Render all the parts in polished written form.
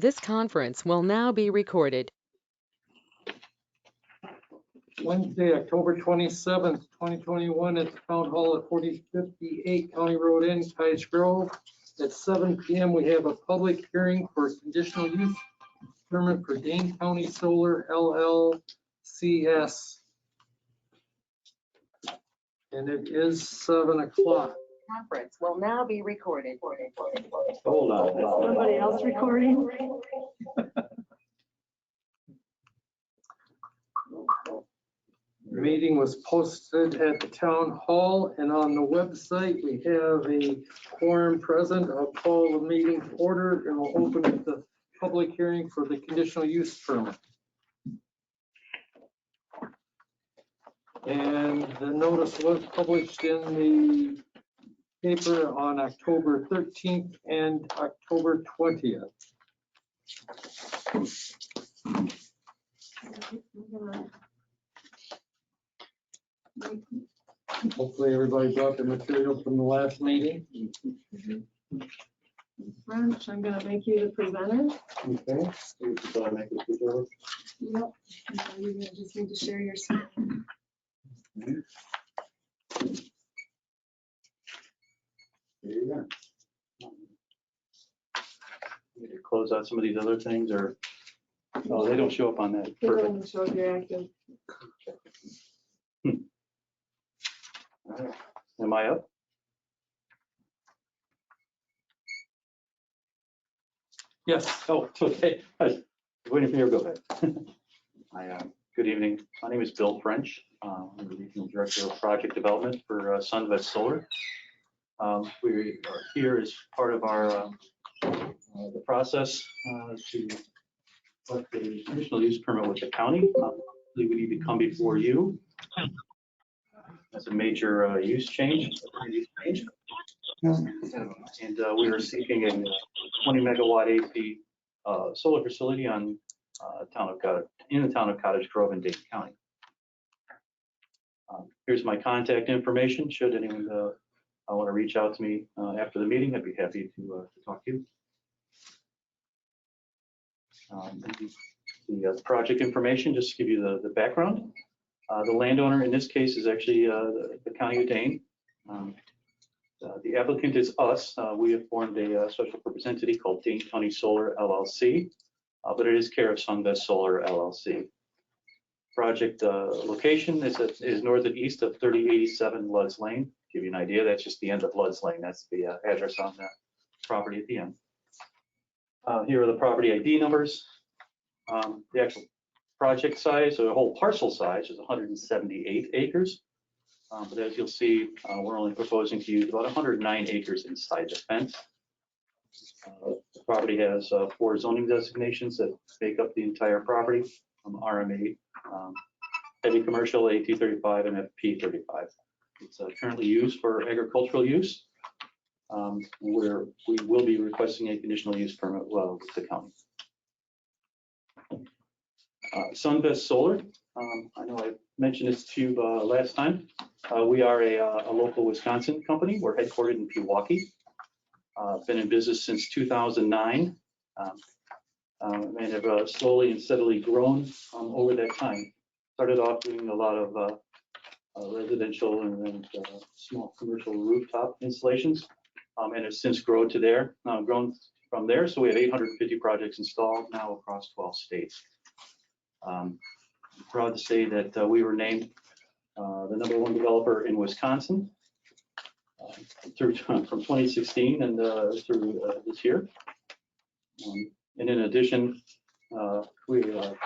This conference will now be recorded. Wednesday, October 27th, 2021 at the Town Hall at 4058 County Road N, Cottage Grove. At 7 p.m. we have a public hearing for conditional use permit for Dane County Solar LLCS. And it is 7 o'clock. Conference will now be recorded. Hold on. Somebody else recording? The meeting was posted at the town hall and on the website. We have a quorum present. I'll call the meeting to order and we'll open up the public hearing for the conditional use permit. And the notice was published in the paper on October 13th and October 20th. Hopefully everybody got the material from the last meeting. French, I'm gonna make you the presenter. Okay. Yep. You just need to share your screen. There you go. Need to close out some of these other things, or oh, they don't show up on that. It Perfect. doesn't show if you're active. All right. Am I up? Yes. Oh, it's okay. I was waiting for you to go ahead. Good evening. My name is Bill French. I'm the Regional Director of Project Development for Sunvest Solar. We are here as part of our the process to collect the conditional use permit with the county. We need to come before you. That's a major use change. And we are seeking a 20 megawatt AC solar facility on in the town of Cottage Grove in Dane County. Here's my contact information. Should anyone want to reach out to me after the meeting, I'd be happy to talk to you. The project information, just to give you the background. The landowner in this case is actually the County of Dane. The applicant is us. We have formed a special purpose entity called Dane County Solar LLC, but it is care of Sunvest Solar LLC. Project location is north and east of 3087 Ludds Lane. To give you an idea, that's just the end of Ludds Lane. That's the address on the property at the end. Here are the property ID numbers. The actual project size, or the whole parcel size, is 178 acres. But as you'll see, we're only proposing to use about 109 acres inside the fence. The property has 4 zoning designations that make up the entire property, RMA, heavy commercial, AT35, and FP35. It's currently used for agricultural use, where we will be requesting a conditional use permit with the county. Sunvest Solar, I know I mentioned this to you last time. We are a local Wisconsin company. We're headquartered in Pewaukee. Been in business since 2009 and have slowly and steadily grown over that time. Started off doing a lot of residential and small commercial rooftop installations, and have since grown from there. So we have 850 projects installed now across 12 states. I'm proud to say that we were named the #1 developer in Wisconsin from 2016 and through this year. And in addition, we are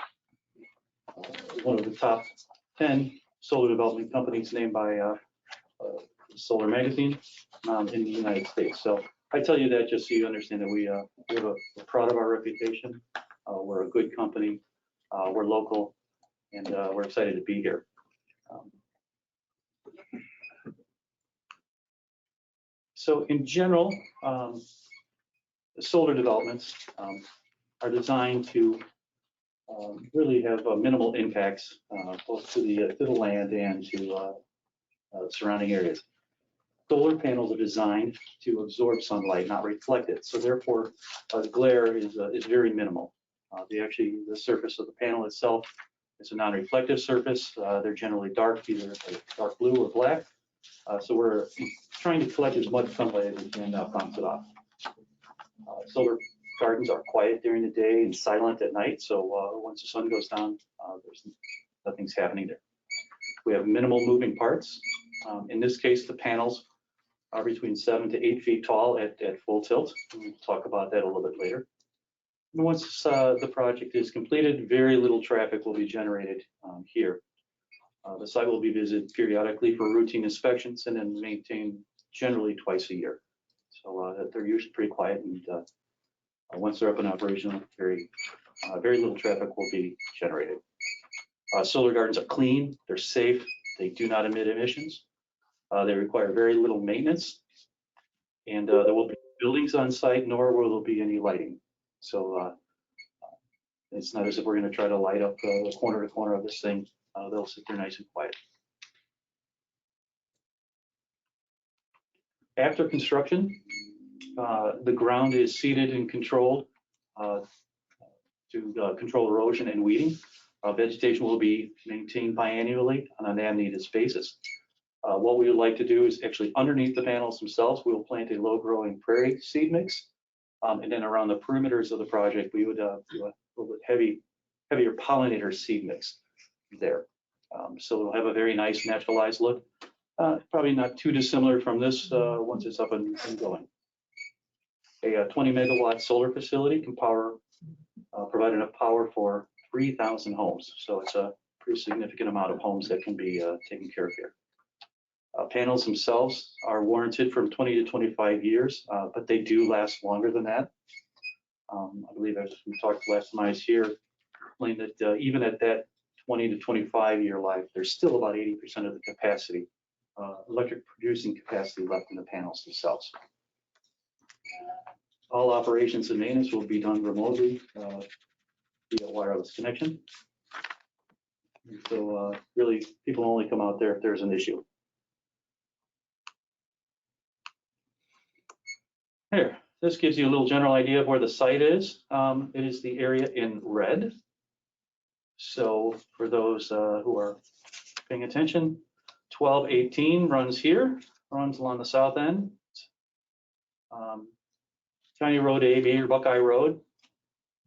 one of the top 10 solar development companies named by Solar Magazine in the United States. So I tell you that just so you understand that we're proud of our reputation. We're a good company. We're local, and we're excited to be here. So in general, the solar developments are designed to really have minimal impacts both to the land and to surrounding areas. solar panels are designed to absorb sunlight, not reflect it. So therefore, the glare is very minimal. The surface of the panel itself is a non-reflective surface. They're generally dark, either dark blue or black. So we're trying to collect as much sunlight as we can bounce it off. Solar gardens are quiet during the day and silent at night. So once the sun goes down, nothing's happening there. We have minimal moving parts. In this case, the panels are between 7 to 8 feet tall at full tilt. We'll talk about that a little bit later. And once the project is completed, very little traffic will be generated here. The site will be visited periodically for routine inspections and then maintained generally twice a year. So they're usually pretty quiet, and once they're up and operational, very little traffic will be generated. Solar gardens are clean, they're safe, they do not emit emissions. They require very little maintenance, and there will be buildings on site, nor will there be any lighting. So it's not as if we're going to try to light up corner to corner of this thing. They'll sit there nice and quiet. After construction, the ground is seeded and controlled to control erosion and weeding. Vegetation will be maintained biannually on an as-needed basis. What we would like to do is actually underneath the panels themselves, we will plant a low-growing prairie seed mix. And then around the perimeters of the project, we would do a little bit heavier pollinator seed mix there. So it'll have a very nice naturalized look. Probably not too dissimilar from this once it's up and going. A 20 megawatt solar facility can provide enough power for 3,000 homes. So it's a pretty significant amount of homes that can be taken care of here. Panels themselves are warranted from 20 to 25 years, but they do last longer than that. I believe as we talked last time I was here, explained that even at that 20 to 25 year life, there's still about 80% of the capacity, electric producing capacity left in the panels themselves. All operations and maintenance will be done remotely via wireless connection. So really, people only come out there if there's an issue. Here, this gives you a little general idea of where the site is. It is the area in red. So for those who are paying attention, 1218 runs here, runs along the south end. County Road AB or Buckeye Road,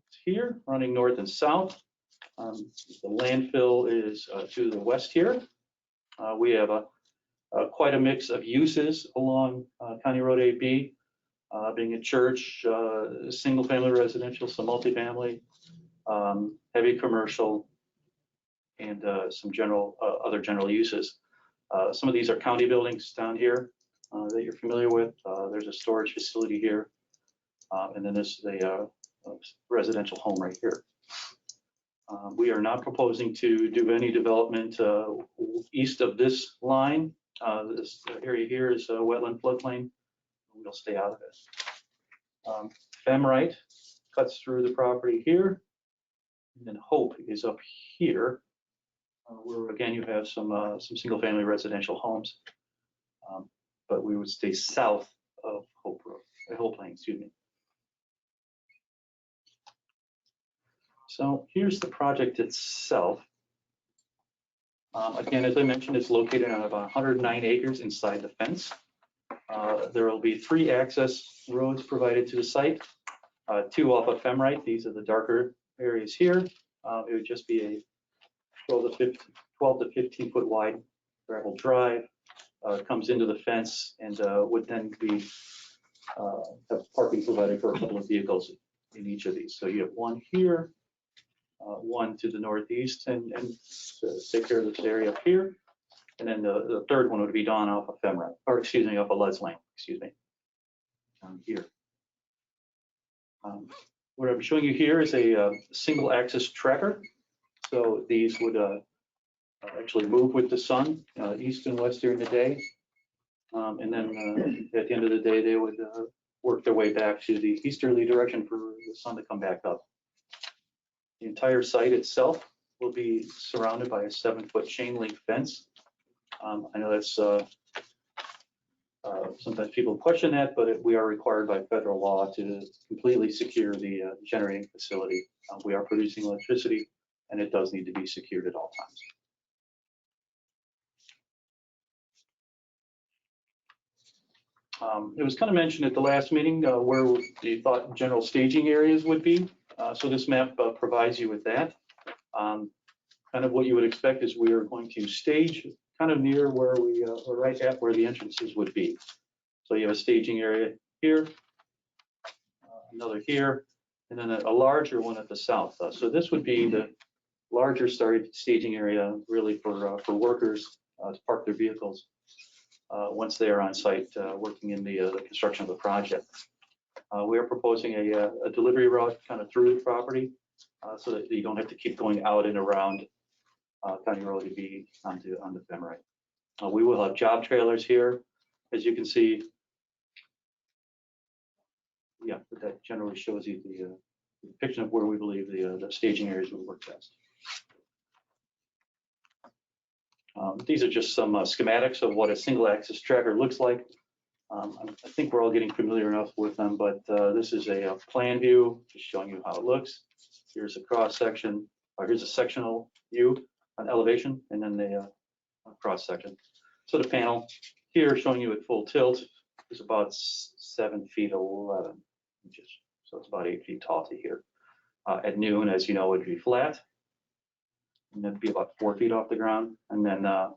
it's here, running north and south. The landfill is to the west here. We have quite a mix of uses along County Road AB. Being a church, single family residential, some multifamily, heavy commercial, and some other general uses. Some of these are county buildings down here that you're familiar with. There's a storage facility here, and then there's a residential home right here. We are not proposing to do any development east of this line. This area here is a wetland floodplain. We'll stay out of it. Femrite cuts through the property here, and then Hope is up here, where again you have some single-family residential homes, but we would stay south of Hope Lane, excuse me. So here's the project itself. Again, as I mentioned, it's located on about 109 acres inside the fence. There will be 3 access roads provided to the site, 2 off of Femrite. These are the darker areas here. It would just be a 12 to 15 foot wide gravel drive. Comes into the fence and would then be have parking provided for a couple of vehicles in each of these. So you have one here, one to the northeast, and to take care of this area up here. And then the third one would be done off of Femrite, or excuse me, off of Led's Lane, excuse me, down here. What I'm showing you here is a single axis tracker. So these would actually move with the sun, east and west during the day. And then at the end of the day, they would work their way back to the easterly direction for the sun to come back up. The entire site itself will be surrounded by a 7-foot chain link fence. I know that's Sometimes people question that, but we are required by federal law to completely secure the generating facility. We are producing electricity, and it does need to be secured at all times. It was kind of mentioned at the last meeting where you thought general staging areas would be. So this map provides you with that. Kind of what you would expect is we are going to stage kind of near where we are, right at where the entrances would be. So you have a staging area here, another here, and then a larger one at the south. So this would be the larger staging area really for workers to park their vehicles once they are on site working in the construction of the project. We are proposing a delivery route kind of through the property so that you don't have to keep going out and around County Road to be onto Femrite. We will have job trailers here, as you can see. Yeah, but that generally shows you the depiction of where we believe the staging areas will work best. These are just some schematics of what a single axis tracker looks like. I think we're all getting familiar enough with them, but this is a plan view, just showing you how it looks. Here's a cross section, or here's a sectional view, an elevation, and then the cross section. So the panel here showing you at full tilt is about 7 feet 11 inches. So it's about 8 feet tall to here. At noon, as you know, it would be flat, and it'd be about 4 feet off the ground. And then on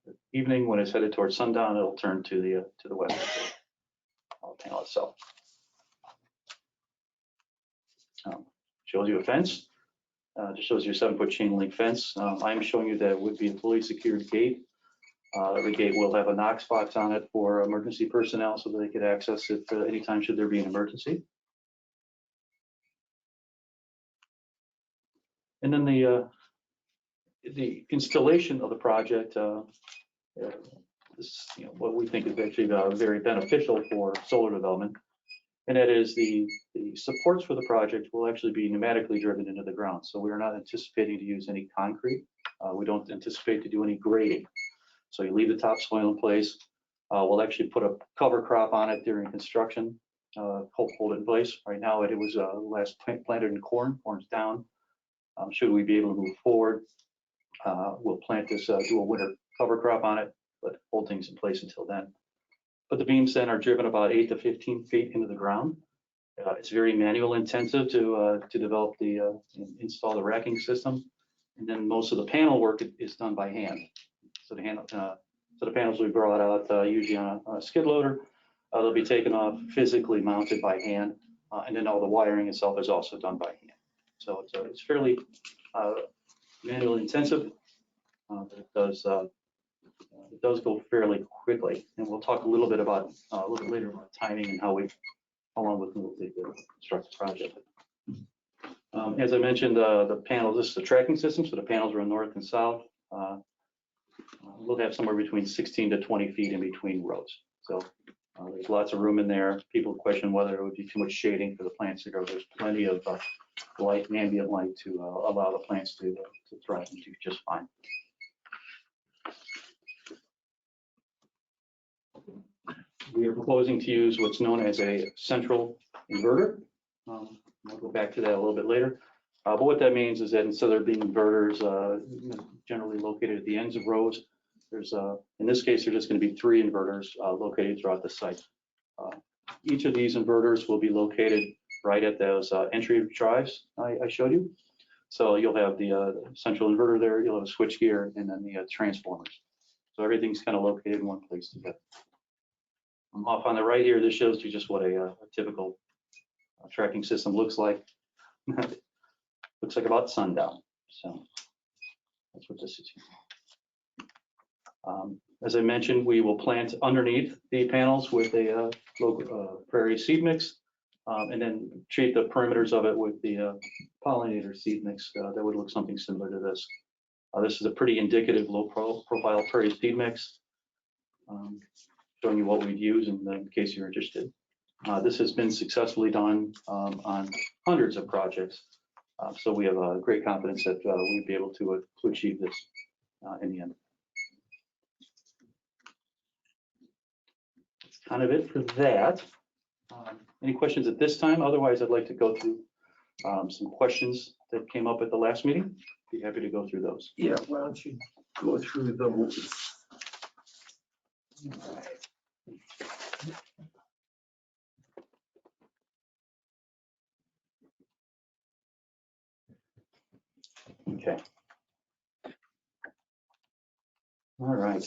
the evening, when it's headed towards sundown, it'll turn to the west of the panel itself. Shows you a fence. Just shows you a 7-foot chain link fence. I'm showing you that it would be a fully secured gate. Every gate will have a Knox box on it for emergency personnel so that they could access it anytime should there be an emergency. And then the installation of the project is what we think is actually very beneficial for solar development. And that is the supports for the project will actually be pneumatically driven into the ground. So we are not anticipating to use any concrete. We don't anticipate to do any grading. So you leave the topsoil in place. We'll actually put a cover crop on it during construction, hold it in place. Right now it was last planted in corn, corn's down. Should we be able to move forward, we'll plant this, do a winter cover crop on it, but hold things in place until then. But the beams then are driven about 8 to 15 feet into the ground. It's very manual intensive to develop install the racking system. And then most of the panel work is done by hand. So the panels will be brought out usually on a skid loader. They'll be taken off, physically mounted by hand. And then all the wiring itself is also done by hand. So it's fairly manual intensive, but it does go fairly quickly. And we'll talk a little bit later about timing and how long we can take to construct the project. As I mentioned, the panels, this is the tracking system, so the panels run north and south. We'll have somewhere between 16 to 20 feet in between rows. So there's lots of room in there. People question whether it would be too much shading for the plants to grow. There's plenty of light, ambient light to allow the plants to thrive and do just fine. We are proposing to use what's known as a central inverter. I'll go back to that a little bit later. But what that means is that instead of there being inverters generally located at the ends of rows, there's in this case, there's just going to be 3 inverters located throughout the site. Each of these inverters will be located right at those entry drives I showed you. So you'll have the central inverter there, you'll have a switch gear, and then the transformers. So everything's kind of located in one place together. Off on the right here, this shows you just what a typical tracking system looks like. Looks like about sundown. So that's what this is. As I mentioned, we will plant underneath the panels with a local prairie seed mix, and then treat the perimeters of it with the pollinator seed mix that would look something similar to this. This is a pretty indicative low profile prairie seed mix, showing you what we'd use in case you're interested. This has been successfully done on hundreds of projects, so we have great confidence that we'd be able to achieve this in the end. kind of it for that. Any questions at this time? Otherwise, I'd like to go through some questions that came up at the last meeting. Be happy to go through those. Yeah, why don't you go through those? Okay. All right.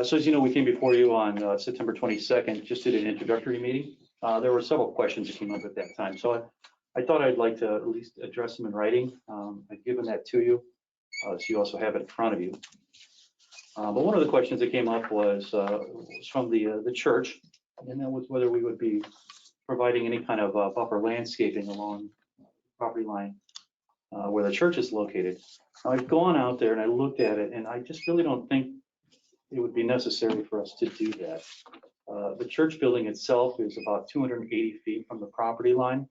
So as you know, we came before you on September 22nd, just did an introductory meeting. There were several questions that came up at that time. So I thought I'd like to at least address them in writing. I've given that to you, so you also have it in front of you. But one of the questions that came up was from the church, and that was whether we would be providing any kind of buffer landscaping along the property line where the church is located. Now, I've gone out there and I looked at it, and I just really don't think it would be necessary for us to do that. The church building itself is about 280 feet from the property line,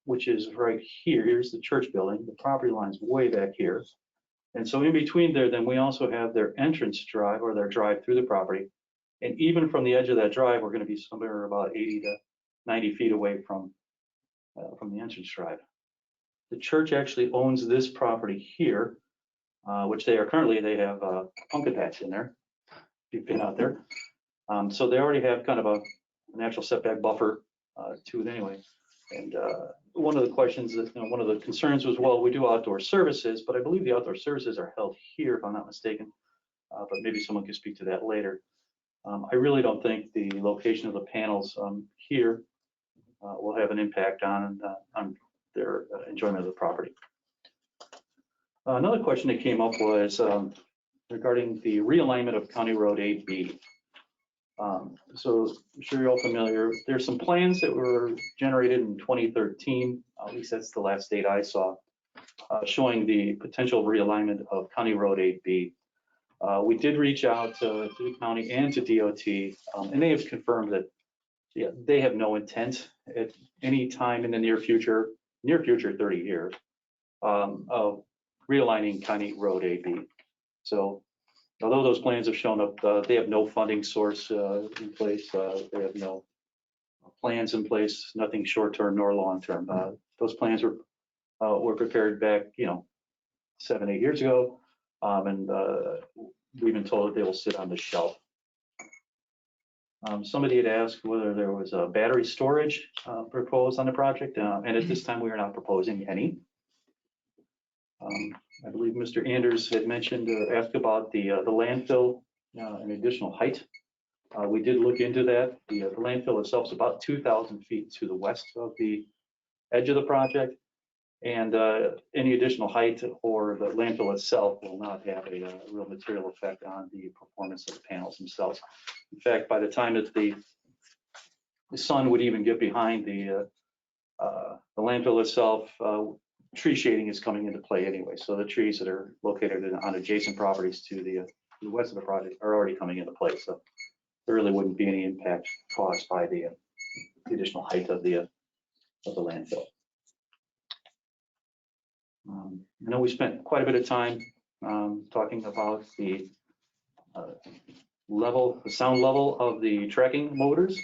which is right here. Here's the church building. The property line's way back here. And so in between there, then we also have their entrance drive or their drive through the property. And even from the edge of that drive, we're going to be somewhere about 80 to 90 feet away from the entrance drive. The church actually owns this property here, which they have a pumpkin patch in there, if you've been out there. So they already have kind of a natural setback buffer to it anyway. And one of the questions, one of the concerns was, well, we do outdoor services, but I believe the outdoor services are held here, if I'm not mistaken. But maybe someone can speak to that later. I really don't think the location of the panels here will have an impact on their enjoyment of the property. Another question that came up was regarding the realignment of County Road 8B. So I'm sure you're all familiar. There's some plans that were generated in 2013, at least that's the last date I saw, showing the potential realignment of County Road 8B. We did reach out to the county and to DOT, and they have confirmed that they have no intent at any time in the near future, 30 years, of realigning County Road 8B. So although those plans have shown up, they have no funding source in place. They have no plans in place, nothing short-term nor long-term. Those plans were prepared back, 7, 8 years ago, and we've been told that they will sit on the shelf. Somebody had asked whether there was a battery storage proposed on the project, and at this time we are not proposing any. I believe Mr. Anders had mentioned or asked about the landfill and additional height. We did look into that. The landfill itself is about 2,000 feet to the west of the edge of the project, and any additional height or the landfill itself will not have a real material effect on the performance of the panels themselves. In fact, by the time that the sun would even get behind the landfill itself, tree shading is coming into play anyway. So the trees that are located on adjacent properties to the west of the project are already coming into play. So there really wouldn't be any impact caused by the additional height of the landfill. I know we spent quite a bit of time talking about the sound level of the tracking motors.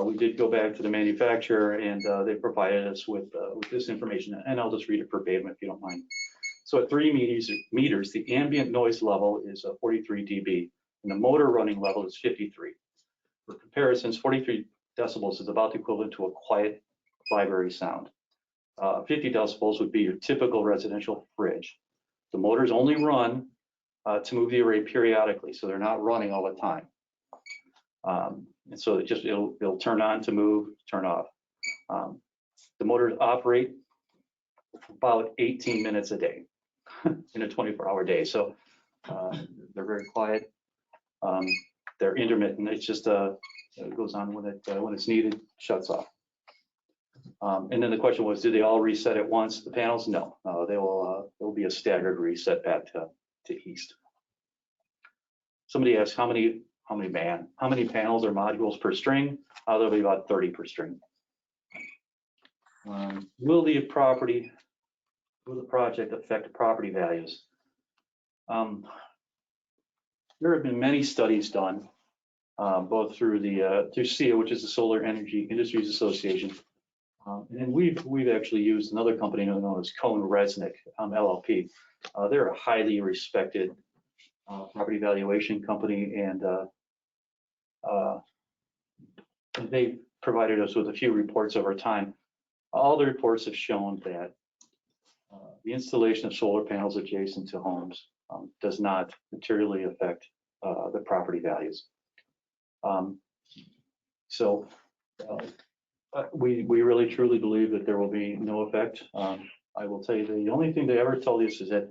We did go back to the manufacturer, and they provided us with this information, and I'll just read it verbatim if you don't mind. So at 3 meters, the ambient noise level is 43 dB, and the motor running level is 53. For comparisons, 43 decibels is about equivalent to a quiet library sound. 50 decibels would be your typical residential fridge. The motors only run to move the array periodically, so they're not running all the time. And so it'll turn on to move, turn off. The motors operate about 18 minutes a day in a 24-hour day. So they're very quiet. They're intermittent. It's just it goes on when it's needed, shuts off. And then the question was, do they all reset at once? The panels? No, there will be a staggered reset back to east. Somebody asked how many panels or modules per string? There'll be about 30 per string. Will the project affect property values? there have been many studies done, both through through SEIA, which is the Solar Energy Industries Association. And we've actually used another company known as Cohn Resnick, LLP. They're a highly respected property valuation company, and they provided us with a few reports over time. All the reports have shown that the installation of solar panels adjacent to homes does not materially affect the property values. So we really truly believe that there will be no effect. I will tell you, the only thing they ever told us is that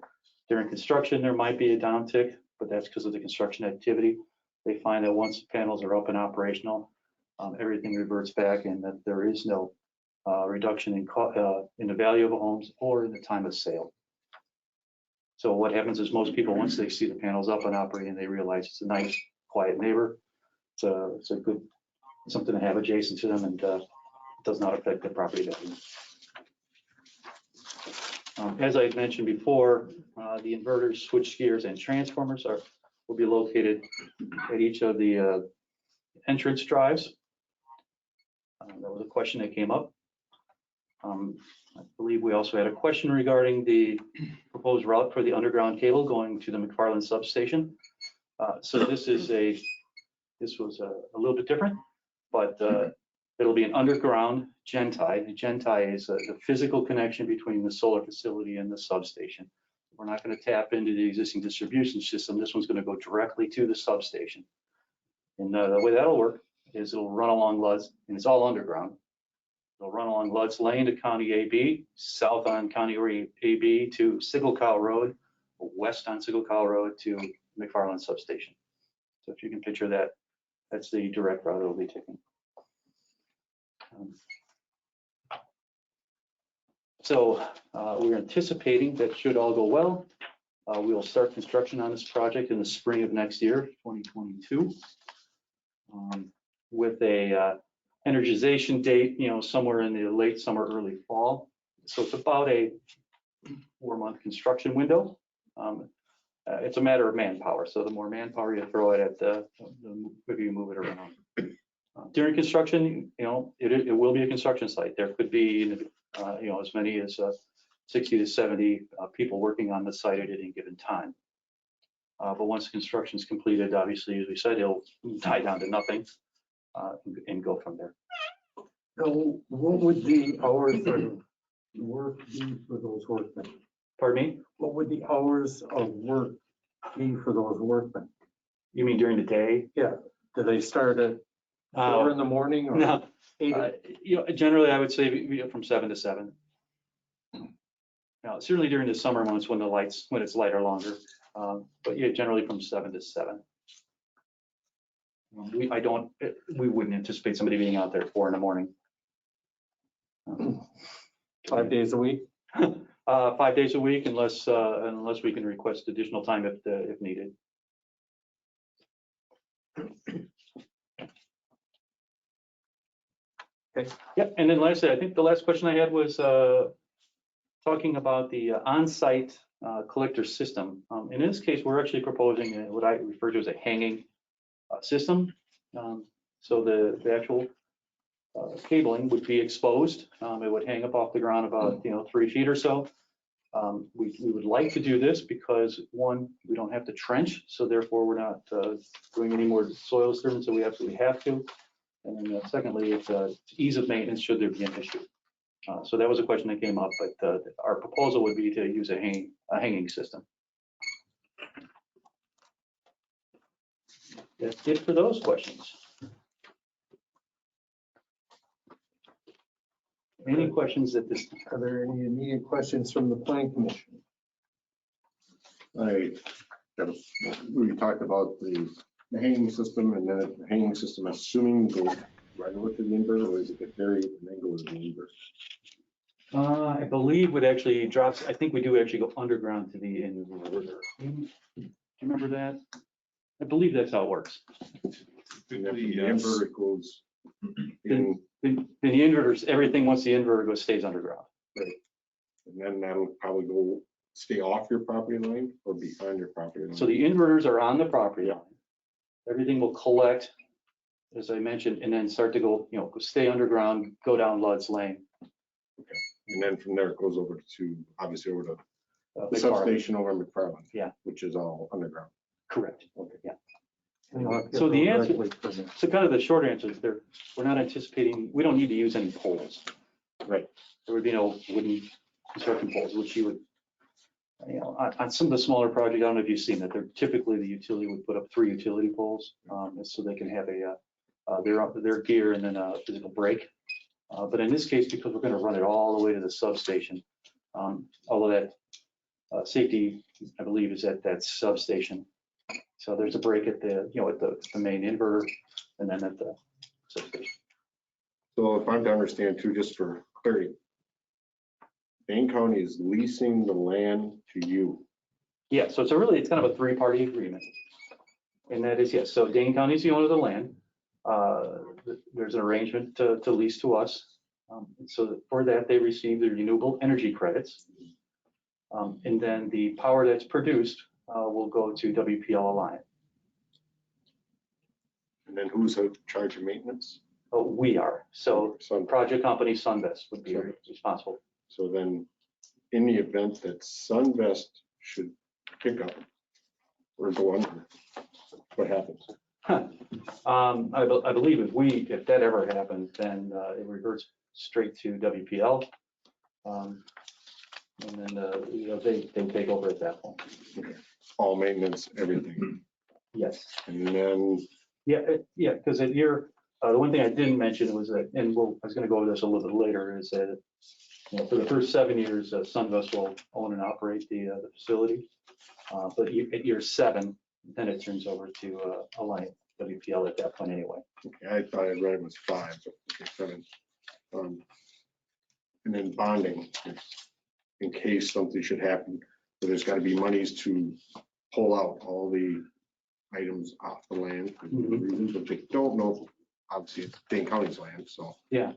during construction there might be a downtick, but that's because of the construction activity. They find that once the panels are up and operational, everything reverts back, and that there is no reduction in the value of homes or in the time of sale. So what happens is most people, once they see the panels up and operating, they realize it's a nice, quiet neighbor. It's a good something to have adjacent to them, and does not affect the property value. As I mentioned before, the inverters, switch gears, and transformers will be located at each of the entrance drives. That was a question that came up. I believe we also had a question regarding the proposed route for the underground cable going to the McFarland substation. So this was a little bit different, but it'll be an underground gen-tie. The gen-tie is the physical connection between the solar facility and the substation. We're not going to tap into the existing distribution system. This one's going to go directly to the substation. And the way that'll work is it'll run along Lutz, and it's all underground. It'll run along Lutz Lane to County AB, south on County AB to Sickle Cow Road, west on Sickle Cow Road to McFarland substation. So if you can picture that, that's the direct route it'll be taking. So we're anticipating that should all go well, we will start construction on this project in the spring of next year, 2022, with a energization date, somewhere in the late summer, early fall. So it's about a 4-month construction window. It's a matter of manpower. So the more manpower you throw at it, the quicker you move it around. During construction, it will be a construction site. There could be, as many as 60 to 70 people working on the site at any given time. But once construction is completed, obviously, as we said, it'll die down to nothing and go from there. So what would the hours of work be for those workmen? Pardon me? What would the hours of work be for those workmen? You mean during the day? Yeah. Do they start at 4 in the morning or No. 8? Generally, I would say from 7 to 7. Now, certainly during the summer months when it's lighter longer, but yeah, generally from 7 to 7. We wouldn't anticipate somebody being out there at 4 in the morning. 5 days a week? 5 days a week, unless we can request additional time if needed. Okay. Yep. And then lastly, I think the last question I had was talking about the on-site collector system. In this case, we're actually proposing what I refer to as a hanging system. So the actual cabling would be exposed. It would hang up off the ground about 3 feet or so. We would like to do this because, one, we don't have to trench, so therefore we're not doing any more soil disturbance that we absolutely have to. And then secondly, it's ease of maintenance should there be an issue. So that was a question that came up, but our proposal would be to use a hanging system. That's it for those questions. Any questions at this time? Are there any immediate questions from the planning commission? We talked about the hanging system, and then the hanging system, assuming goes right over to the inverter, or is it get buried and then go to the inverter? I believe it actually drops. I think we do actually go underground to the inverter. Do you remember that? I believe that's how it works. The inverter goes in, The inverters, everything once the inverter goes stays underground. and then that'll probably go stay off your property line or be on your property line? So the inverters are on the property line. Everything will collect, as I mentioned, and then start to go, stay underground, go down Ludd's Lane. And then from there it goes over to, obviously over to the McFarland. substation over in McFarland. Yeah. Which is all underground. Correct. Okay. Yeah. You know, So the answer, directly- so kind of the short answer is we're not anticipating, we don't need to use any poles. Right. There would be no wooden construction poles, which you would, on some of the smaller projects, I don't know if you've seen that, they're typically the utility would put up 3 utility poles, so they can have their gear and then a physical break. But in this case, because we're going to run it all the way to the substation, all of that safety, I believe, is at that substation. So there's a break at the main inverter and then at the substation. So if I'm to understand too, just for clarity, Dane County is leasing the land to you. Yeah, so it's kind of a 3-party agreement. And that is, yes, so Dane County is the owner of the land. There's an arrangement to lease to us. So for that, they receive the renewable energy credits. And then the power that's produced will go to WPL Alliant. And then who's in charge of maintenance? We are, so Sun. project company Sunvest would be Sunvest. responsible. So then in the event that Sunvest should pick up or go under, what happens? I believe if that ever happened, then it reverts straight to WPL. And then they take over at that point. All maintenance, everything. Yes. And then, Yeah, because the one thing I didn't mention was that, and I was going to go over this a little bit later, is that for the first 7 years, Sunvest will own and operate the facility. But at year 7, then it turns over to Alliant WPL at that point anyway. okay, I thought I read it was 5, but okay, 7. And then bonding, in case something should happen, so there's got to be monies to pull out all the items off the land for reasons which I don't know. Obviously, it's Dane County's land, so. Yeah.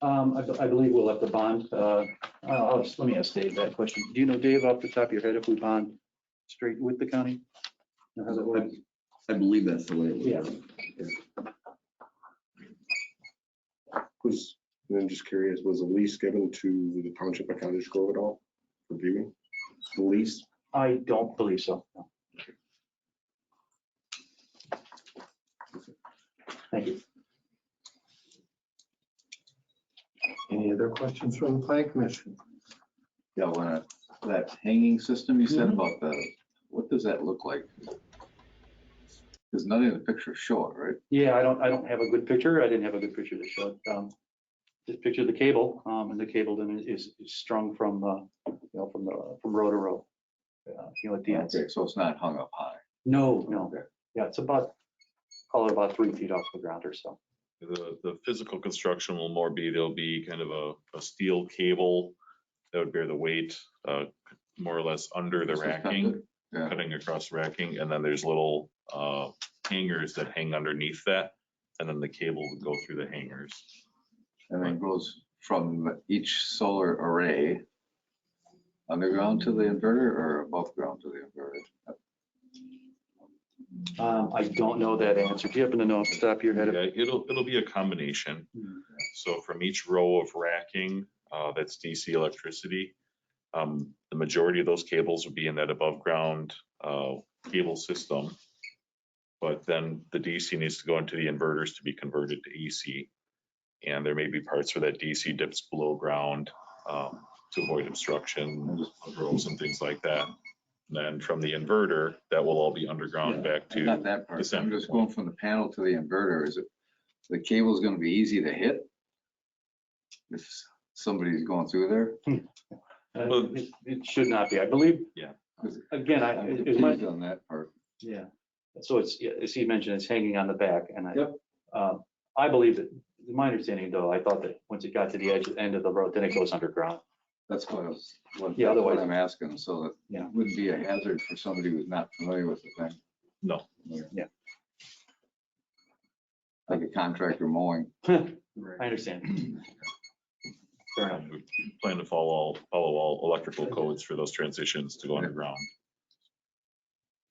I believe we'll have to bond. Let me ask Dave that question. Do you know, Dave, off the top of your head, if we bond straight with the county? Or how that works? I believe that's the way it Yeah. was. And then just curious, was a lease given to the township of Cottage Grove at all for viewing? The lease? I don't believe so. No. Thank you. Any other questions from the plan commission? Yeah, when that hanging system you said about what does that look like? There's nothing in the picture show it, right? Yeah, I don't have a good picture. I didn't have a good picture to show it. Just picture the cable, and the cable then is strung from from row to row. At the ends. Okay, so it's not hung up high. No. Yeah, it's about 3 feet off the ground or so. The physical construction will more be, there'll be kind of a steel cable that would bear the weight, more or less under the racking, Yeah. cutting across the racking, and then there's little hangers that hang underneath that, and then the cable would go through the hangers. And then goes from each solar array underground to the inverter or above ground to the inverter? I don't know that answer. Do you happen to know off the top of your head? Yeah, it'll be a combination. So from each row of racking, that's DC electricity, the majority of those cables will be in that above ground cable system. But then the DC needs to go into the inverters to be converted to EC. And there may be parts where that DC dips below ground to avoid obstruction, rows and things like that. And then from the inverter, that will all be underground back to Not that part. I'm December. just going from the panel to the inverter. Is it, the cable is going to be easy to hit? If somebody's going through there? It should not be. I believe. Yeah. Again, I'm is my confused on that part. yeah. So it's, as he mentioned, it's hanging on the back, and Yep. I believe that. My understanding, though, I thought that once it got to the end of the road, then it goes underground. That's what I was, Yeah, otherwise- what I'm asking, so that Yeah. it wouldn't be a hazard for somebody who's not familiar with the thing. No. Yeah. Like a contractor mowing. I understand. Fair enough. We plan to follow all electrical codes for those transitions to go underground.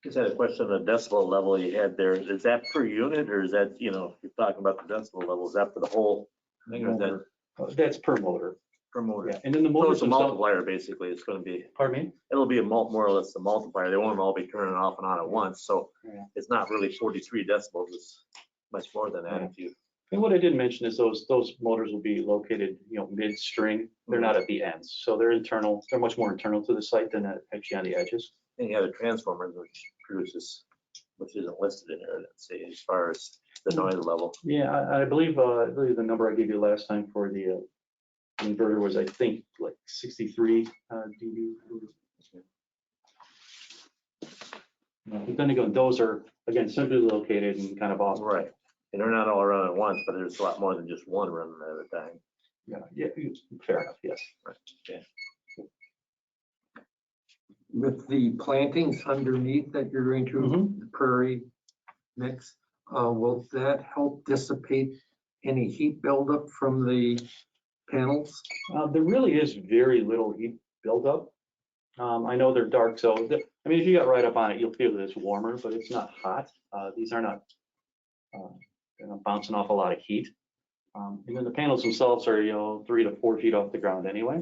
Just had a question on the decibel level you had there. Is that per unit or is that, you know, if you're talking about the decibel level, is that for the whole thing or is that That's per motor. per motor? Yeah, and then the So motors it's a themselves, multiplier, basically. It's gonna be, pardon me? it'll be more or less a multiplier. They won't all be turning off and on at once. So Yeah. it's not really 43 decibels. It's much more than that if you. And what I did mention is those motors will be located, mid-string. They're not at the ends. So they're internal. They're much more internal to the site than actually on the edges. And you have a transformer which produces, which isn't listed in there, let's say, as far as the noise level. Yeah, I believe the number I gave you last time for the inverter was, I think, like 63 dB. But then again, those are, again, centrally located and kind of off. Right. And they're not all running at once, but there's a lot more than just one running at a time. Yeah, fair enough, yes. With the plantings underneath that you're going to, Mhm. the prairie mix, will that help dissipate any heat buildup from the panels? There really is very little heat buildup. I know they're dark, so, I mean, if you got right up on it, you'll feel that it's warmer, but it's not hot. These are not bouncing off a lot of heat. And then the panels themselves are, 3 to 4 feet off the ground anyway.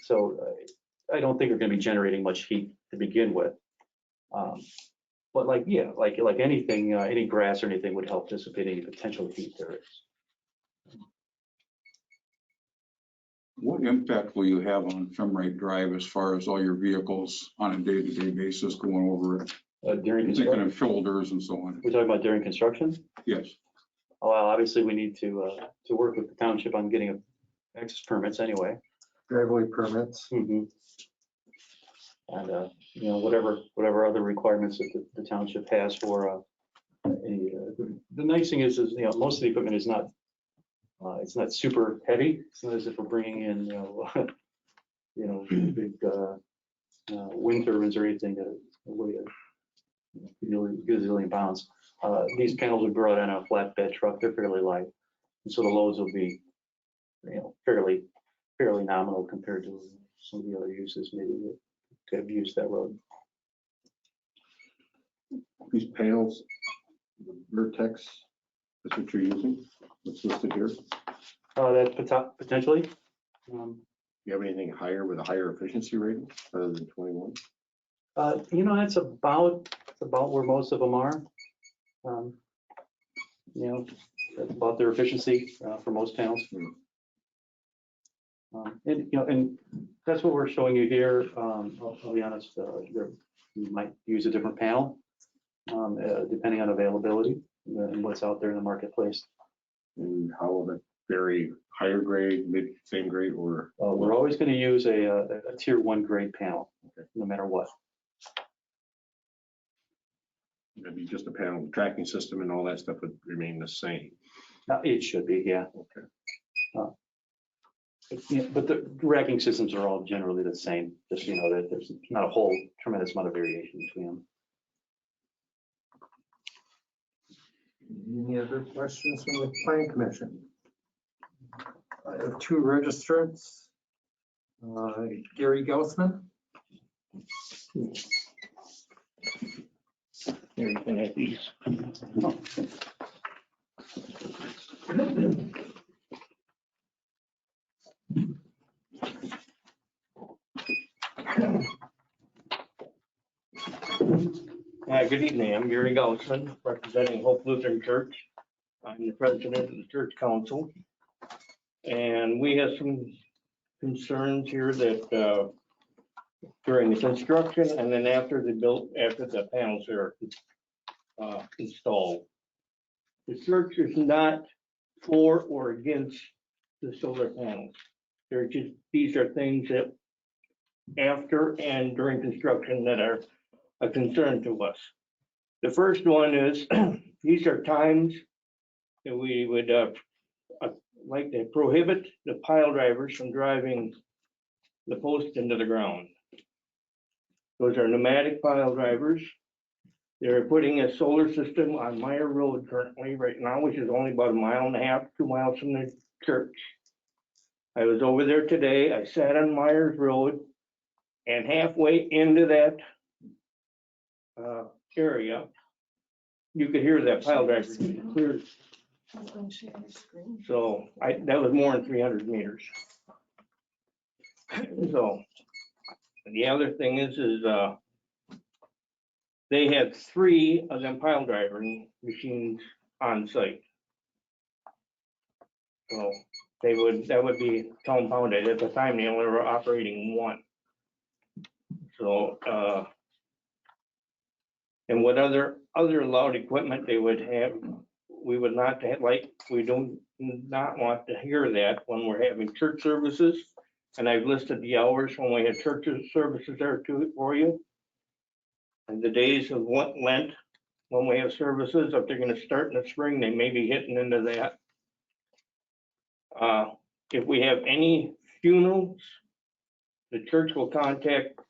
So I don't think they're going to be generating much heat to begin with. But like anything, any grass or anything would help dissipate any potential heat there is. What impact will you have on Femrite Drive as far as all your vehicles on a day-to-day basis going over it? During Thinking construction, of shoulders and so on. we're talking about during construction. Yes. Well, obviously, we need to work with the township on getting access permits anyway. Driveway permits? And, whatever other requirements that the township has for the nice thing is, most of the equipment is not, it's not super heavy. It's not as if we're bringing in, big wind turbines or anything that weigh a gazillion pounds. These panels are brought in a flatbed truck. They're fairly light. And so the loads will be, fairly nominal compared to some of the other uses maybe that could have used that road. These panels, the Vertex, that's what you're using? What's listed here? That potentially. You have anything higher with a higher efficiency rating other than 21? That's about where most of them are. That's about their efficiency for most panels. And that's what we're showing you here. I'll be honest, you might use a different panel depending on availability and what's out there in the marketplace. And how will that vary? Higher grade, same grade, or? We're always going to use a tier 1 grade panel, no matter what. It'd be just a panel, the tracking system and all that stuff would remain the same. It should be, yeah. Okay. But the racking systems are all generally the same, just that there's not a whole tremendous amount of variation between them. Any other questions from the planning commission? I have 2 registrants. Gary Gaussman. Here, you can have these. Good evening. I'm Gary Gaussman, representing Hope Lutheran Church. I'm the president of the church council. And we have some concerns here that during the construction and then after the panels are installed. The church is not for or against the solar panels. These are things that after and during construction that are a concern to us. The first one is these are times that we would like to prohibit the pile drivers from driving the post into the ground. Those are pneumatic pile drivers. They're putting a solar system on Meyer Road currently right now, which is only about 1.5 miles, 2 miles from the church. I was over there today. I sat on Myers Road and halfway into that area, you could hear that pile driver clear. So that was more than 300 meters. So the other thing is they had 3 of them pile driving machines on site. So that would be compounded. At the time, they only were operating 1. So, and what other allowed equipment they would have, we would not have, like, we do not want to hear that when we're having church services. And I've listed the hours when we had church services there too for you. And the days of Lent, when we have services, if they're gonna start in the spring, they may be hitting into that. If we have any funerals, the church will contact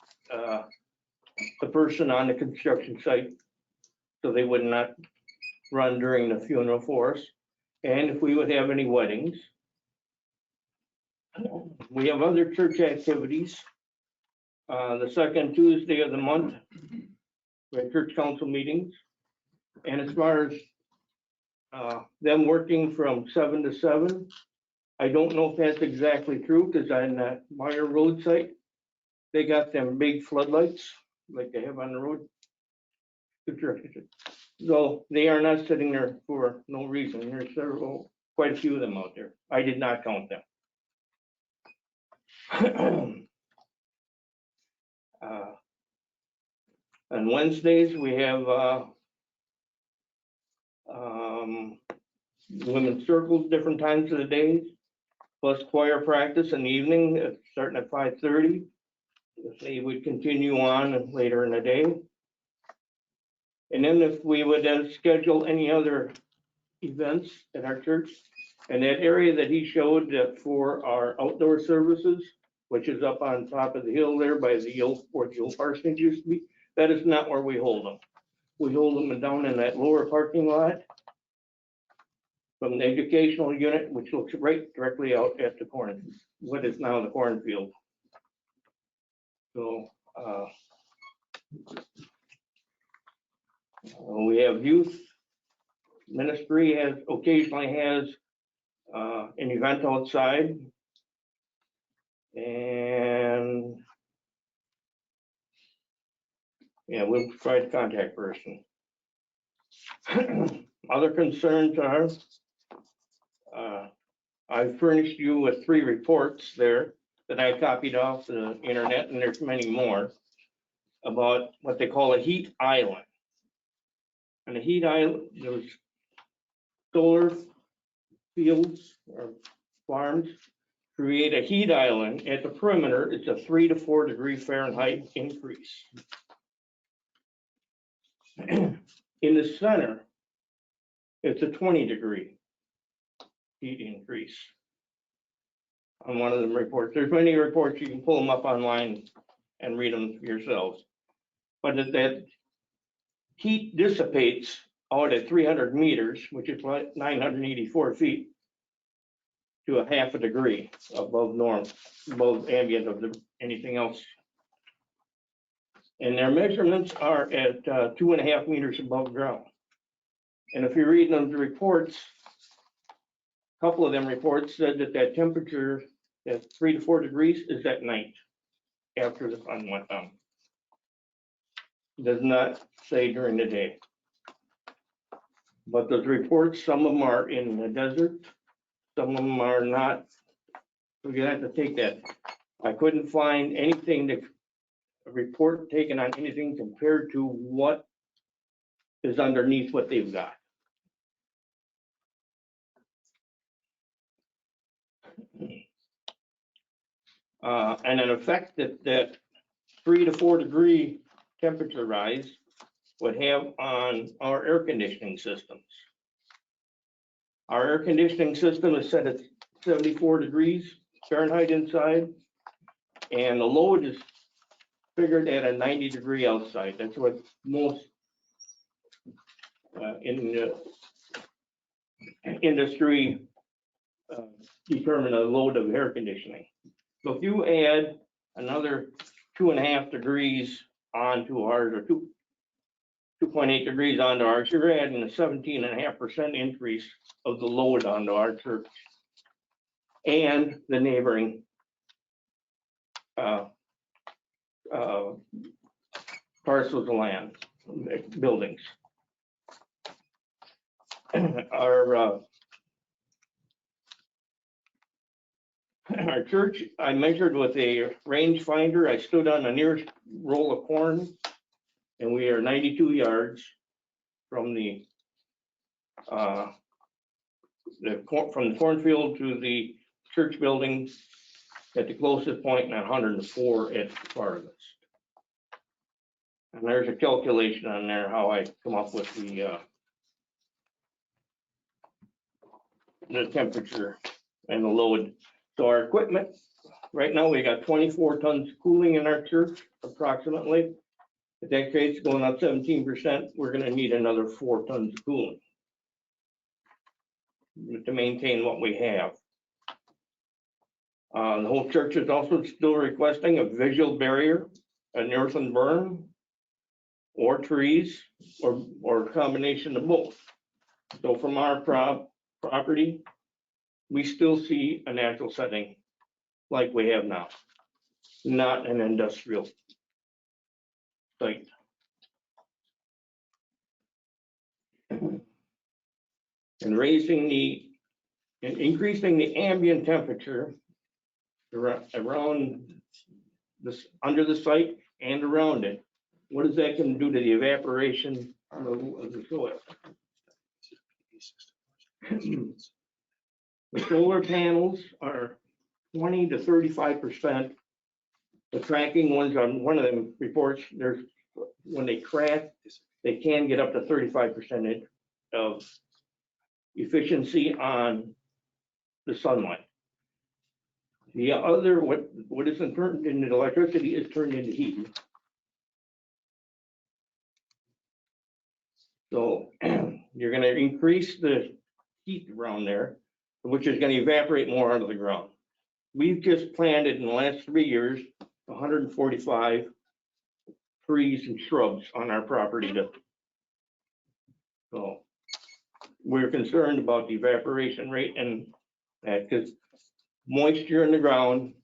the person on the construction site, so they would not run during the funeral for us. And if we would have any weddings. We have other church activities. The second Tuesday of the month, we have church council meetings. And as far as them working from 7 to 7, I don't know if that's exactly true, because on that Meyer Road site, they got them big floodlights like they have on the road. So they are not sitting there for no reason. There's quite a few of them out there. I did not count them. On Wednesdays, we have women's circles, different times of the days, plus choir practice in the evening, starting at 5:30. They would continue on later in the day. And then if we would schedule any other events at our church, and that area that he showed for our outdoor services, which is up on top of the hill there by the old, where the old parsonage used to be, that is not where we hold them. We hold them down in that lower parking lot from the educational unit, which looks right directly out at the corn, what is now the cornfield. So we have youth ministry occasionally has an event outside, and yeah, we'll try to contact person. Other concerns are I furnished you with 3 reports there that I copied off the internet, and there's many more, about what they call a heat island. And a heat island, those solar fields or farms create a heat island. At the perimeter, it's a 3 to 4 degree Fahrenheit increase. In the center, it's a 20 degree heat increase on one of the reports. There's many reports, you can pull them up online and read them yourselves. But that heat dissipates out at 300 meters, which is like 984 feet, to a half a degree above norm, above ambient of anything else. And their measurements are at 2.5 meters above ground. And if you read those reports, a couple of them reports said that temperature at 3 to 4 degrees is at night after the sun went down. It does not say during the day. But those reports, some of them are in the desert, some of them are not. We're gonna have to take that. I couldn't find anything a report taken on anything compared to what is underneath what they've got. And an effect that 3 to 4 degree temperature rise would have on our air conditioning systems. Our air conditioning system is set at 74 degrees Fahrenheit inside, and the load is figured at a 90 degree outside. That's what most in the industry determine a load of air conditioning. So if you add another 2.5 degrees onto ours, or 2.8 degrees onto ours, you're adding a 17.5% increase of the load onto our church and the neighboring parcels of land, buildings. Our church, I measured with a range finder. I stood on the nearest roll of corn, and we are 92 yards from the cornfield to the church building at the closest point, and 104 at the farthest. And there's a calculation on there how I come up with the temperature and the load. So our equipment, right now we got 24 tons of cooling in our church approximately. If that rate's going up 17%, we're gonna need another 4 tons of cooling to maintain what we have. The whole church is also still requesting a visual barrier, an earthen berm, or trees, or a combination of both. So from our property, we still see a natural setting like we have now, not an industrial site. And increasing the ambient temperature around this, under the site and around it, what is that going to do to the evaporation of the soil? The solar panels are 20 to 35%. The tracking ones on one of them reports, there's when they crack, they can get up to 35% of efficiency on the sunlight. The other, what isn't turned into electricity is turned into heat. So you're going to increase the heat around there, which is going to evaporate more out of the ground. We've just planted in the last 3 years 145 trees and shrubs on our property. So we're concerned about the evaporation rate and that, because moisture in the ground,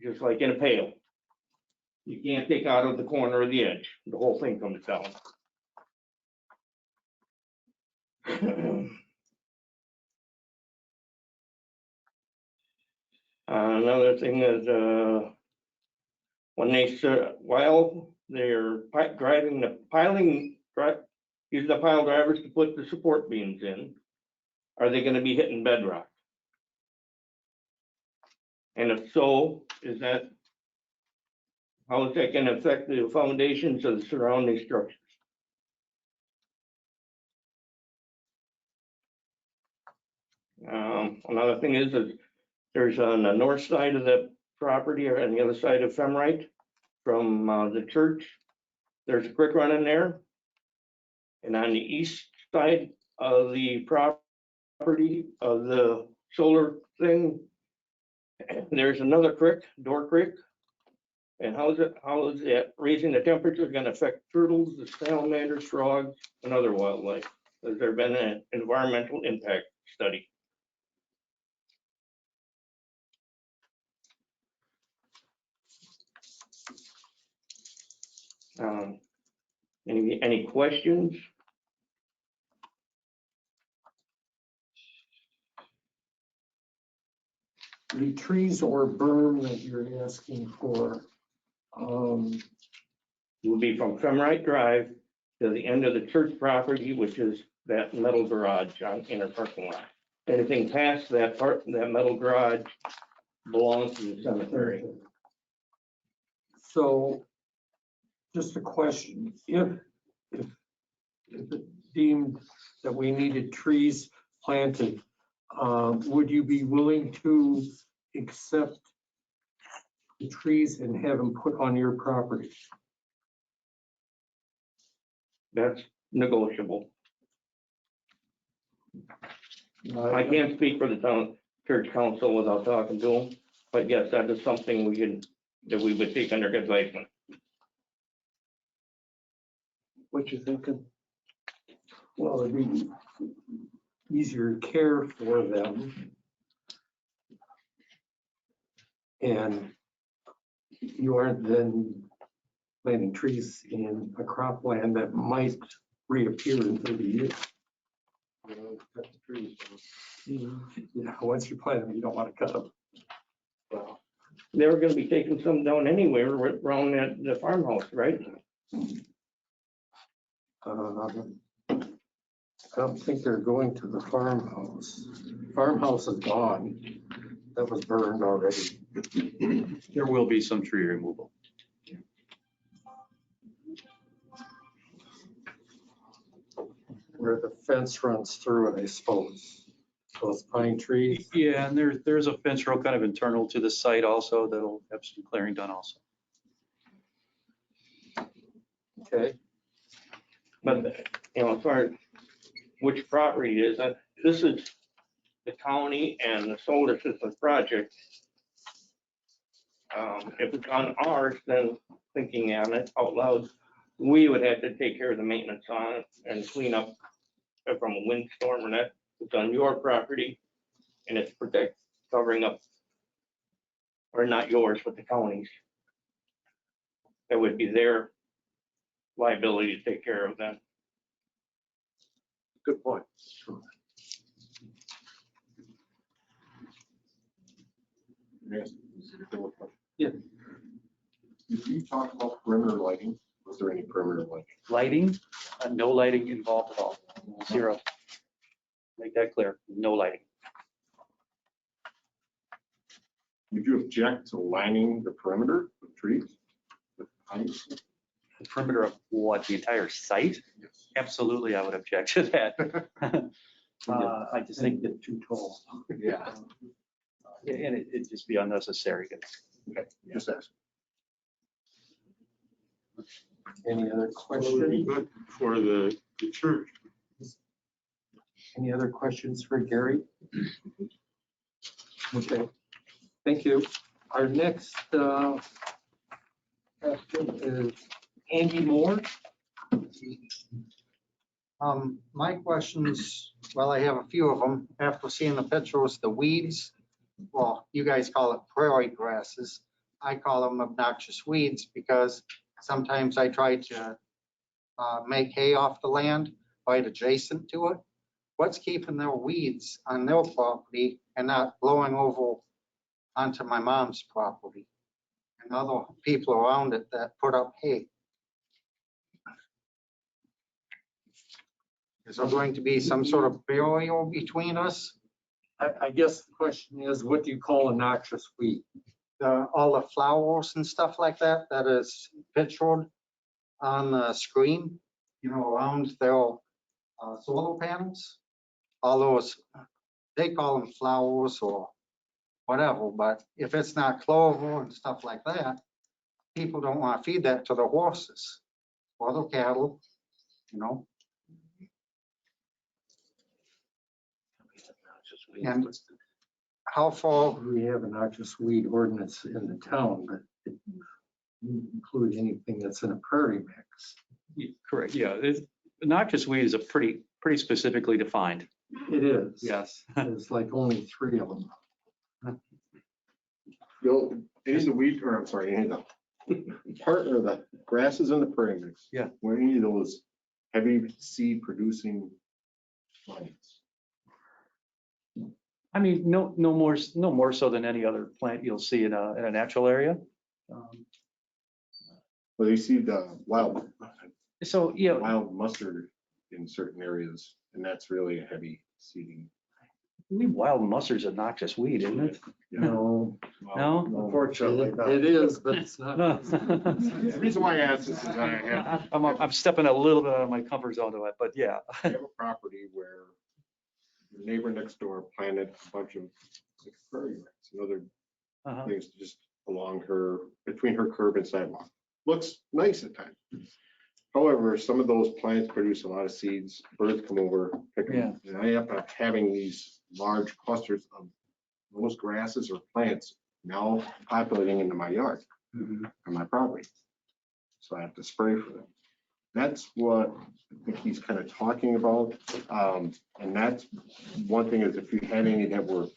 just like in a pail, you can't take out of the corner of the edge. The whole thing comes down. Another thing is when while they're driving the use the pile drivers to put the support beams in, are they going to be hitting bedrock? And if so, how is that going to affect the foundations of the surrounding structures? Another thing is there's on the north side of the property, or on the other side of Femrite from the church, there's a creek running there. And on the east side of the property of the solar thing, there's another creek, Door Creek. And how is that raising the temperature going to affect turtles, the salamanders, frogs, and other wildlife? Has there been an environmental impact study? Any questions? The trees or berm that you're asking for, Will be from Femrite Drive to the end of the church property, which is that metal garage in our parking lot. Anything past that metal garage belongs to the cemetery. so just a question, if it deemed that we needed trees planted, would you be willing to accept the trees and have them put on your property? That's negotiable. I can't speak for the town. church council without talking to them. But yes, that is something that we would take under advisement. What you thinking? Well, it'd be easier care for them. And you aren't then planting trees in a cropland that might reappear in 30 years. You know, cut the trees. Yeah, once you plant them, you don't want to cut them. Well, They were gonna be taking some down anyway, around at the farmhouse, right? I don't think they're going to the farmhouse. Farmhouse is gone. That was burned already. There will be some tree removal. Where the fence runs through it, I suppose. Those pine trees. Yeah, and there's a fence row kind of internal to the site also that'll have some clearing done also. Okay. But, you know, as far as which property is, this is the county and the solar system project. If it's on ours, then thinking on it out loud, we would have to take care of the maintenance on it and clean up from a windstorm or that. It's on your property and it's covering up, or not yours, but the county's. That would be their liability to take care of that. Good point. Yes. Yeah. Did you talk about perimeter lighting? Was there any perimeter lighting? Lighting, no lighting involved at all, 0. Make that clear, no lighting. Would you object to lining the perimeter with trees? With pines? The perimeter of what, the entire site? Yes. Absolutely, I would object to that. I just think that too tall. Yeah. and it'd just be unnecessary. Okay, just ask. Any other questions? Good for the church. Any other questions for Gary? Okay, thank you. Our next question is Andy Moore. My questions, well, I have a few of them. After seeing the pictures, the weeds, well, you guys call it prairie grasses. I call them obnoxious weeds because sometimes I try to make hay off the land right adjacent to it. What's keeping their weeds on their property and not blowing over onto my mom's property and other people around it that put up hay? Is there going to be some sort of barrier between us? I guess the question is, what do you call a noxious weed? All the flowers and stuff like that, that is pictured on the screen, you know, around their solar panels. All those, they call them flowers or whatever, but if it's not clover and stuff like that, people don't want to feed that to the horses or the cattle, you know. And how far? We have a noxious weed ordinance in the town, but it doesn't include anything that's in a prairie mix. Correct, yeah. Noxious weed is a pretty specifically defined. It is. Yes. There's like only 3 of them. Any of the weed, or I'm sorry, any of the partner, the grasses in the prairie mix. Yeah. Were any of those heavy seed producing plants? I mean, no more so than any other plant you'll see in a natural area. Well, they see the wild So, yeah, mustard in certain areas, and that's really a heavy seeding. I believe wild mustard's a noxious weed, isn't it? No, No? Unfortunately, not. it is, but it's not. The reason why I asked this is I have I'm stepping a little bit out of my comfort zone to it, but yeah. I have a property where the neighbor next door planted a bunch of like prairie rats and other Uh-huh. things just along between her curb and sidewalk. Looks nice at times. However, some of those plants produce a lot of seeds. Birds come over, pick them. And I end up having these large clusters of those grasses or plants now populating into my yard Mhm. on my property. So I have to spray for them. That's what I think he's kind of talking about. And that's one thing is if you had any that were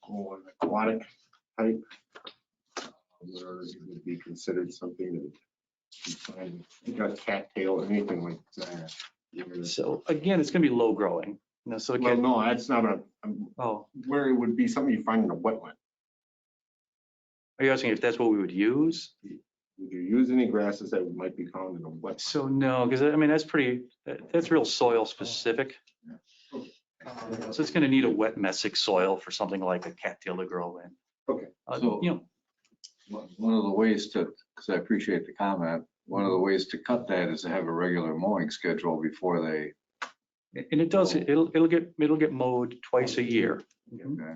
more aquatic type, where it would be considered something that you find, you got cattail or anything like that. So again, it's gonna be low growing. So Well, again, no, that's not oh, where it would be something you find in a wetland. are you asking if that's what we would use? Would you use any grasses that might be found in a wetland? So no, because I mean, that's real soil specific. So it's gonna need a wet mesic soil for something like a cattail to grow in. Okay. So- You know, One of the ways to, because I appreciate the comment, one of the ways to cut that is to have a regular mowing schedule before they, and it does, it'll get mowed twice a year. okay,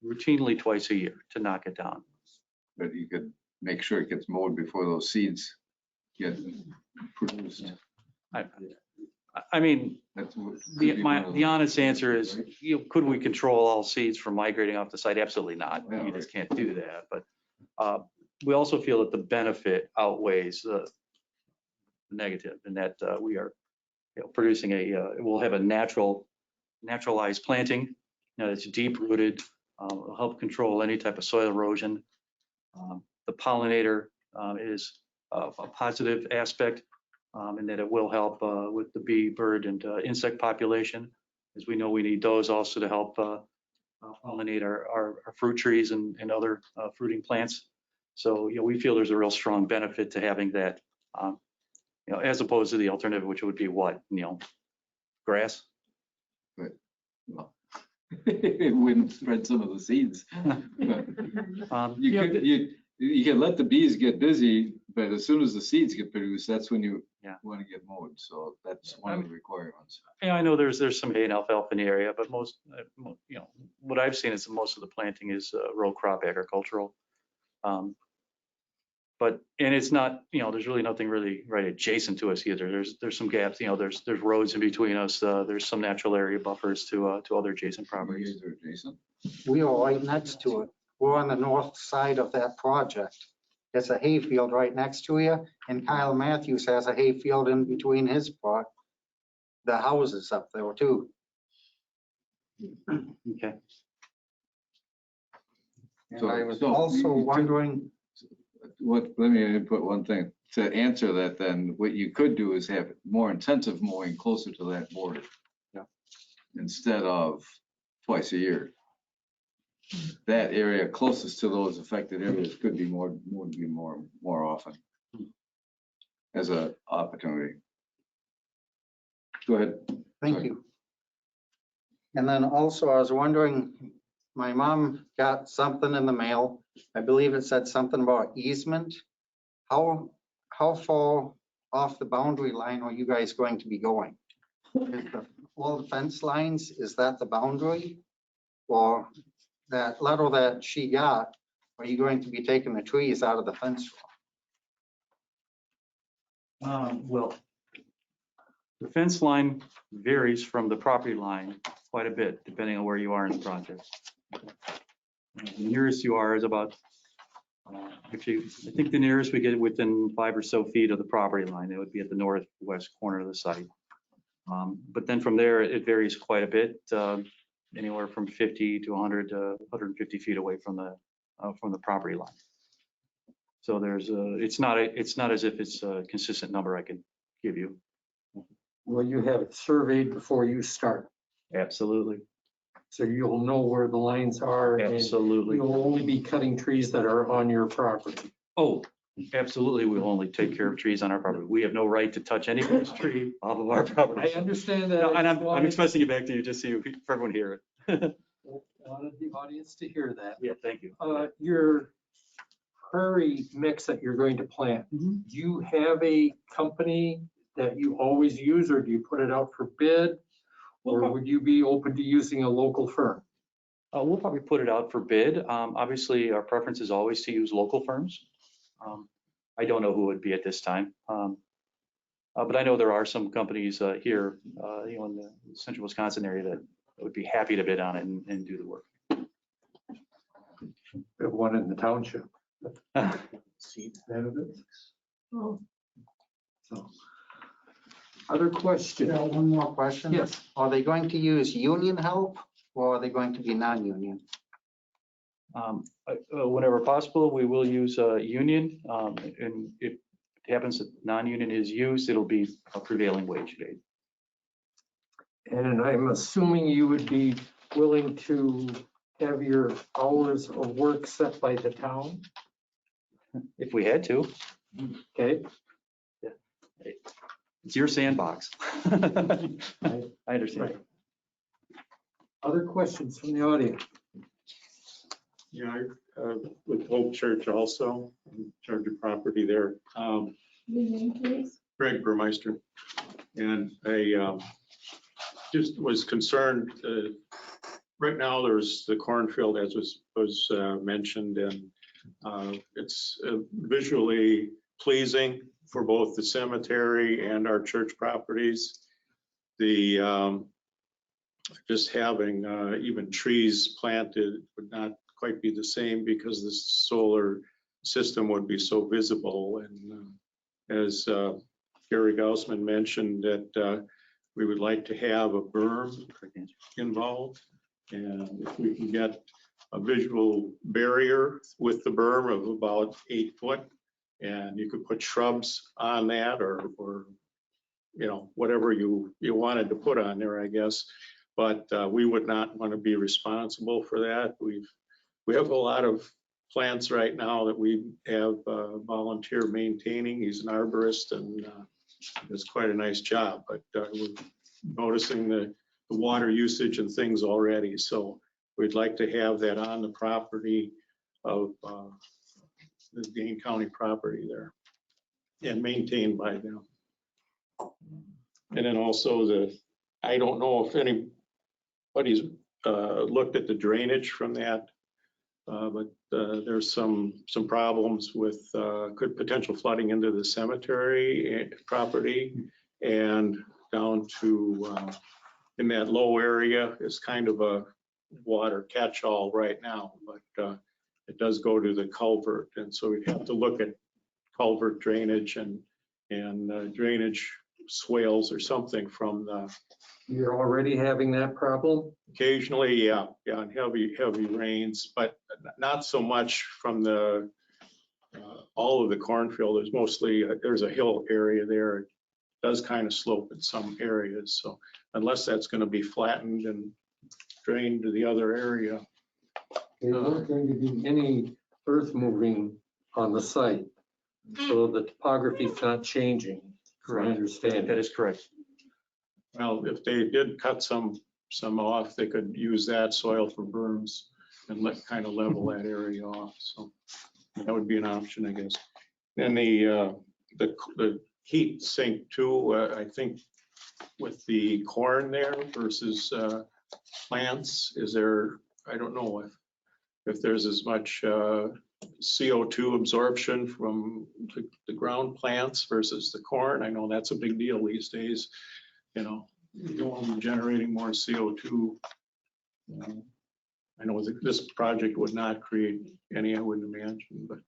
Routinely twice a year to knock it down. but you could make sure it gets mowed before those seeds get produced. I mean, That's what- could the be one of the honest answer is, could we control all seeds from migrating off the site? Absolutely not. Yeah, You just can't do that. But we also feel that the benefit outweighs the negative, and that we are producing we'll have a naturalized planting that's deep rooted, will help control any type of soil erosion. The pollinator is a positive aspect, in that it will help with the bee, bird, and insect population. As we know, we need those also to help pollinate our fruit trees and other fruiting plants. So, we feel there's a real strong benefit to having that, as opposed to the alternative, which would be what, grass? It wouldn't spread some of the seeds. You can let the bees get busy, but as soon as the seeds get produced, that's when you want to get mowed. So that's one of the requirements. Yeah, I know there's some hay and alfalfa in the area, but most, what I've seen is most of the planting is row crop agricultural. And it's not, there's really nothing really right adjacent to us either. There's some gaps, there's roads in between us. There's some natural area buffers to other adjacent properties. These are adjacent. We are right next to it. We're on the north side of that project. It's a hayfield right next to you, and Kyle Matthews has a hayfield in between the houses up there too. Okay. And I was So- also wondering, Let me input one thing. To answer that, then, what you could do is have more intensive mowing closer to that border. Yeah. Instead of twice a year. That area closest to those affected areas could be more often as an opportunity. Go ahead. thank you. And then also I was wondering, my mom got something in the mail. I believe it said something about easement. How far off the boundary line are you guys going to be going? All the fence lines, is that the boundary? Or that letter that she got, are you going to be taking the trees out of the fence? Well, the fence line varies from the property line quite a bit, depending on where you are in the project. The nearest you are is about, I think the nearest we get within 5 or so feet of the property line. It would be at the northwest corner of the site. But then from there, it varies quite a bit, anywhere from 50 to 100 to 150 feet away from the property line. So it's not as if it's a consistent number I can give you. Well, you have it surveyed before you start, Absolutely. so you'll know where the lines are. and Absolutely. You'll only be cutting trees that are on your property. Oh, absolutely. We'll only take care of trees on our property. We have no right to touch anybody's tree off of our property. I understand that. No, and I I'm expressing it back to you just so for everyone to hear it. wanted the audience to hear that. Yeah, thank you. Your prairie mix that you're going to plant, do you have a company that you always use, or do you put it out for bid? Or would you be open to using a local firm? We'll probably put it out for bid. Obviously, our preference is always to use local firms. I don't know who it would be at this time. But I know there are some companies here, in the central Wisconsin area that would be happy to bid on it and do the work. We have one in the township. See, Oh, So, other questions? One more question. Yes. Are they going to use union help or are they going to be non-union? Whenever possible, we will use a union, and if it happens that non-union is used, it'll be a prevailing wage rate. And I'm assuming you would be willing to have your hours of work set by the town, If we had to, okay? it's your sandbox. I understand. Other questions from the audience? Yeah, with Hope Church also, in charge of property there. your name, please? Greg Burmeister. And I just was concerned, right now there's the cornfield as was mentioned, and it's visually pleasing for both the cemetery and our church properties. The just having even trees planted would not quite be the same because the solar system would be so visible. And as Gary Gaussman mentioned, that we would like to have a berm involved. And if we can get a visual barrier with the berm of about 8 foot, and you could put shrubs on that or you know, whatever you wanted to put on there, I guess. But we would not want to be responsible for that. We have a lot of plants right now that we have a volunteer maintaining. He's an arborist and does quite a nice job, but we're noticing the water usage and things already. So we'd like to have that on the property of the Dane County property there and maintained by them. And then also I don't know if anybody's looked at the drainage from that, but there's some problems with potential flooding into the cemetery property and down to in that low area is kind of a water catch-all right now, but it does go to the culvert, and so we'd have to look at culvert drainage and drainage swales or something from the. You're already having that problem? Occasionally, yeah, and heavy rains, but not so much from the all of the cornfield. There's mostly there's a hill area there. It does kind of slope in some areas, so unless that's going to be flattened and drained to the other area. There weren't going to be any earth moving on the site, so the topography is not changing. I understand. That is correct. Well, if they did cut some off, they could use that soil for berms and kind of level that area off. So that would be an option, I guess. And the heat sink too, I think with the corn there versus plants, is there, I don't know if there's as much CO2 absorption from the ground plants versus the corn. I know that's a big deal these days. You know, you don't want to be generating more CO2. I know this project would not create any, I wouldn't imagine, but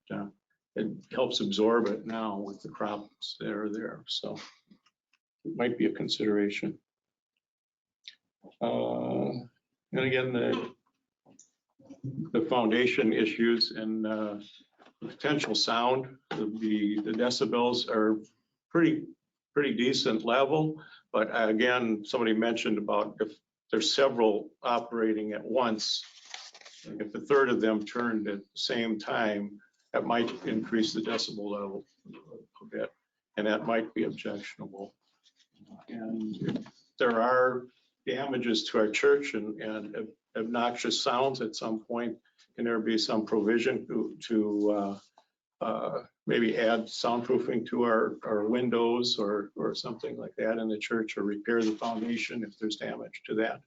it helps absorb it now with the crops that are there. So it might be a consideration. And again, the foundation issues and the potential sound, the decibels are pretty decent level. But again, somebody mentioned about if there's several operating at once, if a third of them turned at the same time, that might increase the decibel level a bit, and that might be objectionable. And if there are damages to our church and obnoxious sounds at some point, can there be some provision to maybe add soundproofing to our windows or something like that in the church, or repair the foundation if there's damage to that?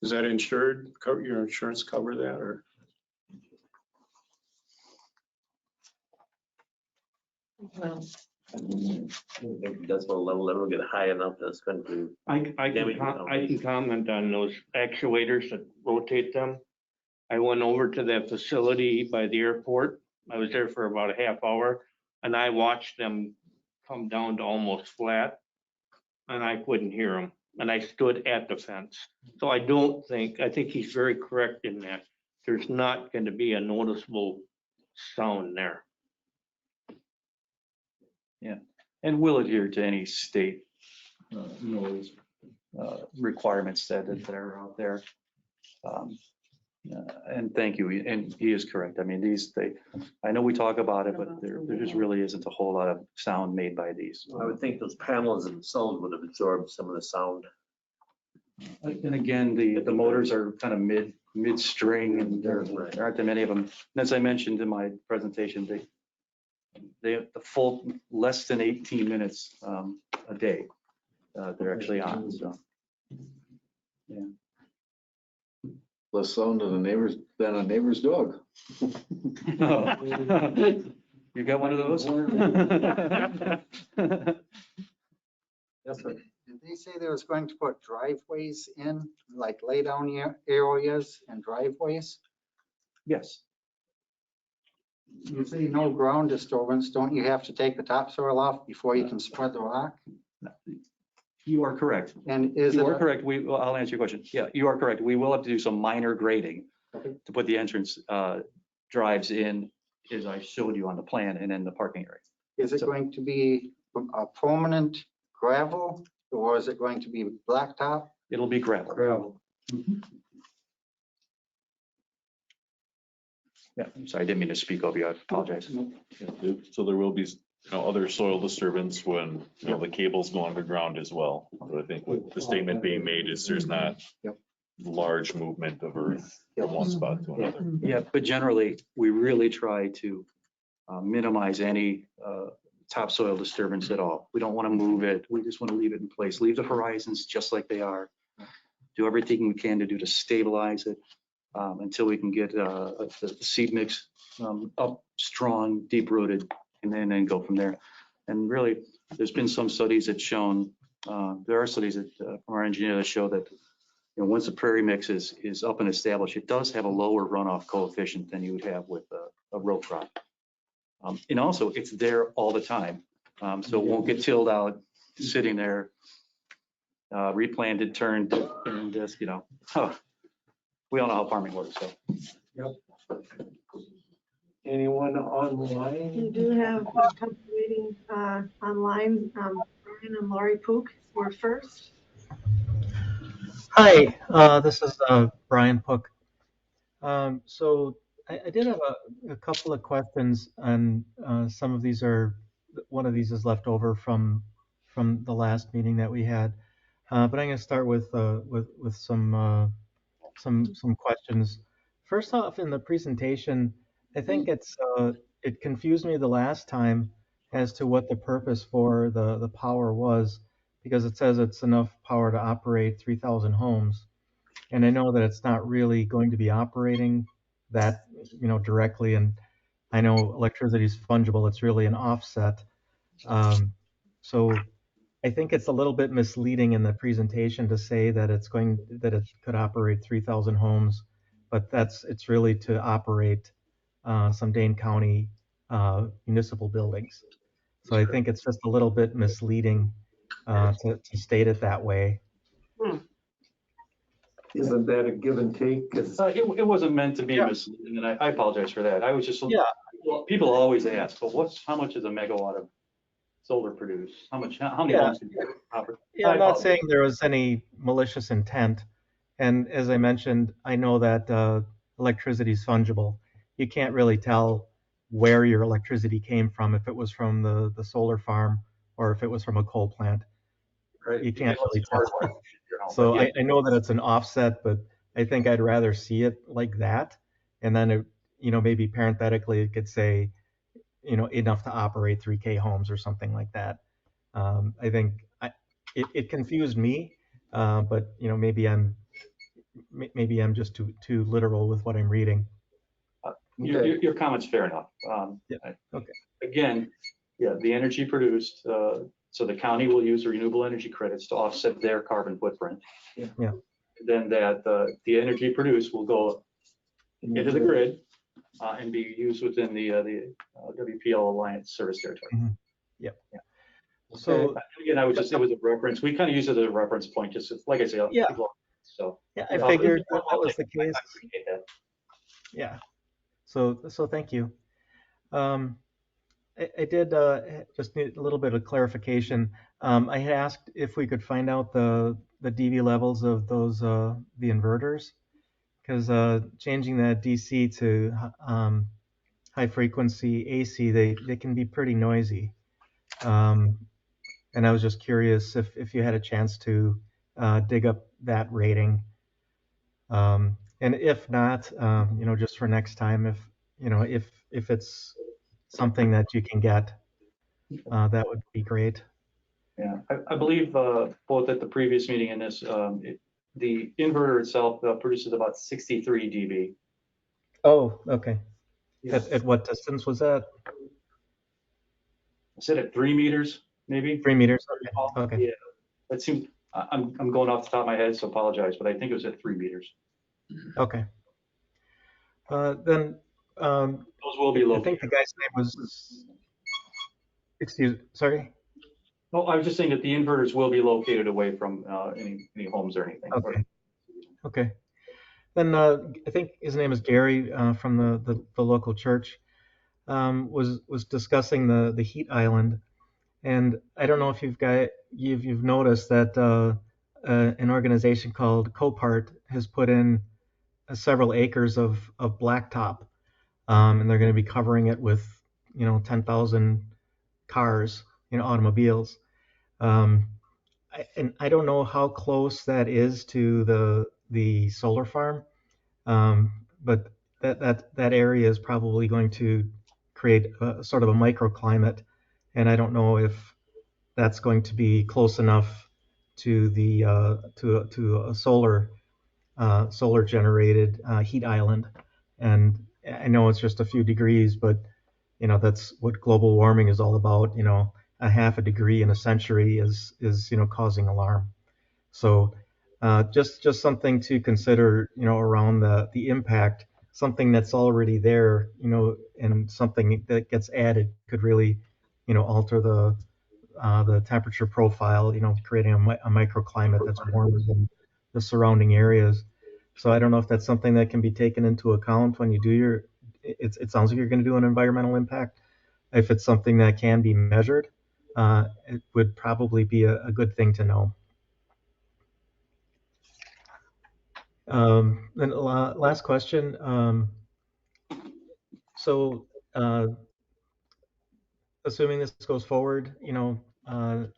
Is that insured? Your insurance cover that, or? Well, Decibel level ever get high enough that's going to. I can comment on those actuators that rotate them. I went over to that facility by the airport. I was there for about a half hour and I watched them come down to almost flat and I couldn't hear them. And I stood at the fence. So I think he's very correct in that. There's not going to be a noticeable sound there. And will adhere to any state noise requirements that are out there. And thank you, and he is correct. I mean, I know we talk about it, but there just really isn't a whole lot of sound made by these. I would think those panels themselves would have absorbed some of the sound. And again, the motors are kind of mid-string and there aren't that many of them. And as I mentioned in my presentation, they have the full less than 18 minutes a day. They're actually on, so. Yeah. Less sound than a neighbor's dog. You got one of those? Yes, sir. Did they say they was going to put driveways in, like lay down areas and driveways? Yes. You say no ground disturbance, don't you have to take the topsoil off before you can spread the rock? You are correct. And is You it, are correct. I'll answer your question. Yeah, you are correct. We will have to do some minor grading to put the entrance drives in, as I showed you on the plan, and in the parking area. is it going to be a permanent gravel or is it going to be blacktop? It'll be gravel. Gravel. Yeah, I'm sorry, I didn't mean to speak over you. I apologize. So there will be, other soil disturbance when, the cables go underground as well. But I think what the statement being made is there's not large movement of earth from one spot to another. Yeah, but generally, we really try to minimize any topsoil disturbance at all. We don't want to move it. We just want to leave it in place. Leave the horizons just like they are. Do everything we can to do to stabilize it until we can get the seed mix up strong, deep rooted, and then go from there. And really, there's been some studies that shown, there are studies that from our engineer that show that once the prairie mix is up and established, it does have a lower runoff coefficient than you would have with a row crop. And also, it's there all the time. So it won't get tilled out, sitting there, replanted, turned, and just, we all know how farming works, so. Yep. Anyone online? You do have a couple waiting online. Brian and Laurie Pook were first. Hi, this is Brian Pook. So I did have a couple of questions, and some of these one of these is left over from the last meeting that we had. But I'm going to start with some questions. First off, in the presentation, I think it confused me the last time as to what the purpose for the power was, because it says it's enough power to operate 3,000 homes. And I know that it's not really going to be operating that, directly. And I know electricity is fungible. It's really an offset. So I think it's a little bit misleading in the presentation to say that it could operate 3,000 homes, but it's really to operate some Dane County municipal buildings. So I think it's just a little bit misleading to state it that way. Isn't that a give and take? It wasn't meant to be misleading, and I apologize for that. I was just, people always ask, well, how much does a megawatt of solar produce? How many homes can you operate? Yeah, I'm not saying there was any malicious intent. And as I mentioned, I know that electricity is fungible. You can't really tell where your electricity came from, if it was from the solar farm or if it was from a coal plant. Right. You can't really tell. So I know that it's an offset, but I think I'd rather see it like that. And then, maybe parenthetically, it could say, enough to operate 3K homes or something like that. I think it confused me, but maybe I'm just too literal with what I'm reading. Your comment's fair enough. Okay. Again, the energy produced, so the county will use the renewable energy credits to offset their carbon footprint. Yeah. Then the energy produced will go into the grid and be used within the WPL Alliance service territory. Mhm. Yep. Yeah. So, Again, I would just, it was a reference. We kind of use it as a reference point, just like I say, Yeah. people. So. yeah, I figured that was the I case. appreciate that. Yeah. So thank you. I did just need a little bit of clarification. I had asked if we could find out the dB levels of those the inverters, because changing that DC to high frequency AC, they can be pretty noisy. And I was just curious if you had a chance to dig up that rating. And if not, just for next time, if it's something that you can get, that would be great. Yeah, I believe both at the previous meeting and this, the inverter itself produces about 63 dB. Oh, okay. Yeah. At what distance was that? I said at 3 meters, maybe. 3 meters. Okay. Yeah, that seemed. I'm going off the top of my head, so apologize, but I think it was at 3 meters. Okay. Then Those will be I located. think the guy's name was. Sorry. Oh, I was just saying that the inverters will be located away from any homes or anything. Okay. Okay. Then I think his name is Gary from the local church. Was discussing the heat island, and I don't know if you've noticed that an organization called Copart has put in several acres of blacktop, and they're going to be covering it with 10,000 cars, automobiles. And I don't know how close that is to the solar farm, but that area is probably going to create a sort of a microclimate, and I don't know if that's going to be close enough to the to a solar generated heat island. And I know it's just a few degrees, but that's what global warming is all about. A half a degree in a century is causing alarm. So just something to consider, around the impact. Something that's already there, and something that gets added could really, alter the temperature profile, creating a microclimate that's warmer than the surrounding areas. So I don't know if that's something that can be taken into account when you do your. It sounds like you're going to do an environmental impact. If it's something that can be measured, it would probably be a good thing to know. Then last question. So assuming this goes forward, then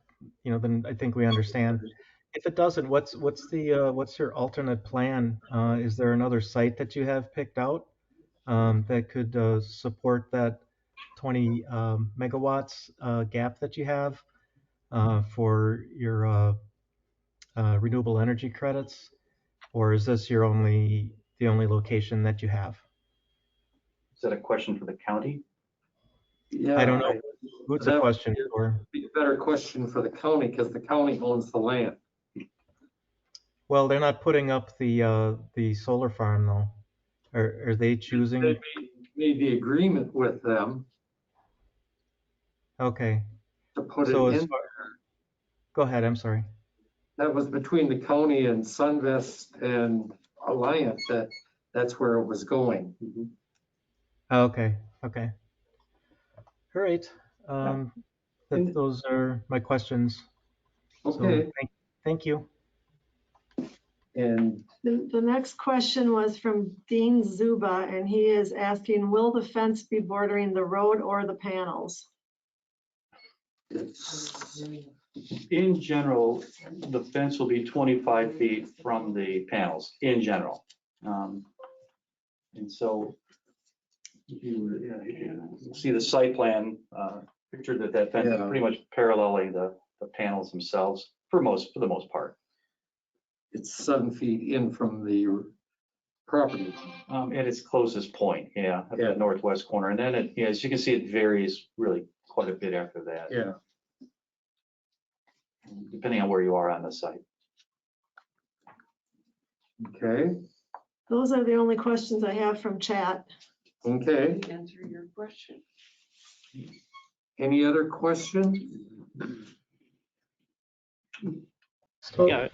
I think we understand. If it doesn't, what's your alternate plan? Is there another site that you have picked out that could support that 20 megawatts gap that you have for your renewable energy credits, or is this the only location that you have? Is that a question for the county? Yeah. I don't know. Who's the question for? Be a better question for the county because the county owns the land. Well, they're not putting up the solar farm though. Are they choosing? They made the agreement with them Okay. to put So it in. Go ahead. I'm sorry. That was between the county and Sunvest and Alliant. That's where it was going. Okay. Okay. All right. Those are my questions. Okay. So thank you. And The next question was from Dean Zuba, and he is asking, will the fence be bordering the road or the panels? In general, the fence will be 25 feet from the panels, in general. And so if you see the site plan picture that fence is pretty much paralleling the panels themselves for the most part. It's 7 feet in from the property. At its closest point, at the northwest corner. And then as you can see, it varies really quite a bit after that. Yeah. Depending on where you are on the site. Okay. Those are the only questions I have from chat. Okay, Answer your question. any other questions? So, Yeah.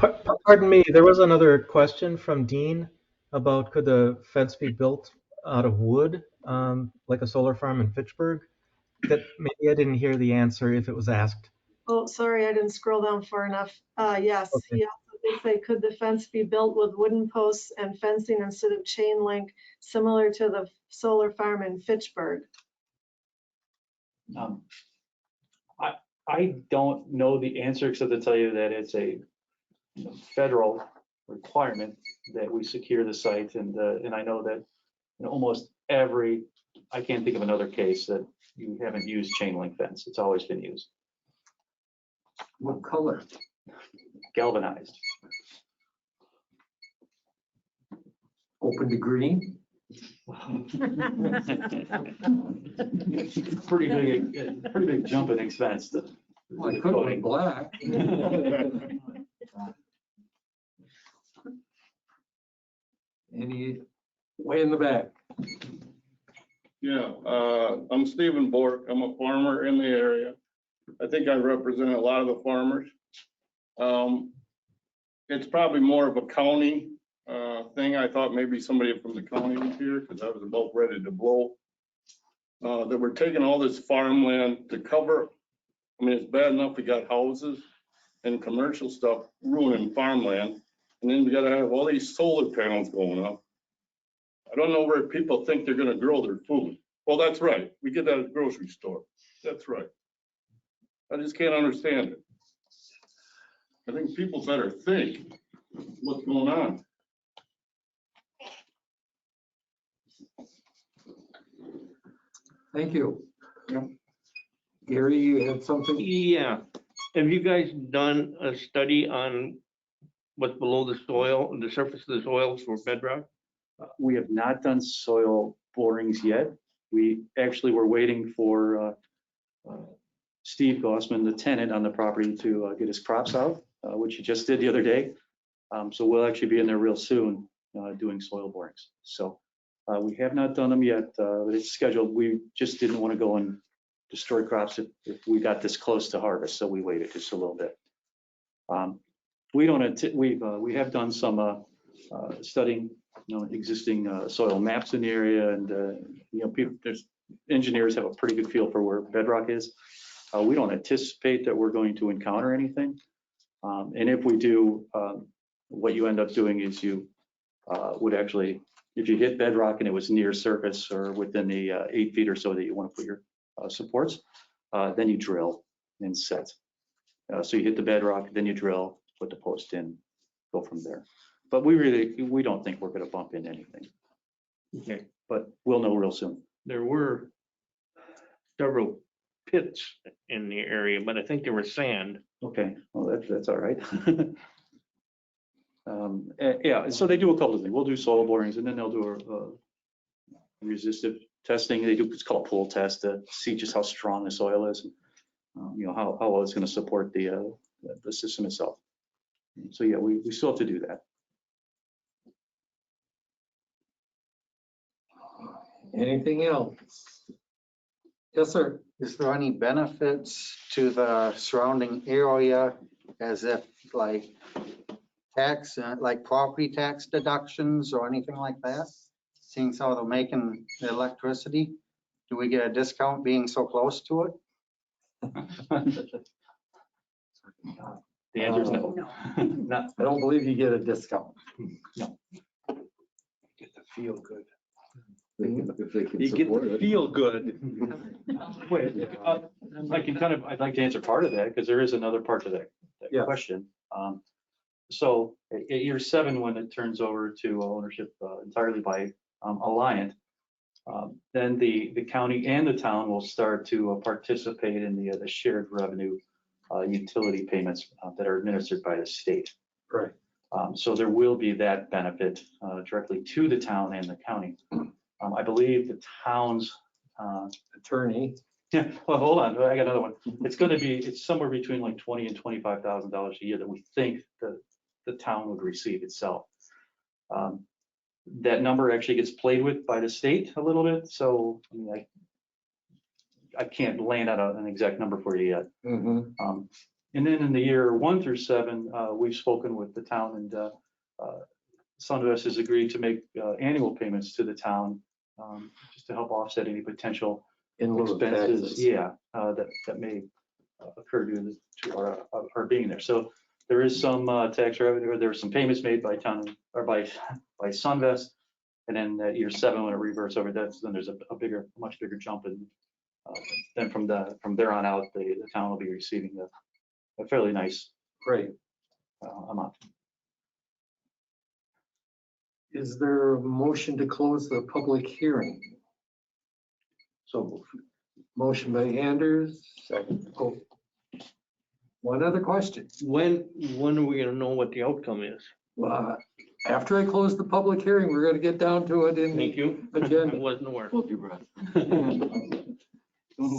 pardon me, there was another question from Dean about could the fence be built out of wood, like a solar farm in Fitchburg? That maybe I didn't hear the answer if it was asked. Oh, sorry, I didn't scroll down far enough. Yes, Okay. yeah, they say, could the fence be built with wooden posts and fencing instead of chain link, similar to the solar farm in Fitchburg? I don't know the answer except to tell you that it's a federal requirement that we secure the site, and I know that in almost every, I can't think of another case that you haven't used chain link fence. It's always been used. What color? Galvanized. Open to green? Pretty big jump in expense. Well, I could have went black. Any, way in the back. Yeah, I'm Stephen Bork. I'm a farmer in the area. I think I represent a lot of the farmers. It's probably more of a county thing. I thought maybe somebody from the county was here because I was about ready to blow. That we're taking all this farmland to cover. I mean, it's bad enough we got houses and commercial stuff ruining farmland. And then we gotta have all these solar panels going up. I don't know where people think they're gonna grow their food. Well, that's right. We get that at the grocery store. That's right. I just can't understand it. I think people better think what's going on. Thank you. Gary, you had something? Yeah. Have you guys done a study on what's below the soil, the surface of the soil for bedrock? We have not done soil borings yet. We actually were waiting for Steve Gossman, the tenant on the property, to get his crops out, which he just did the other day. So we'll actually be in there real soon doing soil borings. So we have not done them yet, but it's scheduled. We just didn't want to go and destroy crops if we got this close to harvest, so we waited just a little bit. We have done some studying, existing soil maps in the area, and there's engineers have a pretty good feel for where bedrock is. We don't anticipate that we're going to encounter anything, and if we do, what you end up doing is you would actually, if you hit bedrock and it was near surface or within the 8 feet or so that you want to put your supports, then you drill and set. So you hit the bedrock, then you drill, put the post in, go from there. But we don't think we're going to bump into anything. Okay. But we'll know real soon. There were several pits in the area, but I think they were sand. Okay, well, that's all right. Yeah, so they do a couple of things. We'll do soil borings, and then they'll do a resistive testing. They do, it's called a pull test to see just how strong the soil is, and, how well it's going to support the system itself. So yeah, we still have to do that. Anything else? Yes, sir. Is there any benefits to the surrounding area as if like like property tax deductions or anything like that? Seeing how they're making the electricity, do we get a discount being so close to it? The answer is no. Not, I don't believe you get a discount. No. Get the feel good. If they can You get support to it. feel good. Wait, I'd like to answer part of that because there is another part to that Yeah. question. So at year 7, when it turns over to ownership entirely by Alliant, then the county and the town will start to participate in the shared revenue utility payments that are administered by the state. Right. So there will be that benefit directly to the town and the county. I believe the town's Attorney. yeah, well, hold on, I got another one. It's somewhere between like $20,000 and $25,000 a year that we think the town would receive itself. That number actually gets played with by the state a little bit, so I mean, I can't land on an exact number for you yet. And then in the year 1 through 7, we've spoken with the town, and Sunvest has agreed to make annual payments to the town, just to help offset any potential In lieu of expenses. taxes. Yeah, that may occur due to our being there. So there is some tax revenue, or there are some payments made by town, or by Sunvest. And then at year 7, when it reverts over, then there's a much bigger jump. And then from there on out, the town will be receiving a fairly nice amount. Is there a motion to close the public hearing? So motion by Anders. Second. Oh. One other question. When are we gonna know what the outcome is? After I close the public hearing, we're gonna get down to it in Thank you. the I agenda. wasn't aware. Hold your breath.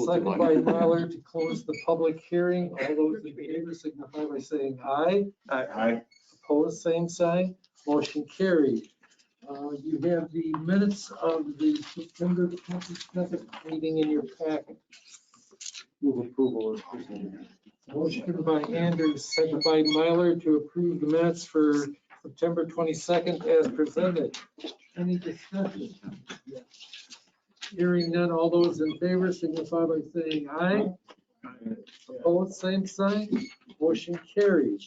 Second by Myler to close the public hearing. All those in favor signify by saying aye. Aye. Opposed, same sign. Motion carried. You have the minutes of the September 22nd meeting in your packet. Move approval. Motion by Anders, second by Myler to approve the minutes for September 22nd as presented. Any discussion? Hearing none, all those in favor signify by saying aye. Opposed, same sign. Motion carried.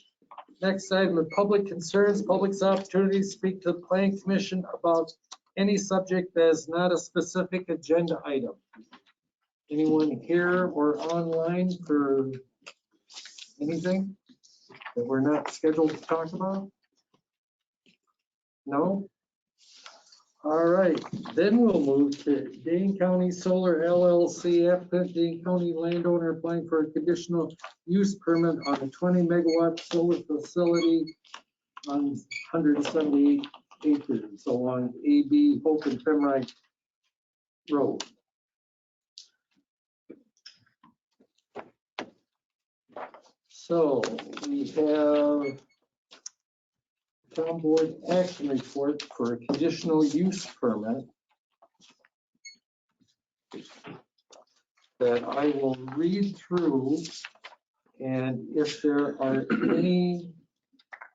Next item of public concerns, public's opportunity to speak to the planning commission about any subject that is not a specific agenda item. Anyone here or online for anything that we're not scheduled to talk about? No? All right, then we'll move to Dane County Solar LLC applicant, Dane County landowner applying for a conditional use permit on a 20 megawatt solar facility on 178 acres along AB Hope and Pembroke Road. So we have town board action report for a conditional use permit that I will read through, and if there are any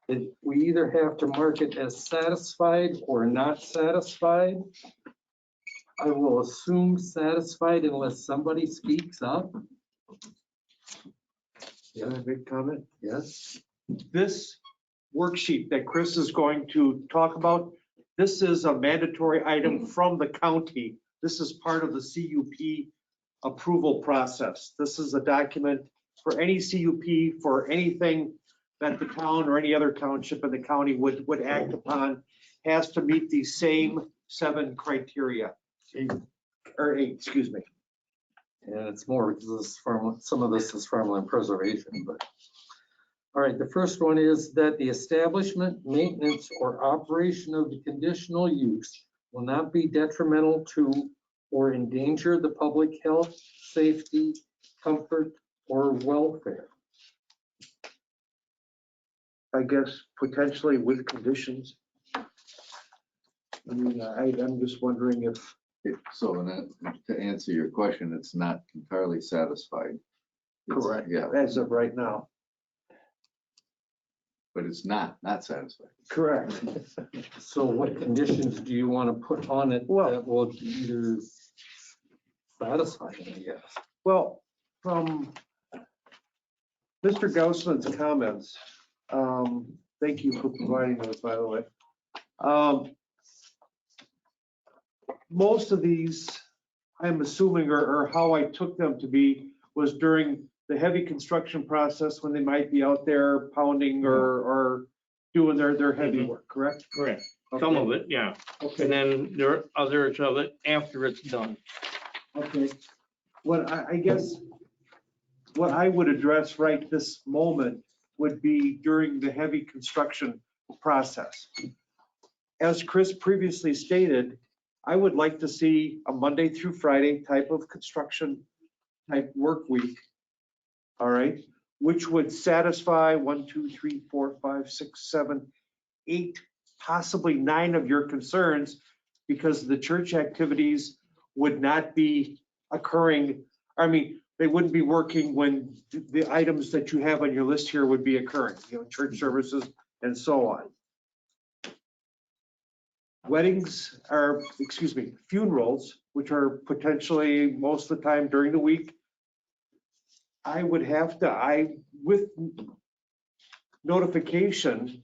that we either have to mark it as satisfied or not satisfied, I will assume satisfied unless somebody speaks up. Yeah, big comment. Yes. This worksheet that Chris is going to talk about, this is a mandatory item from the county. This is part of the CUP approval process. This is a document for any CUP for anything that the town or any other township in the county would act upon, has to meet these same 7 criteria. 8, excuse me. And it's more because this is some of this is farmland preservation, but. All right, the first one is that the establishment, maintenance, or operation of the conditional use will not be detrimental to or endanger the public health, safety, comfort, or welfare. I guess potentially with conditions. I mean, I'm just wondering if. So to answer your question, it's not entirely satisfied. Correct. Yeah. As of right now. But it's not satisfied. Correct. So what conditions do you want to put on it that will either satisfy it, I guess? Well, from Mr. Gaussman's comments, thank you for providing those, by the way. Most of these, I'm assuming, or how I took them to be, was during the heavy construction process when they might be out there pounding or doing their heavy work, correct? Correct. Some of it, yeah. Okay. And then there are others of it after it's done. Okay. What I guess, what I would address right this moment would be during the heavy construction process. As Chris previously stated, I would like to see a Monday through Friday type of construction type work week. All right, which would satisfy 1, 2, 3, 4, 5, 6, 7, 8 possibly 9 of your concerns because the church activities would not be occurring. I mean, they wouldn't be working when the items that you have on your list here would be occurring, church services and so on. Weddings are, funerals, which are potentially most of the time during the week. With notification,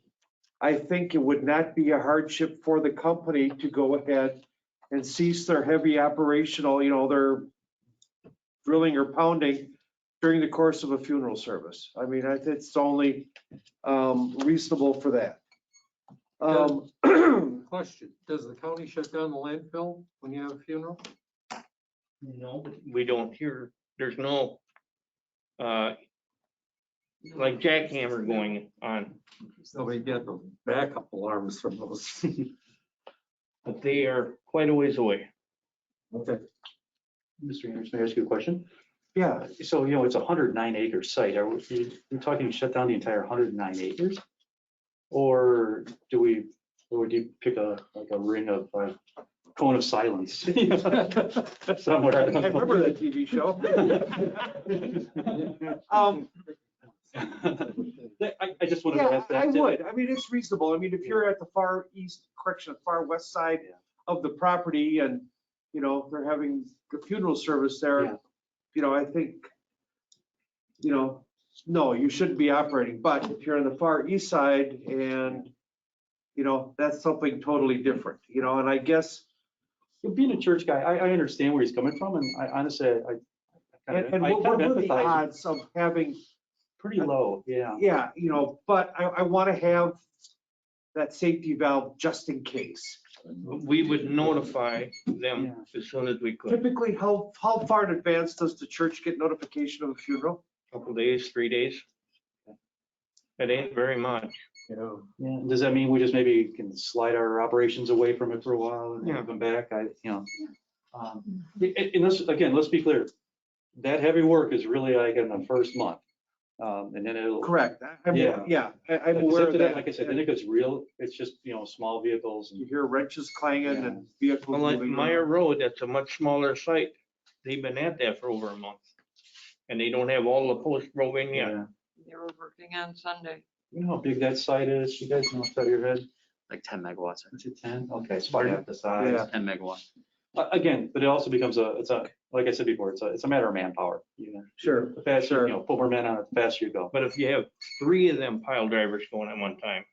I think it would not be a hardship for the company to go ahead and cease their heavy operational, their drilling or pounding during the course of a funeral service. I mean, it's only reasonable for that. Question, does the county shut down the landfill when you have a funeral? No, we don't hear, there's no, like jackhammer going on, So we get the backup alarms from those. but they are quite a ways away. Okay. Mr. Anderson, may I ask you a question? Yeah, So, it's a 109-acre site. Are we talking shut down the entire 109 acres? Or do you pick a ring of cone of silence? Somewhere. I remember that TV show. I just wanted to Yeah, ask that. I would. I mean, it's reasonable. I mean, if you're at the far west side of the property and, they're having a funeral service there, I think, no, you shouldn't be operating. But if you're on the far east side and, that's something totally different, and I guess. Being a church guy, I understand where he's coming from, and I honestly, And what are the odds of having? Pretty low, yeah. Yeah, but I want to have that safety valve just in case. We would notify them as soon as we could. Typically, how far in advance does the church get notification of a funeral? Couple days, 3 days. It ain't very much. Yeah. Does that mean we just maybe can slide our operations away from it for a while and come back? And again, let's be clear. That heavy work is really like in the first month. And then it'll. Correct. I'm aware of that. Like I said, then it gets real. It's just, small vehicles. You hear wrenches clanging and vehicles Well, like moving Meyer around. Road, that's a much smaller site. They've been at that for over a month. And they don't have all the posts drove in yet. They were working on Sunday. You know how big that site is? You guys know off the top of your head? Like 10 megawatts. Is it 10? Okay, it's about half the size. Yeah. 10 megawatts. Again, but it also becomes like I said before, it's a matter of manpower. Sure. The faster, put more men on it, the faster you go. But if you have 3 of them pile drivers going at one time,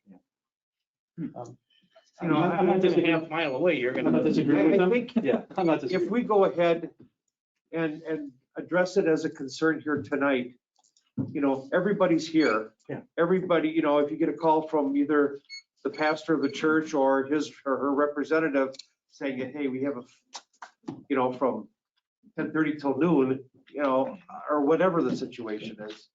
I'm not just a disagreeing. half mile away, you're I'm not gonna. disagreeing with I them. think Yeah, I'm not disagreeing. if we go ahead and address it as a concern here tonight, everybody's here. Yeah. Everybody, if you get a call from either the pastor of the church or his or her representative saying, hey, we have from 10:30 till noon, or whatever the situation is.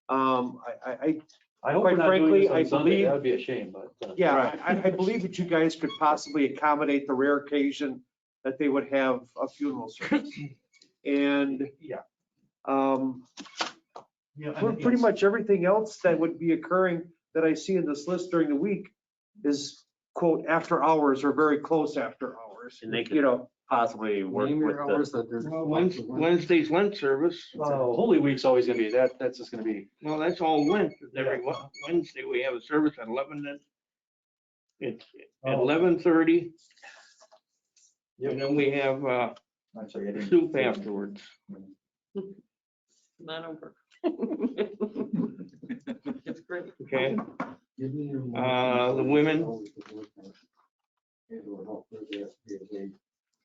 I hope quite we're not doing frankly, this on I Sunday. believe- That would be a shame, but. Yeah, I believe that you guys could possibly accommodate the rare occasion that they would have a funeral service. And pretty much everything else that would be occurring that I see in this list during the week is quote after hours or very close after hours. And they could possibly work Name with your the, hours that there's. Wednesday's Lent service. Holy Week's always gonna be, that's just gonna be. Well, that's all Lent. Every Wednesday we have a service at 11 and it's at 11:30. And then we have I'm sorry, I didn't. soup afterwards. Not over. It's great. Okay. The women.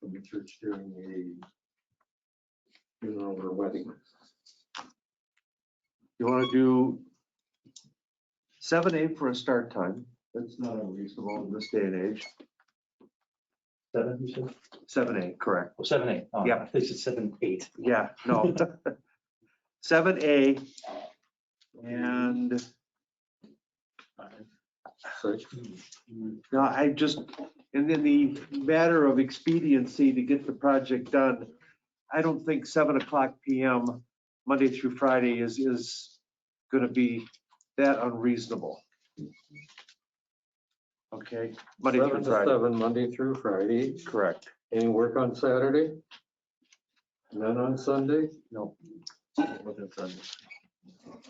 From the church during a funeral or wedding. You want to do 7 for a start time? That's not unreasonable. In this day and age. 7, you said? 7 correct. Oh, 7, 8. Oh, Yeah. I think it's 7, 8. Yeah, no. 7 and no, I just, and in the matter of expediency to get the project done, I don't think 7:00 PM, Monday through Friday is gonna be that unreasonable. Okay, Monday through 7 to Friday. 7, Monday through Friday. Correct. Any work on Saturday? None on Sunday? No.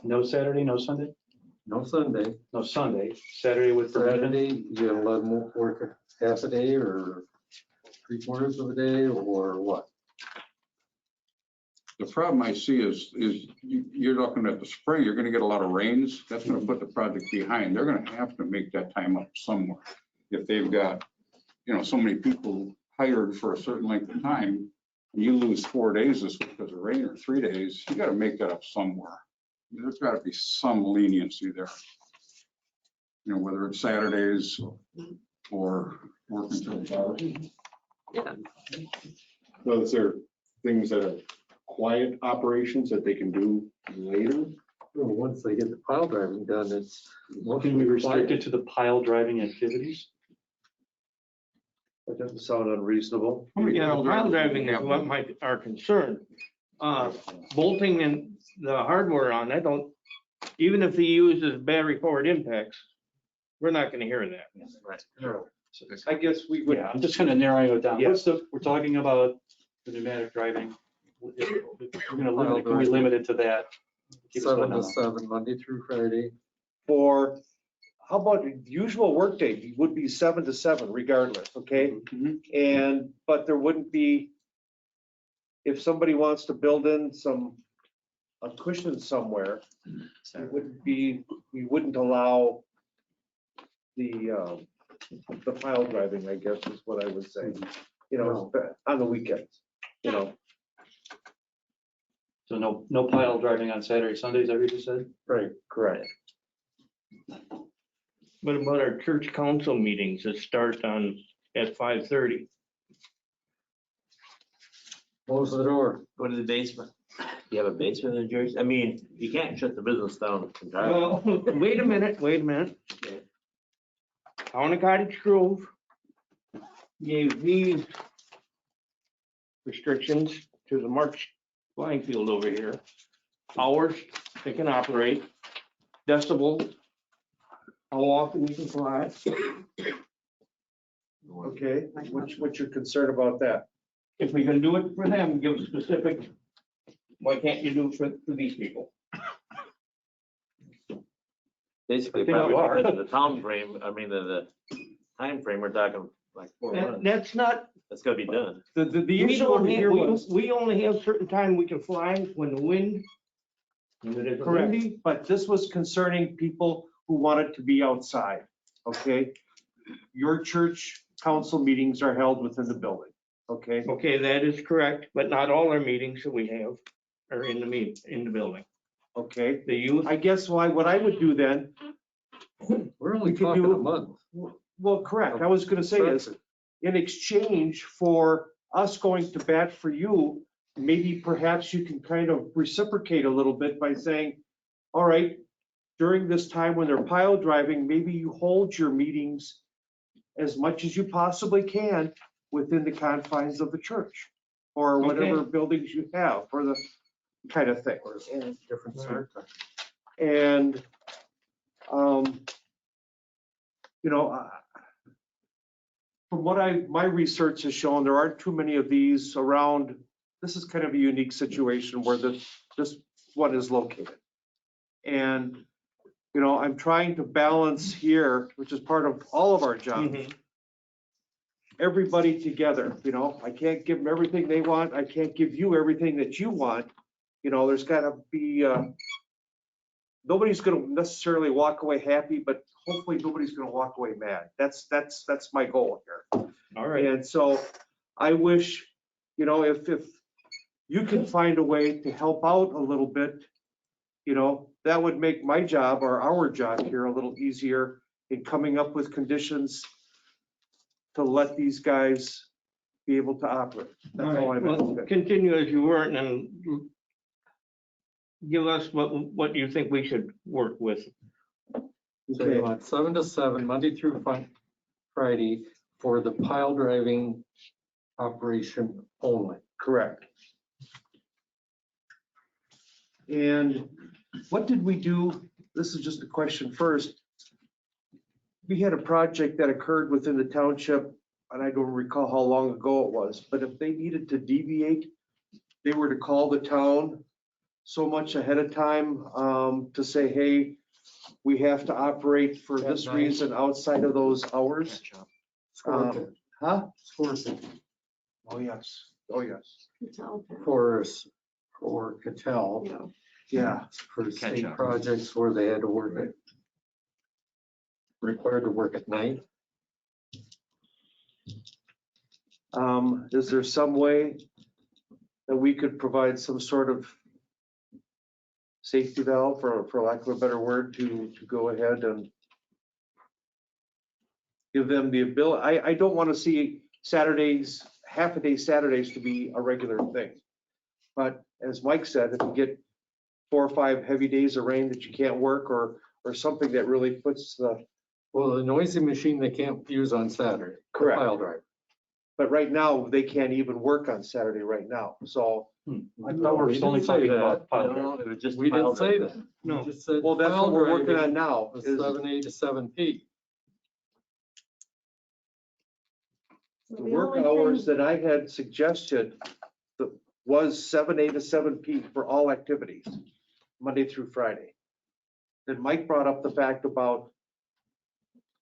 No Saturday, no Sunday? No Sunday. No Sunday, Saturday with permission? Saturday, you gonna let them work a half a day or 3/4 of a day or what? The problem I see is you're looking at the spring, you're gonna get a lot of rains. That's gonna put the project behind. They're gonna have to make that time up somewhere. If they've got, so many people hired for a certain length of time, and you lose 4 days this week because of rain or 3 days, you gotta make that up somewhere. There's gotta be some leniency there. Whether it's Saturdays or working till hours. So is there things that are quiet operations that they can do later? Well, once they get the pile driving done, it's. Can we restrict it to the pile driving activities? That doesn't sound unreasonable. Pile driving is what our concern. Bolting and the hardware on, even if he uses battery forward impacts, we're not gonna hear that. No. I guess we would. Yeah, I'm just kind of narrowing it down. Yeah. We're talking about the pneumatic driving. Can we limit it to that? Keep us 7 going to on. 7, Monday through Friday. For, how about the usual workday would be 7 to 7 regardless, okay? But there wouldn't be, if somebody wants to build in a cushion somewhere, we wouldn't allow the pile driving, I guess is what I would say, on the weekends, So no pile driving on Saturday, Sundays, every you said? Right, correct. What about our church council meetings that start at 5:30? Close the door. Go to the basement. You have a basement in Jersey? I mean, you can't shut the business down entirely. Well, wait a minute. Town of Cottage Grove gave these restrictions to the March flying field over here. Hours they can operate, decibel, how often you can fly. Okay, what's your concern about that? If we can do it for them, give specific, why can't you do it for these people? Basically, I think probably we are. because of the time frame, the time frame, we're talking like 4 months. That's not, That's gotta be done. The issue over here was. we only have certain time we can fly when the wind. When it is Correct, windy. but this was concerning people who wanted to be outside, okay? Your church council meetings are held within the building, okay? Okay, that is correct, but not all our meetings that we have are in the building. Okay, The youth, I guess what I would do then, We're only We could talking do- a month. well, correct, I was gonna say is, in exchange for us going to bat for you, maybe perhaps you can kind of reciprocate a little bit by saying, all right, during this time when they're pile driving, maybe you hold your meetings as much as you possibly can within the confines of the church or whatever buildings you have for the kind of thing. Different start time. And, from what my research has shown, there aren't too many of these around. This is kind of a unique situation where this one is located. And, I'm trying to balance here, which is part of all of our jobs, everybody together, I can't give them everything they want. I can't give you everything that you want. There's gotta be, nobody's gonna necessarily walk away happy, but hopefully nobody's gonna walk away mad. That's my goal here. all right. And so I wish, if you can find a way to help out a little bit, that would make my job or our job here a little easier in coming up with conditions to let these guys be able to operate. All That's all right, I'm well, asking. continue as you were and give us what you think we should work with. So you want 7 to 7, Monday through Friday for the pile driving operation only. Correct. And what did we do? This is just a question first. we had a project that occurred within the township, and I don't recall how long ago it was, but if they needed to deviate, they were to call the town so much ahead of time, to say, hey, we have to operate for At this night. reason outside of those hours. Scorpion. Huh? Scorpion. Oh, yes. Oh, yes. For Cattell, Yeah. Yeah. for Catch state up. projects where they had to work at, required to work at night. Is there some way that we could provide some sort of safety valve, for lack of a better word, to go ahead and give them the ability? I don't want to see Saturdays, half a day Saturdays to be a regular thing. But as Mike said, if you get 4 or 5 heavy days of rain that you can't work, or something that really puts the. Well, the noisy machine they can't use on Saturday. the Correct. Pile driver. But right now, they can't even work on Saturday right now, so. I thought we were only talking about pile driver. No, it was just. We didn't pile say driver. that. No. We just said Well, that's pile what we're working driving on now. was is- 7A to 7P. The work hours that I had suggested was 7A to 7P for all activities, Monday through Friday. Then Mike brought up the fact about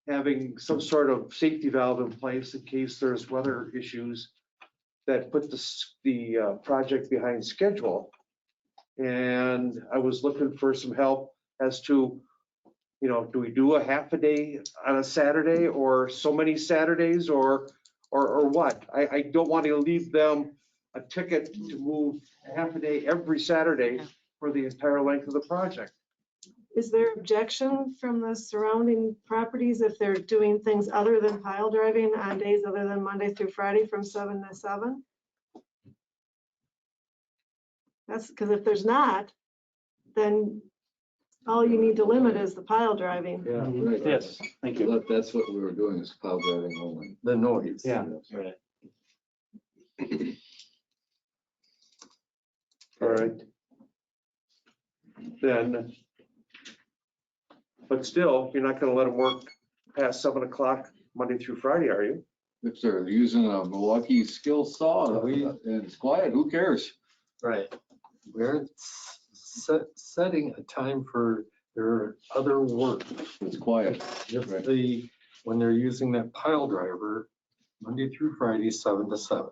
having some sort of safety valve in place in case there's weather issues that put the project behind schedule. And I was looking for some help as to, do we do a half a day on a Saturday, or so many Saturdays, or what? I don't want to leave them a ticket to move a half a day every Saturday for the entire length of the project. Is there objection from the surrounding properties if they're doing things other than pile driving on days other than Monday through Friday from 7 to 7? That's because if there's not, then all you need to limit is the pile driving. Yeah. Yes, thank you. That's what we were doing, is pile driving only. The noise. Yeah. Right. All right. Then, but still, you're not gonna let them work past 7 o'clock Monday through Friday, are you? If they're using a Milwaukee skill saw and it's quiet, who cares? Right. We're setting a time for their other work. It's quiet. If Right. when they're using that pile driver, Monday through Friday, 7 to 7.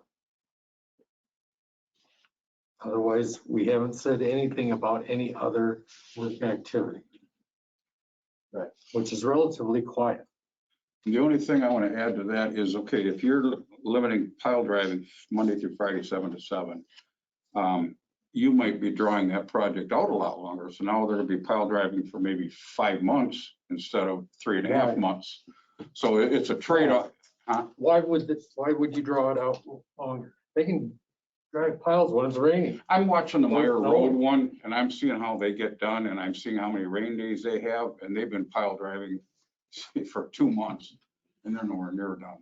Otherwise, we haven't said anything about any other work activity. Right. Which is relatively quiet. The only thing I want to add to that is, okay, if you're limiting pile driving Monday through Friday, 7 to 7, you might be drawing that project out a lot longer. So now they're going to be pile driving for maybe 5 months instead of 3.5 Right. months. So it's a trade-off. Why would you draw it out longer? They can drive piles when it's raining. I'm watching the Meyer No. Road one, and I'm seeing how they get done, and I'm seeing how many rain days they have, and they've been pile driving for 2 months, and they're nowhere near done.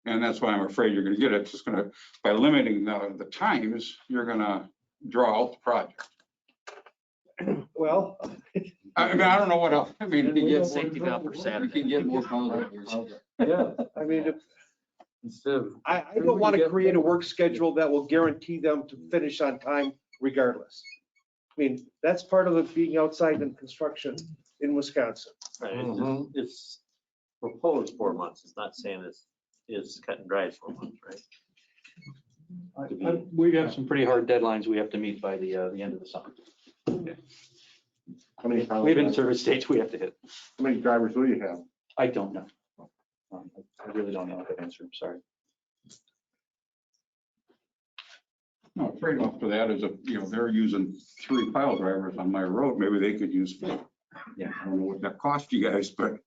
And that's why I'm afraid you're gonna get it. It's just gonna, by limiting the times, you're gonna draw out the project. Well. I mean, I don't know what else, I mean. You get safety valve for We Saturday. can get more pile drivers. Yeah. I mean, Instead of, I don't want to create a work schedule that will guarantee them to finish on time regardless. I mean, that's part of it being outside in construction in Wisconsin. Right, Mhm. it's proposed 4 months. It's not saying it's cut and dry 4 months, right? We have some pretty hard deadlines we have to meet by the end of the summer. How many We have in-service dates we have to hit. How many drivers do you have? I don't know. I really don't know that answer, I'm sorry. No, trade-off to that is, they're using 3 pile drivers on my road, maybe they could use 4. Yeah. I don't know what that cost you guys, but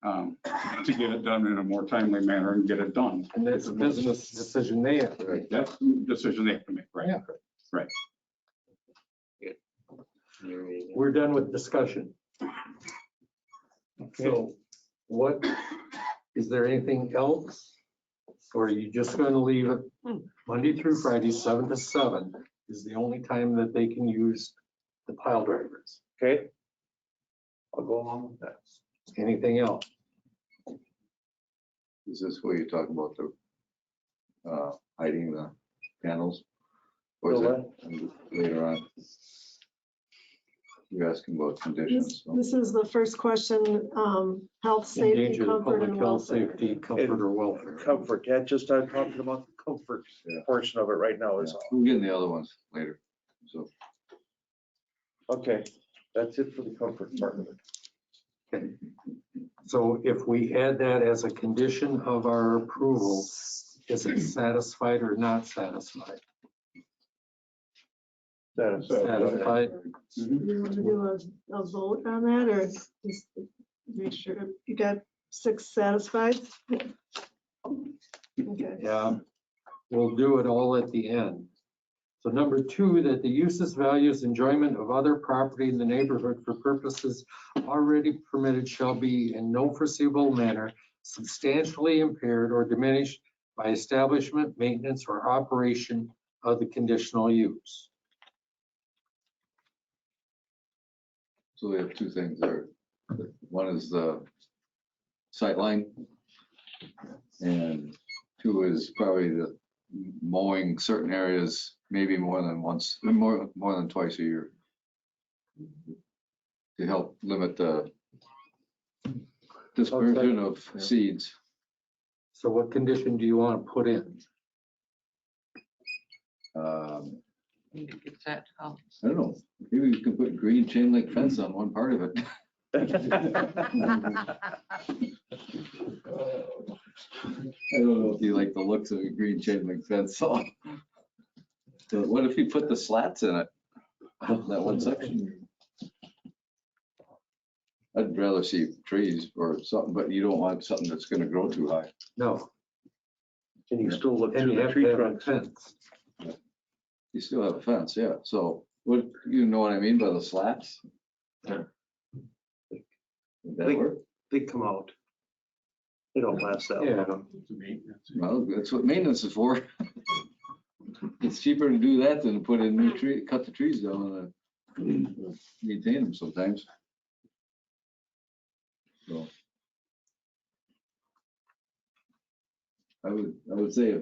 to get it done in a more timely manner and get it done. and that's a business decision they have to make. That's the decision they have to make, right? Yeah. Right. We're done with discussion. So is there anything else? Or are you just going to leave it Monday through Friday, 7 to 7 is the only time that they can use the pile drivers? Okay? I'll go along with that. Anything else? Is this where you talk about the hiding the panels? Or is it later on? You're asking about conditions. so. This is the first question, health, safety, Endanger the comfort, public and health, welfare. safety, comfort, or welfare. Comfort, yeah, just I'm talking about the comfort Yeah. portion of it right now is all. We'll get in the other ones later. So Okay, that's it for the comfort part of it. Okay. So if we add that as a condition of our approval, is it satisfied or not satisfied? Satisfied. You want to do a vote on that, or just make sure you got 6 satisfied? Okay. Yeah, we'll do it all at the end. So number 2, that the uses, values, enjoyment of other property in the neighborhood for purposes already permitted shall be in no foreseeable manner substantially impaired or diminished by establishment, maintenance, or operation of the conditional use. So we have 2 things there. One is the sightline. And 2 is probably the mowing certain areas, maybe more than once, more than twice a year. To help limit the dispersion of seeds. So what condition do you want to put in? Need to get that out. I don't know, maybe we can put green chain link fence on one part of it. I don't know if you like the looks of a green chain link fence, so. But what if you put the slats in it? That one section? I'd rather see trees or something, but you don't want something that's gonna grow too high. No. And you still look And through you the have tree to have a trunks. fence. You still have a fence, yeah, so what, you know what I mean by the slats? Would that work? They come out. They don't last that Yeah. long. Well, that's what maintenance is for. It's cheaper to do that than to put in new tree, cut the trees down and maintain them sometimes. So. I would say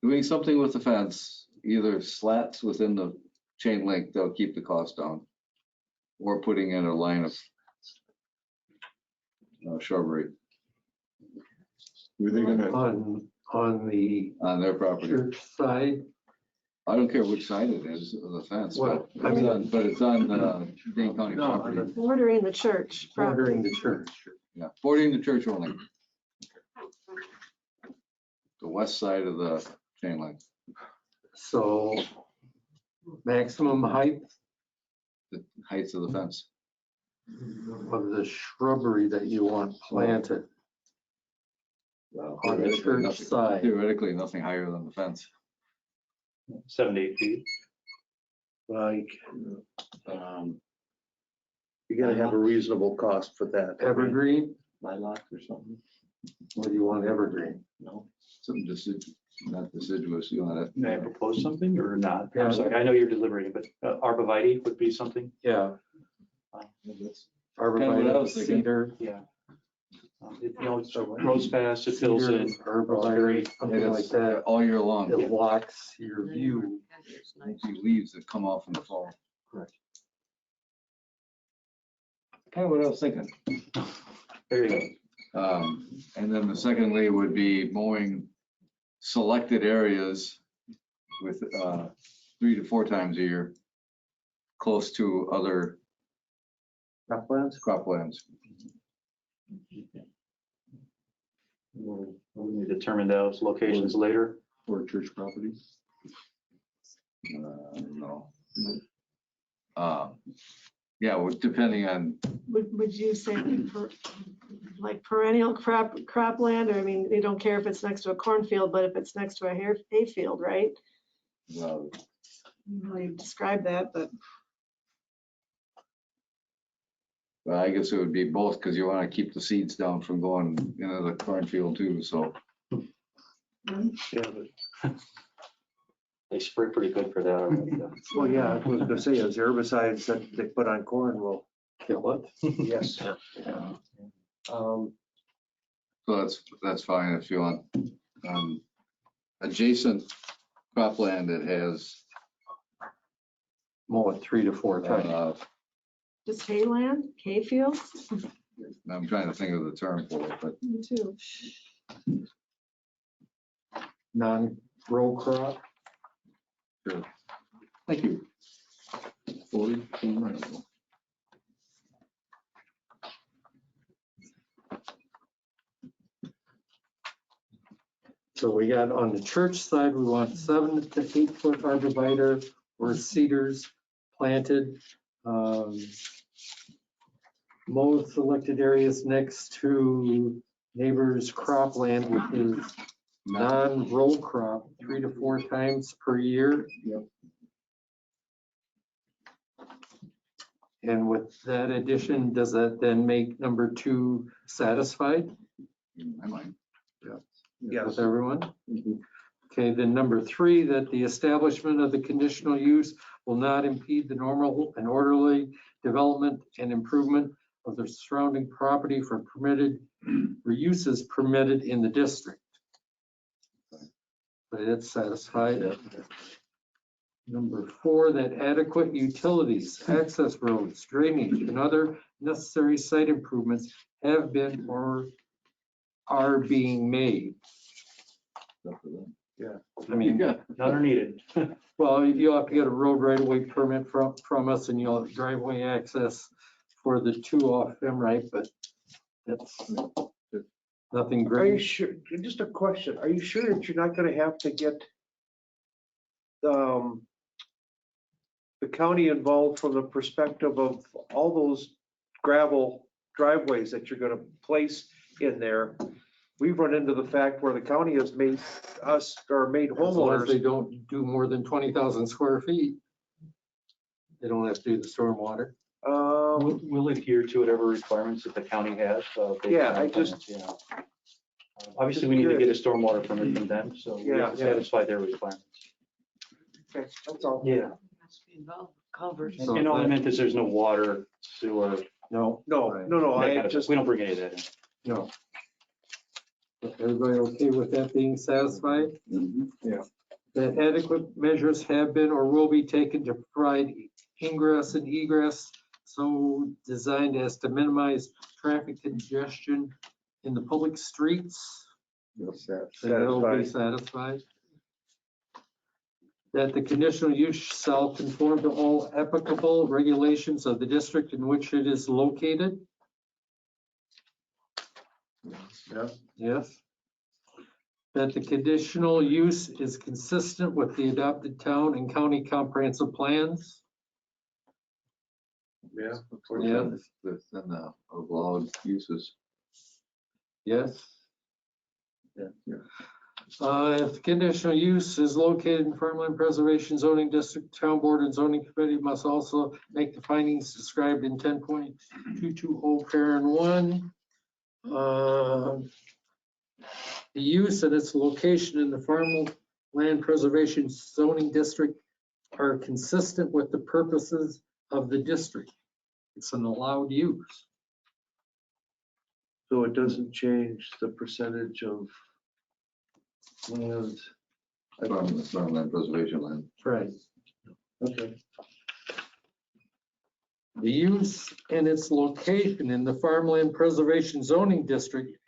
doing something with the fence, either slats within the chain link, that'll keep the cost down. Or putting in a line of shrubbery Were they gonna, On their property. church side? I don't care which side it is of the fence, Well, but it's on Dane County property. Bordering the church Bordering property. the church. Yeah, bordering the church only. The west side of the chain link, So maximum height the heights of the fence. of the shrubbery that you want planted Well, on the theoretically, church nothing- side. Theoretically, nothing higher than the fence. 7 to 8 feet. Like, you gotta have a reasonable cost for that. Evergreen? Lilac or something? What do you want evergreen? No, something not deciduous, you want it. May I propose something or not? Yeah. I'm sorry, I know you're deliberating, but arborvitae would be something. Yeah. That's Arborvitae, what I was thinking. cedar. Yeah. It grows fast, it fills in. Arborvitae, something like that. All year long. It blocks your view. That's nice. See leaves that come off in the fall. Correct. Kind of what I was thinking. There you go. And then the secondly would be mowing selected areas with 3 to 4 times a year, close to other croplands. We'll determine those locations later. or church property? No. Yeah, well, depending on, Would you say like perennial cropland, or I mean, they don't care if it's next to a cornfield, but if it's next to a hayfield, right? well, You know, you describe that, but I guess it would be both, because you want to keep the seeds down from going into the cornfield too, so. Yeah, but, They spray pretty good for that already. well, yeah, I was gonna say, as herbicides that they put on corn will kill it. Yes. Um, So that's fine if you want. Adjacent cropland that has, Mow it 3 to 4 times. Just hayland, hay fields? I'm trying to think of the term for it, but Me too. Non-row crop. sure. Thank you. 40. So we got on the church side, we want 7 to 8 foot arborvitae or cedars planted. Mow selected areas next to neighbors' cropland, which is non-row crop, 3 to 4 times per year. And with that addition, does that then make number 2 satisfied? I might. With everyone? Okay, then number 3, that the establishment of the conditional use will not impede the normal and orderly development and improvement of the surrounding property for permitted uses permitted in the district. But it's satisfied. Number 4, that adequate utilities, access roads, drainage, and other necessary site improvements have been or are being made. Yeah. I mean, None are needed. well, you'll have to get a road right-of-way permit from us, and you'll have driveway access for the 2 off them, right? But that's nothing Are you great. sure, just a question, are you sure that you're not gonna have to get the county involved from the perspective of all those gravel driveways that you're gonna place in there? We've run into the fact where the county has made us, or made As long as they homeowners. don't do more than 20,000 square feet, they don't have to do the stormwater. We'll adhere to whatever requirements that the county has. Based Yeah, on our I just- plans, yeah. Obviously, we need to get a stormwater permit from them, so we have to Yeah. satisfy their requirements. Okay, that's all. Yeah. Has to be involved, culverts. And all I meant is there's no water, sewer, No, No, that I kind of, just, we don't bring any of that in. no. Everybody okay with that being satisfied? Yeah. That adequate measures have been or will be taken to provide ingress and egress so designed as to minimize traffic congestion in the public streets. That'll be satisfied. That the conditional use shall conform to all applicable regulations of the district in which it is located. Yes. That the conditional use is consistent with the adopted town and county comprehensive plans. yeah. Yeah. That's in the allowed uses. Yes. If the conditional use is located in farmland preservation zoning district, town board and zoning committee must also make the findings described in 10.220 parent 1. The use and its location in the farmland preservation zoning district are consistent with the purposes of the district. It's an allowed use. So it doesn't change the percentage of land. Farmland preservation land. Right. Okay. The use and its location in the farmland preservation zoning district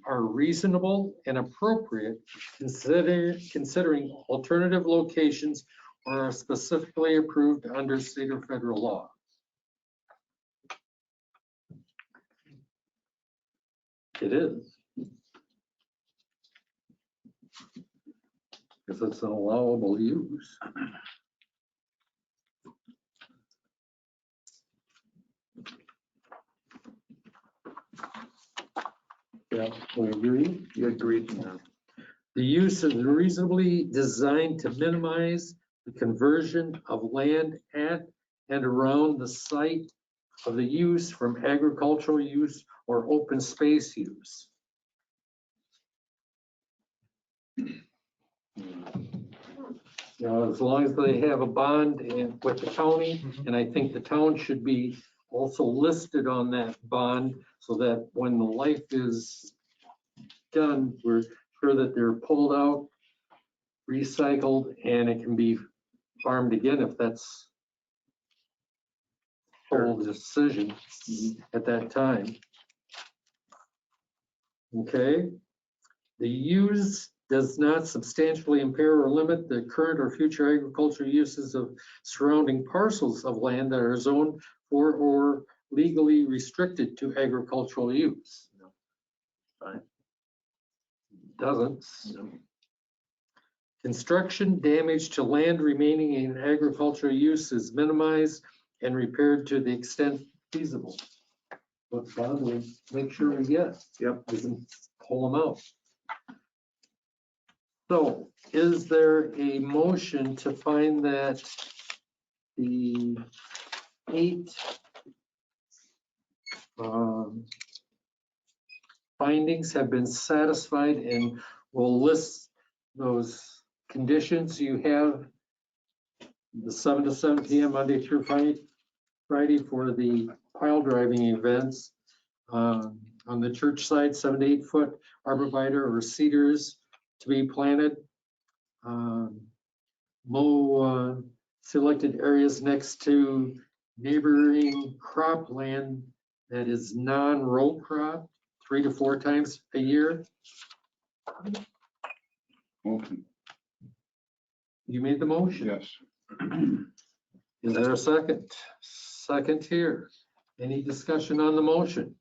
are reasonable and appropriate, considering alternative locations or are specifically approved under state or federal law. It is. Because it's an allowable use. Yeah, we agree? You agreed. The use is reasonably designed to minimize the conversion of land at and around the site of the use from agricultural use or open space use. You know, as long as they have a bond with the county, and I think the town should be also listed on that bond so that when the life is done, we're sure that they're pulled out, recycled, and it can be farmed again if that's whole decision at that time. Okay. The use does not substantially impair or limit the current or future agricultural uses of surrounding parcels of land that are zoned for or legally restricted to agricultural use. Fine. Doesn't. Construction damage to land remaining in agricultural use is minimized and repaired to the extent feasible. But Bob will make sure we get. Yep. Doesn't pull them out. So is there a motion to find that the 8 findings have been satisfied, and we'll list those conditions you have the 7 to 7 p.m. Monday through Friday for the pile driving events on the church side, 7 to 8 foot arborvitae or cedars to be planted. Mow selected areas next to neighboring cropland that is non-row crop 3 to 4 times a year. Motion. You made the motion? Yes. Is there a second? Second here. Any discussion on the motion?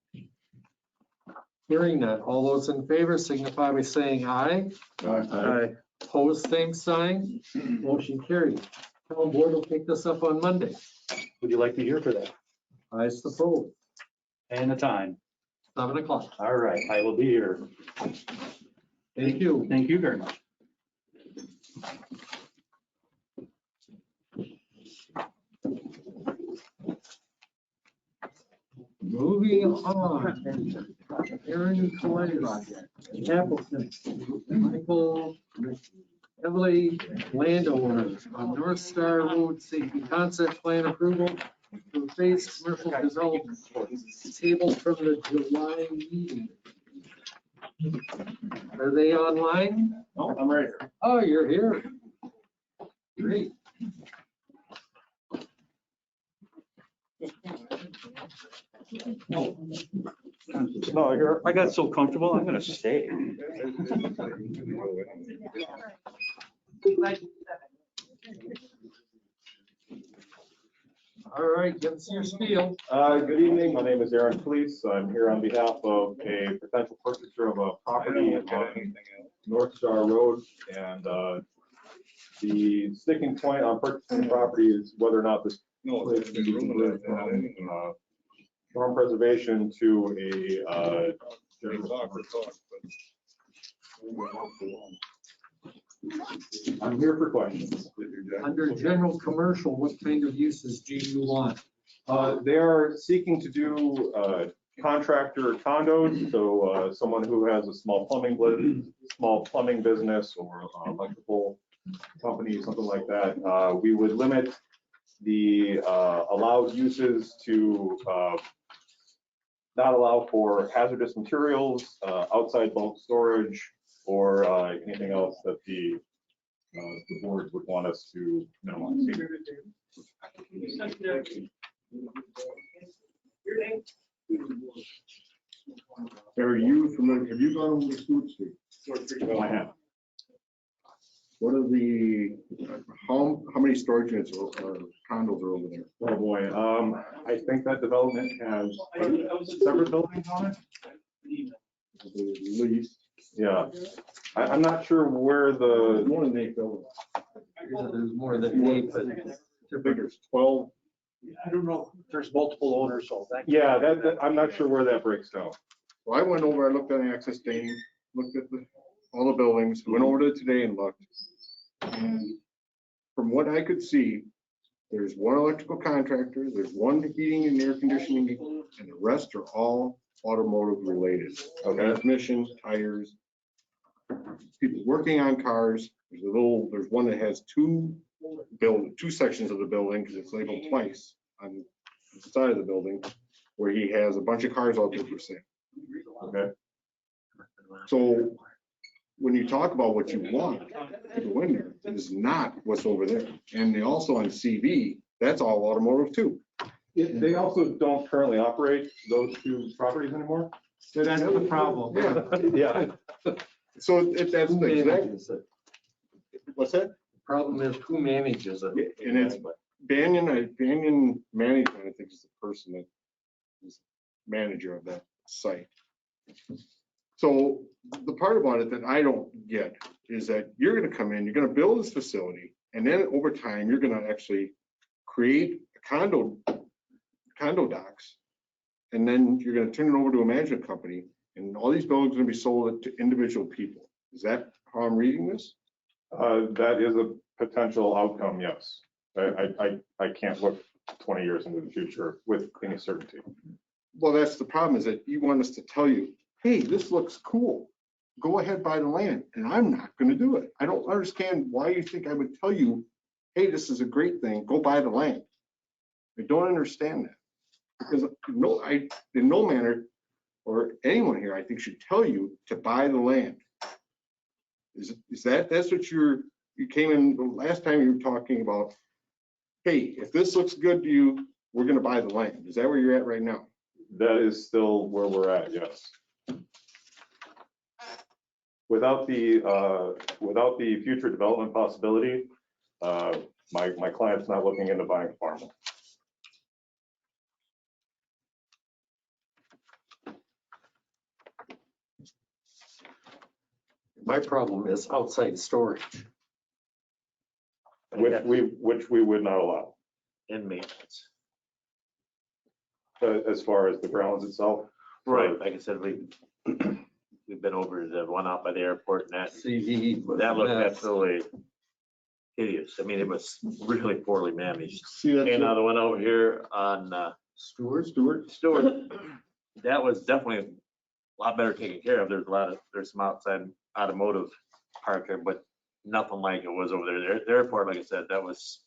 Hearing none. All those in favor signify by saying aye. Aye. Opposed, same sign. Motion carried. Town board will pick this up on Monday, Would you like me here for that? I suppose, And the time? 7 o'clock. All right, I will be here. Thank you. Thank you very much. Moving on. Aaron Calais, Appleton, Michael Heavily, landowner on North Star Road, seeking concept plan approval for phase commercial development. Tabled from the July meeting. Are they online? No, I'm right here. Oh, you're here. Great. No, I got so comfortable, I'm gonna stay. All right, give us your spiel. Good evening. My name is Aaron Fleece. I'm here on behalf of a potential purchaser of a property on North Star Road. And the sticking point on purchasing the property is whether or not this place can be converted from storm preservation to a I'm here for questions. Under general commercial, what kind of uses do you want? They are seeking to do contractor condos, so someone who has a small plumbing business or electrical company, something like that. We would limit the allowed uses to not allow for hazardous materials, outside bulk storage, or anything else that the board would want us to minimize. Are you familiar, have you gone over the food street? I have. What are the, how many storage units or condos are over there? Oh boy, I think that development has several buildings on it. Lease. Yeah, I'm not sure where the. More than 8 buildings. There's more than 8, but They're bigger, 12. I don't know, if there's multiple owners, so that. Yeah, I'm not sure where that breaks down. Well, I went over, I looked at Access Dane, looked at all the buildings, went over to today and looked. And from what I could see, there's one electrical contractor, there's one heating and air conditioning, and the rest are all automotive related. Transmission, tires, people working on cars. There's one that has two sections of the building because it's labeled twice on side of the building where he has a bunch of cars out there for sale. Okay. So when you talk about what you want to go in there, it is not what's over there. And they also on CV, that's all automotive too. They also don't currently operate those two properties anymore? That's the problem. Yeah. So that's the exact, what's that? Problem is who manages it? And it's Banyan Management, I think is the person that is manager of that site. So the part about it that I don't get is that you're gonna come in, you're gonna build this facility, and then over time, you're gonna actually create a condo docks. And then you're gonna turn it over to a management company, and all these buildings are gonna be sold to individual people. Is that how I'm reading this? That is a potential outcome, yes. I can't look 20 years into the future with any certainty. Well, that's the problem, is that you want us to tell you, hey, this looks cool. Go ahead, buy the land. And I'm not gonna do it. I don't understand why you think I would tell you, hey, this is a great thing, go buy the land. I don't understand that. Because in no manner, or anyone here, I think should tell you to buy the land. That's what you came in, the last time you were talking about, hey, if this looks good to you, we're gonna buy the land. Is that where you're at right now? That is still where we're at, yes. Without the future development possibility, my client's not looking into buying farmland. My problem is outside storage. Which we would not allow. And maintenance. As far as the grounds itself. Right, like I said, we've been over the one out by the airport and that looked absolutely hideous. I mean, it was really poorly managed. And the one over here on Stewart, that was definitely a lot better taken care of. There's some outside automotive park there, but nothing like it was over there. The airport, like I said, that was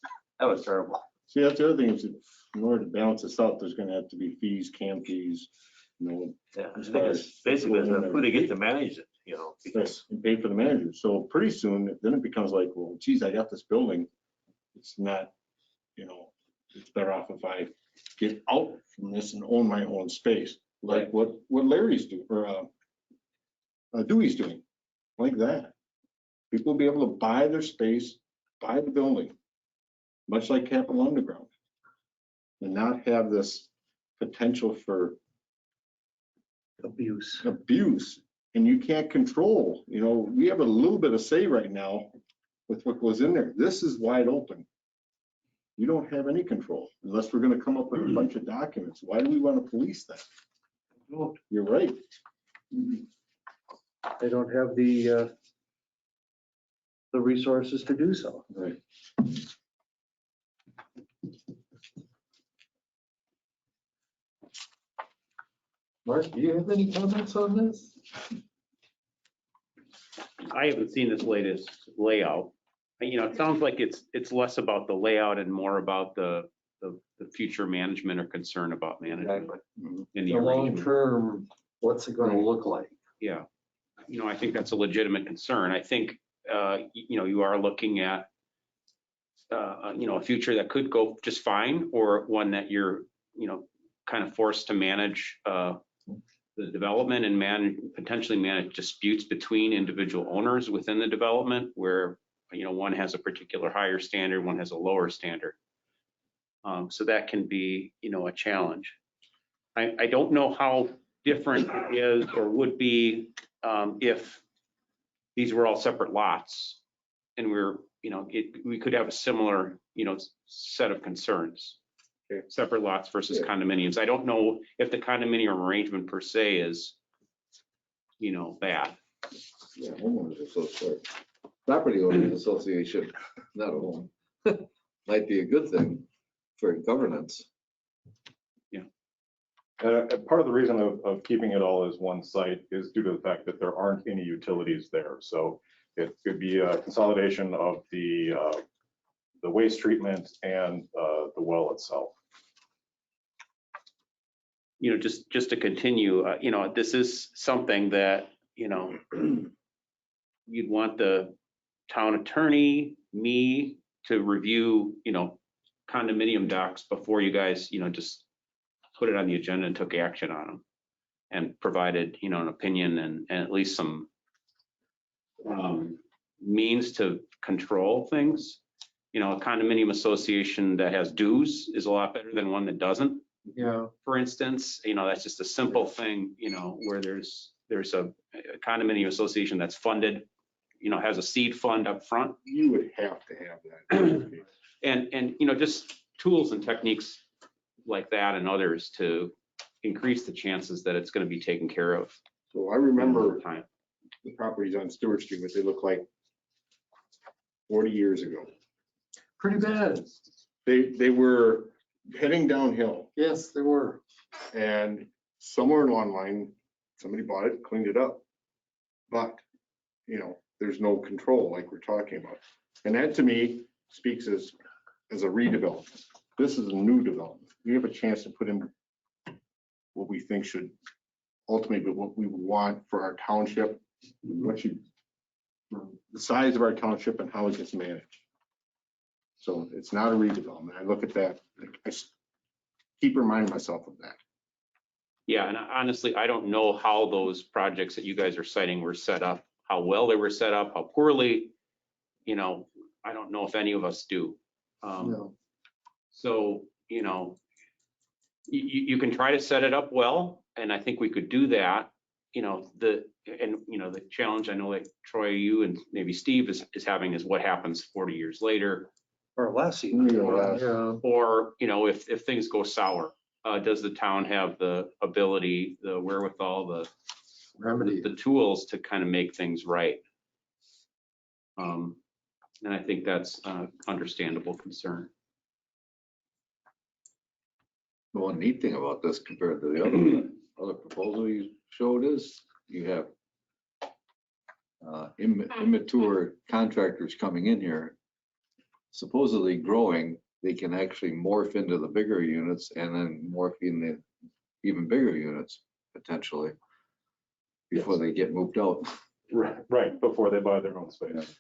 terrible. See, that's the other thing, is in order to balance this out, there's gonna have to be fees, camp fees, Yeah, I think it's basically who they get to manage it, because and pay for the manager. So pretty soon, then it becomes like, well, geez, I got this building. It's not, it's better off if I get out from this and own my own space, like what Larry's doing, or Dewey's doing, like that. People will be able to buy their space, buy the building, much like Capital Underground, and not have this potential for Abuse. And you can't control, we have a little bit of say right now with what goes in there. This is wide open. You don't have any control unless we're going to come up with a bunch of documents. Why do we want to police that? You're right. They don't have the resources to do so. Right. Mark, do you have any comments on this? I haven't seen this latest layout. It sounds like it's less about the layout and more about the future management or concern about management. In The long term, what's it gonna look like? Yeah. I think that's a legitimate concern. I think, you are looking at, a future that could go just fine, or one that you're, kind of forced to manage the development and potentially manage disputes between individual owners within the development, where, one has a particular higher standard, one has a lower standard. So that can be, a challenge. I don't know how different it is or would be if these were all separate lots and we could have a similar, set of concerns. Separate lots versus condominiums. I don't know if the condominium arrangement per se is, bad. Yeah, homeowners association, property owners association, not a home, might be a good thing for governance. Part of the reason of keeping it all as one site is due to the fact that there aren't any utilities there. So it could be a consolidation of the waste treatment and the well itself. just to continue, this is something that, you'd want the town attorney, me to review, condominium docs before you guys, just put it on the agenda and took action on them and provided, an opinion and at least some means to control things. A condominium association that has dues is a lot better than one that doesn't. Yeah. For instance, that's just a simple thing, where there's a condominium association that's funded, has a seed fund up front. You would have to have that. And just tools and techniques like that and others to increase the chances that it's going to be taken care of. So I remember time. the properties on Stewart Street, what they look like 40 years ago. Pretty bad. They were heading downhill. Yes, they were. And somewhere along the line, somebody bought it, cleaned it up. But, there's no control like we're talking about. And that to me speaks as a redevelopment. This is a new development. We have a chance to put in what we think should ultimately be what we want for our township, the size of our township and how it gets managed. So it's not a redevelopment. I look at that, I keep reminding myself of that. Yeah, and honestly, I don't know how those projects that you guys are citing were set up, how well they were set up, how poorly, I don't know if any of us do. No. So, you can try to set it up well, and I think we could do that. The challenge I know that Troy, you and maybe Steve is having is what happens 40 years later. Or less even. Yeah. Or, if things go sour, does the town have the ability, the wherewithal, the Remedy. the tools to kind of make things right? And I think that's understandable concern. The one neat thing about this compared to the other proposal you showed is you have immature contractors coming in here, supposedly growing. They can actually morph into the bigger units and then morph in the even bigger units potentially before they get moved out. Right, before they buy their own space.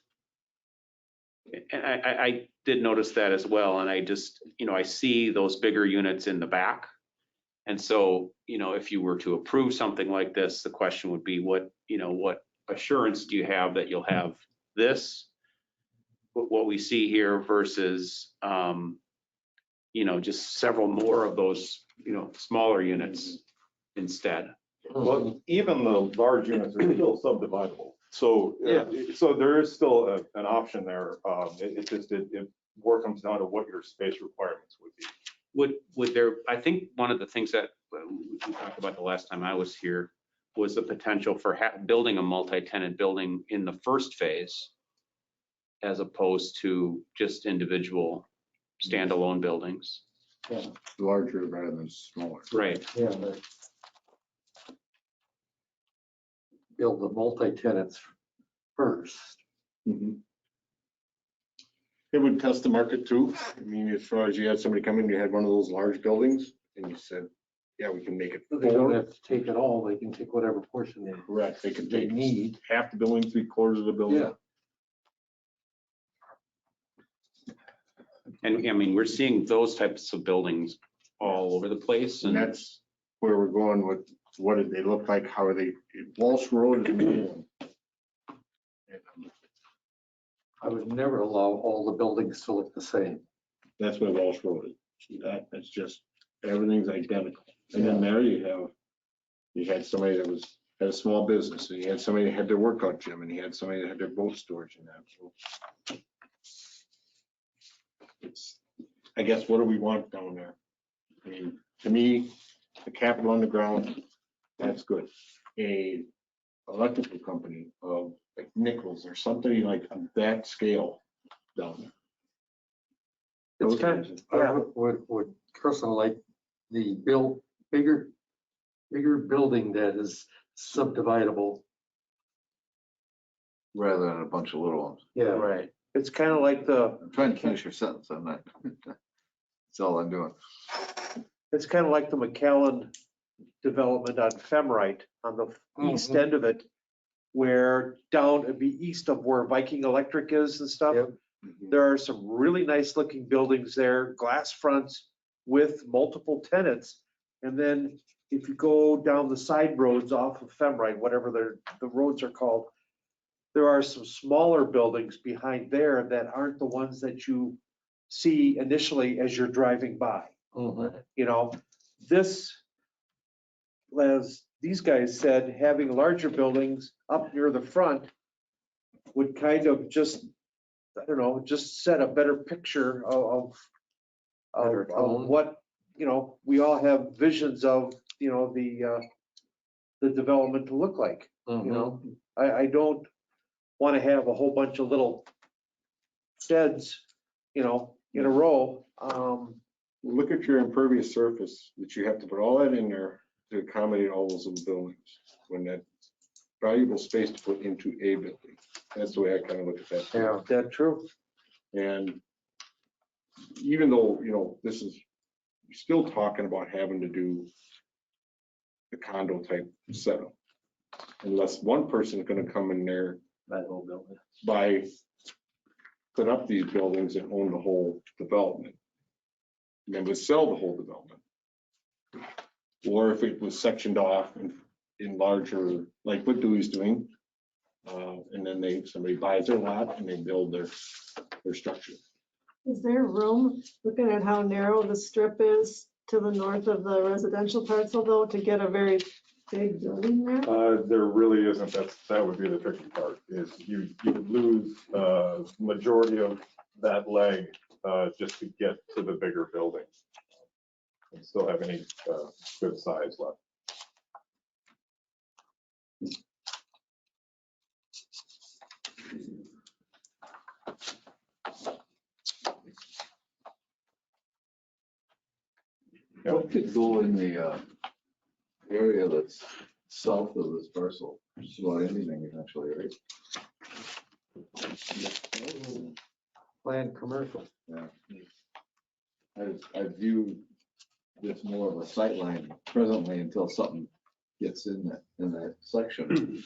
And I did notice that as well. And I just, I see those bigger units in the back. And so, if you were to approve something like this, the question would be what assurance do you have that you'll have this, what we see here versus, just several more of those, smaller units instead. Well, even the large units are still subdividable. So, so there is still an option there. It more comes down to what your space requirements would be. Would there, I think one of the things that we talked about the last time I was here was the potential for building a multi-tenant building in the first phase as opposed to just individual standalone buildings. Yeah. Larger rather than smaller. Right. Yeah. Build the multi-tenants first. Mm-hmm. It would test the market too. I mean, as far as you had somebody come in, you had one of those large buildings and you said, yeah, we can make it. They don't have to take it all. They can take whatever portion they Correct. They can take need. half the building, 3/4 of the building. Yeah. And I mean, we're seeing those types of buildings all over the place. And that's where we're going with what did they look like? How are they? Walsh Road is one. I would never allow all the buildings to look the same. That's what Walsh Road is. That's just, everything's identical. And then there you had somebody that had a small business, and you had somebody that had their workout gym, and you had somebody that had their boat storage in that. So it's, I guess, what do we want down there? I mean, to me, the capital on the ground, that's good. A electrical company of like Nichols or something like on that scale down there. It's kind of, I would personally like the bigger building that is subdividable. Rather than a bunch of little ones. Yeah. Right. It's kind of like I'm trying to finish your sentence. I'm not. That's all I'm doing. It's kind of like the McAllen development on Femrite on the east end of it, where down, it'd be east of where Viking Electric is and stuff. There are some really nice looking buildings there, glass fronts with multiple tenants. And then if you go down the side roads off of Femrite, whatever the roads are called, there are some smaller buildings behind there that aren't the ones that you see initially as you're driving by. You know, this, as these guys said, having larger buildings up near the front would kind of just, I don't know, just set a better picture of what, you know, we all have visions of, you know, the development to look like. You know, I don't want to have a whole bunch of little sheds, you know, in a row. Look at your impervious surface, that you have to put all that in there to accommodate all those little buildings, when that valuable space to put into a building. That's the way I kind of look at that. Yeah, that's true. And even though, you know, this is, you're still talking about having to do the condo type setup. Unless one person is gonna come in there, That whole building. put up these buildings and own the whole development. And then would sell the whole development. Or if it was sectioned off in larger, like what Dewey's doing. And then somebody buys their lot and they build their structure. Is there room, looking at how narrow the strip is to the north of the residential parcel though, to get a very big building there? There really isn't. That would be the tricky part, is you would lose majority of that leg just to get to the bigger building. And still have any good size left. What could go in the area that's south of this parcel? Just about anything eventually, right? Planned commercial. Yeah. I view this more of a sightline presently until something gets in that section.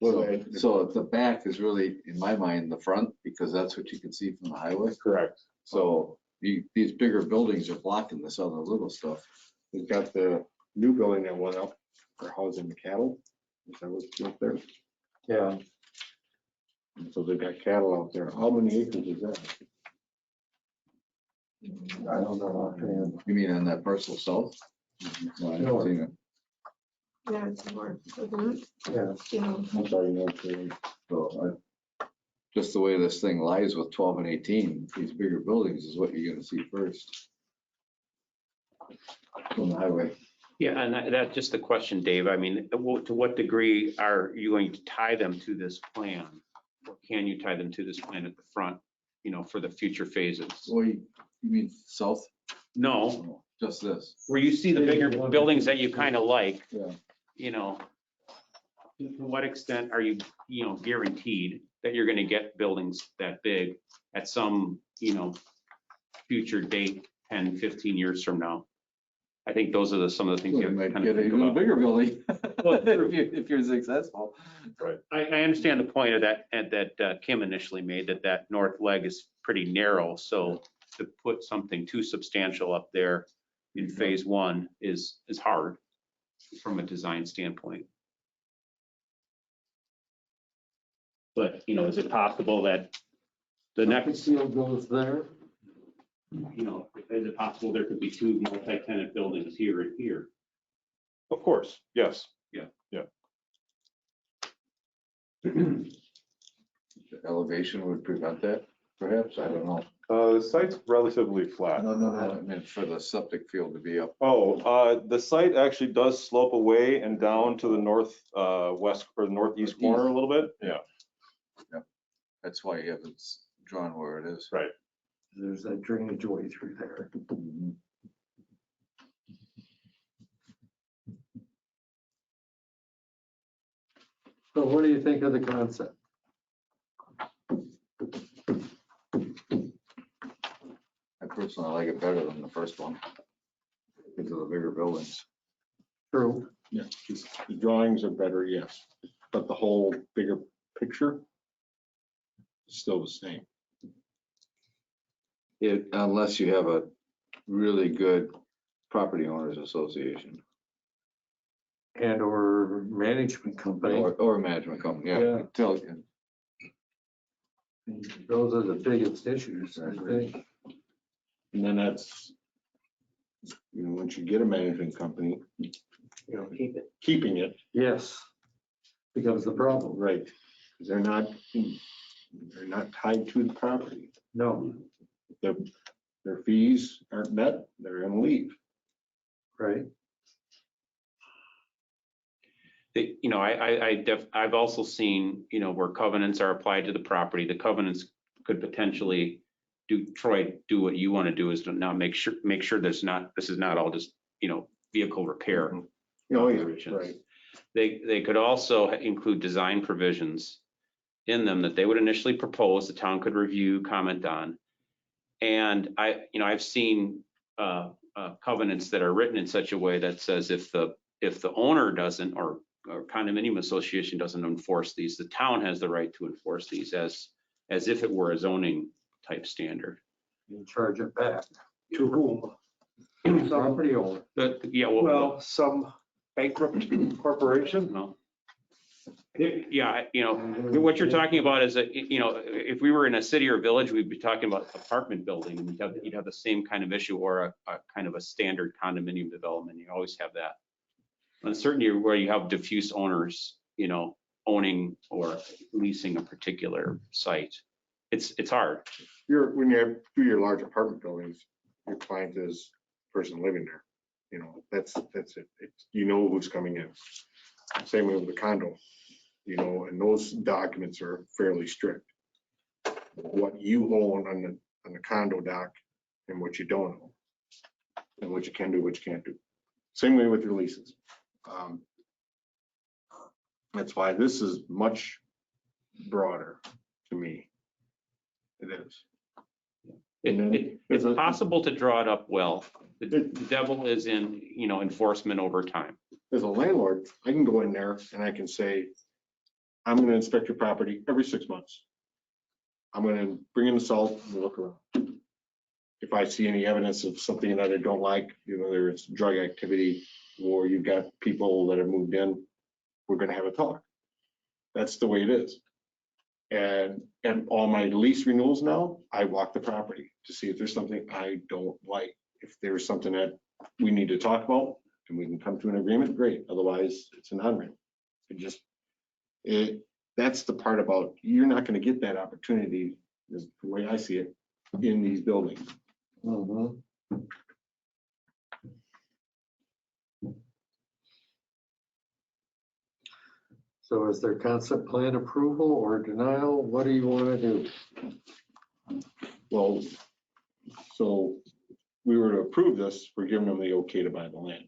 So the back is really, in my mind, the front, because that's what you can see from the highway. Correct. So these bigger buildings are blocking this other little stuff. We've got the new building that went up for housing the cattle. Is that what's up there? Yeah. And so they've got cattle out there. How many acres is that? I don't know. You mean on that parcel south? No, I haven't seen it. Yeah, it's more, isn't it? Yeah. Yeah. I'm sorry, no. So just the way this thing lies with 12 and 18, these bigger buildings is what you're gonna see first. On the highway. Yeah, and that's just the question, Dave. I mean, to what degree are you going to tie them to this plan? Or can you tie them to this plan at the front, you know, for the future phases? Well, you mean south? No, Just this. where you see the bigger buildings that you kind of like, Yeah. you know, to what extent are you, you know, guaranteed that you're going to get buildings that big at some, you know, future date, 10, 15 years from now? I think those are some of the things you have to kind of think Even a about. bigger building if you're successful. Right. I understand the point of that Kim initially made, that north leg is pretty narrow. So to put something too substantial up there in phase one is hard from a design standpoint. But, you know, is it possible that the next field goes there? You know, is it possible there could be two multi-tenant buildings here and here? Of course, yes. Yeah. Yeah. The elevation would prevent that, perhaps, I don't know. The site's relatively flat. No, I meant for the septic field to be up. Oh, the site actually does slope away and down to the west or northeast corner a little bit. Yeah. That's why you have it drawn where it is. Right. There's that drainage way through there. So what do you think of the concept? I personally like it better than the first one because of the bigger buildings. True. Yeah, just the drawings are better, yes, but the whole bigger picture is still the same. Unless you have a really good property owners association And or management company. or a management company, yeah. Yeah. Tell- Those are the biggest issues, I think. And then that's, once you get a management company, Keep it. keeping it, Yes. Becomes the problem. right, because they're not tied to the property. No, Their fees aren't met, they're gonna leave. right? I've also seen, where covenants are applied to the property, the covenants could potentially do what you want to do is to now make sure this is not all just, vehicle repair. Oh, yeah, operations. right. They could also include design provisions in them that they would initially propose, the town could review, comment on. And I've seen covenants that are written in such a way that says if the owner doesn't or condominium association doesn't enforce these, the town has the right to enforce these as if it were a zoning type standard. You charge it back. To whom? Property owner. Well, some bankrupt corporation. No. Yeah, what you're talking about is that, if we were in a city or village, we'd be talking about apartment building and you'd have the same kind of issue or a kind of a standard condominium development. You always have that uncertainty where you have diffuse owners, owning or leasing a particular site. It's hard. When you do your large apartment buildings, your client is the person living there. That's it. Who's coming in. Same way with the condo, and those documents are fairly strict. What you own on the condo doc and what you don't own. And what you can do, what you can't do. Same way with your leases. That's why this is much broader to me. It is. It's possible to draw it up well. The devil is in, enforcement over time. As a landlord, I can go in there and I can say, I'm going to inspect your property every 6 months. I'm going to bring in the salt and look around. If I see any evidence of something that I don't like, whether it's drug activity or you've got people that have moved in, we're going to have a talk. That's the way it is. And all my lease renewals now, I walk the property to see if there's something I don't like. If there's something that we need to talk about and we can come to an agreement, great. Otherwise, it's a non-rent. That's the part about, you're not going to get that opportunity, is the way I see it, in these buildings. Mhm. So is there concept plan approval or denial? What do you want to do? Well, so we were to approve this, we're giving them the okay to buy the land.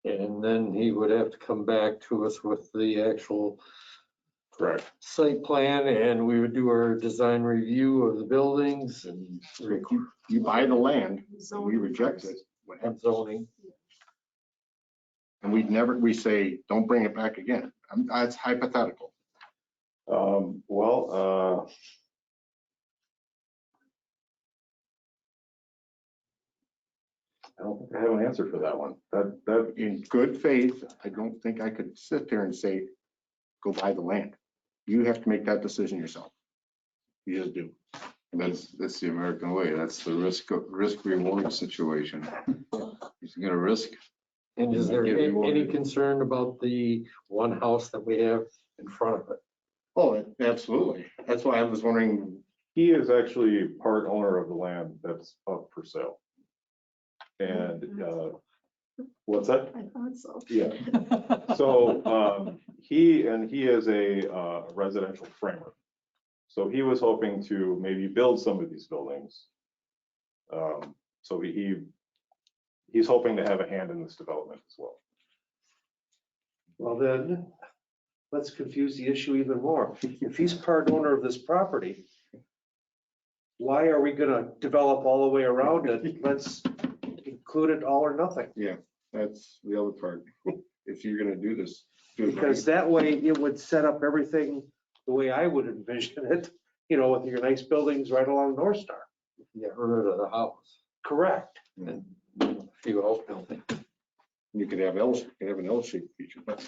And then he would have to come back to us with the actual Correct. site plan, and we would do our design review of the buildings and You buy the land, we reject it, and zoning. and we say, don't bring it back again. That's hypothetical. I don't think I have an answer for that one. That In good faith, I don't think I could sit there and say, go buy the land. You have to make that decision yourself. You just do. That's the American way. That's the risk reward situation. You're gonna risk. And is there Get any rewarded. concern about the one house that we have in front of it? Oh, absolutely. That's why I was wondering. he is actually part owner of the land that's up for sale. And what's that? I thought so. Yeah. So he is a residential framer. So he was hoping to maybe build some of these buildings. So he's hoping to have a hand in this development as well. Well, then, let's confuse the issue even more. If he's part owner of this property, why are we gonna develop all the way around it? Let's include it all or nothing. Yeah. That's the other part. If you're gonna do this. do it right. Because that way it would set up everything the way I would envision it, with your nice buildings right along North Star. Get rid of the house. Correct. And few outbuildings. You could have an L-shaped feature, but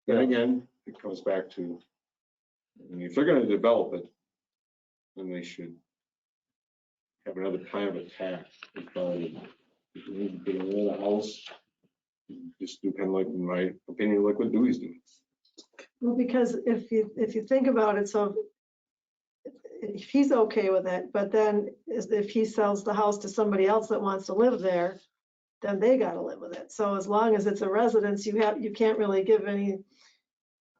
then again, it comes back to, I mean, if they're gonna develop it, then they should have another plan of attack. If you need to get rid of the house, just do kind of like, in my opinion, like what Dewey's doing. Well, because if you think about it, so if he's okay with it, but then if he sells the house to somebody else that wants to live there, then they gotta live with it. So as long as it's a residence, you can't really give any,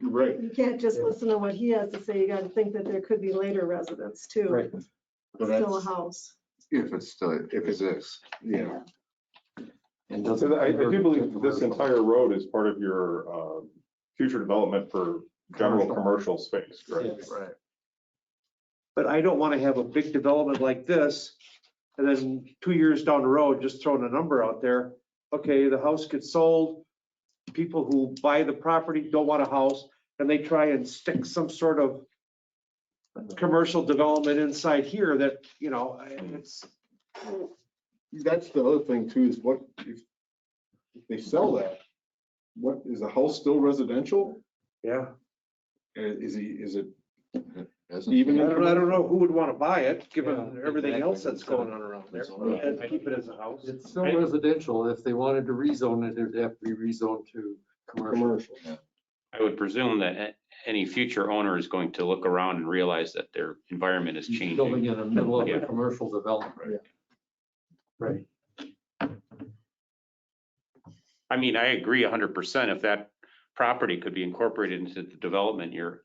Right. you can't just listen to what he has to say. You gotta think that there could be later residents too. Right. It's still a house. If it's this. Yeah. And So I do believe this entire road is part of your future development for general commercial space, correct? Yes. Right. But I don't want to have a big development like this, and then 2 years down the road, just throwing a number out there. Okay, the house gets sold. People who buy the property don't want a house, and they try and stick some sort of commercial development inside here that, it's. That's the other thing too, is what, if they sell that, what, is the house still residential? Yeah. Is it Hasn't- even? I don't know who would want to buy it, given Yeah, everything exactly. else that's going on around there, and keep it as a house. It's still residential. If they wanted to rezone it, it'd have to be rezoned to commercial. I would presume that any future owner is going to look around and realize that their environment is Building changing. in the middle of Yeah. a commercial development. Right. I mean, I agree 100%. If that property could be incorporated into the development, your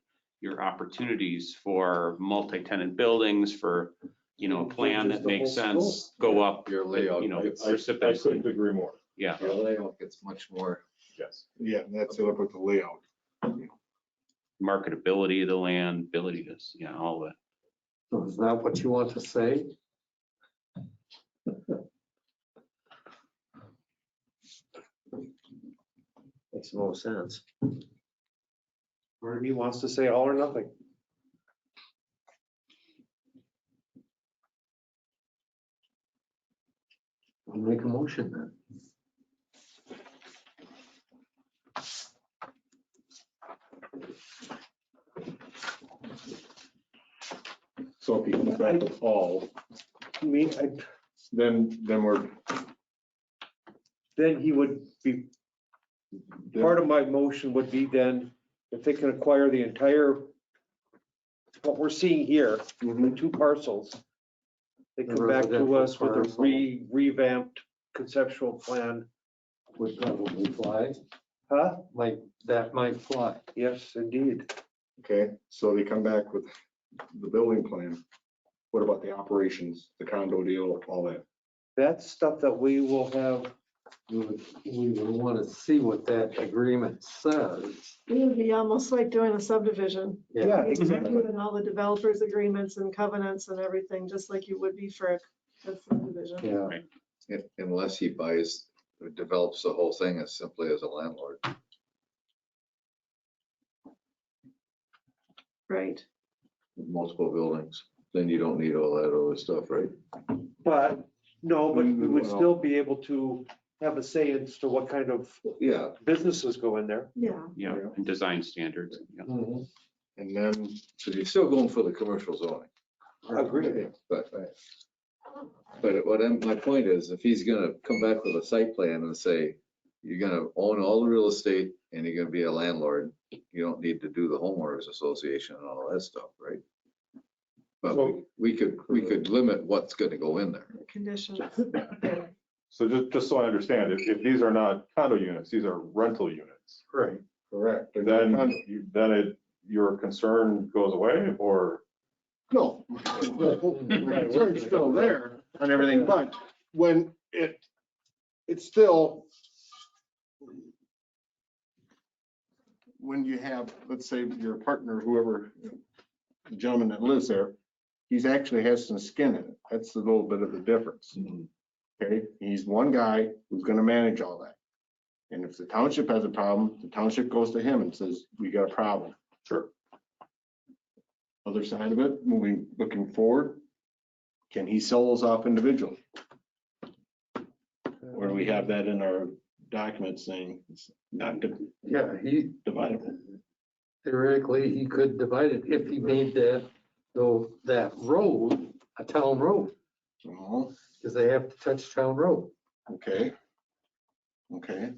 opportunities for multi-tenant buildings, for, a plan that makes sense, go up, Your layout, I precipitously. couldn't agree more. Yeah. your layout gets much more. Yes. Yeah, that's it up with the layout. Marketability of the land, ability to, all of it. So is that what you want to say? Makes no sense. Part of me wants to say all or nothing. I'll make a motion then. So if you come back with all, I mean, then we're. then he would be, part of my motion would be then, if they can acquire the entire, what we're seeing here, the 2 parcels, they The come back to residential us with a parcel. revamped conceptual plan. Would probably fly. Huh? That might fly. Yes, indeed. Okay, so they come back with the building plan. What about the operations, the condo deal, all that? That's stuff that we will have. We would want to see what that agreement says. It would be almost like doing a subdivision. Yeah, You'd be exactly. doing all the developers agreements and covenants and everything, just like you would be for a subdivision. Yeah. Unless he buys, or develops the whole thing as simply as a landlord. Right. With multiple buildings, then you don't need all that other stuff, right? But, no, but we would still be able to have a say as to what kind of Yeah. businesses go in there. Yeah. Yeah, and design standards. Yeah. And then, So you're still going for the commercial zoning. Agreed. But my point is, if he's gonna come back with a site plan and say, you're gonna own all the real estate and you're gonna be a landlord, you don't need to do the homeowners association and all that stuff, right? But we could limit what's gonna go in there. The conditions. So just so I understand, if these are not condo units, these are rental units, right, correct. then your concern goes away, or? No, it's still there and everything, but when it's still, when you have, let's say your partner, whoever, the gentleman that lives there, he's actually has some skin in it. That's a little bit of the difference. Okay, he's one guy who's gonna manage all that. And if the township has a problem, the township goes to him and says, we got a problem. Sure. Other side of it, looking forward, can he sell those off individually? Or do we have that in our documents saying it's not Yeah, dividable? theoretically, he could divide it if he made that, though, that road a town road, Oh, because they have to touch town road. okay. Okay.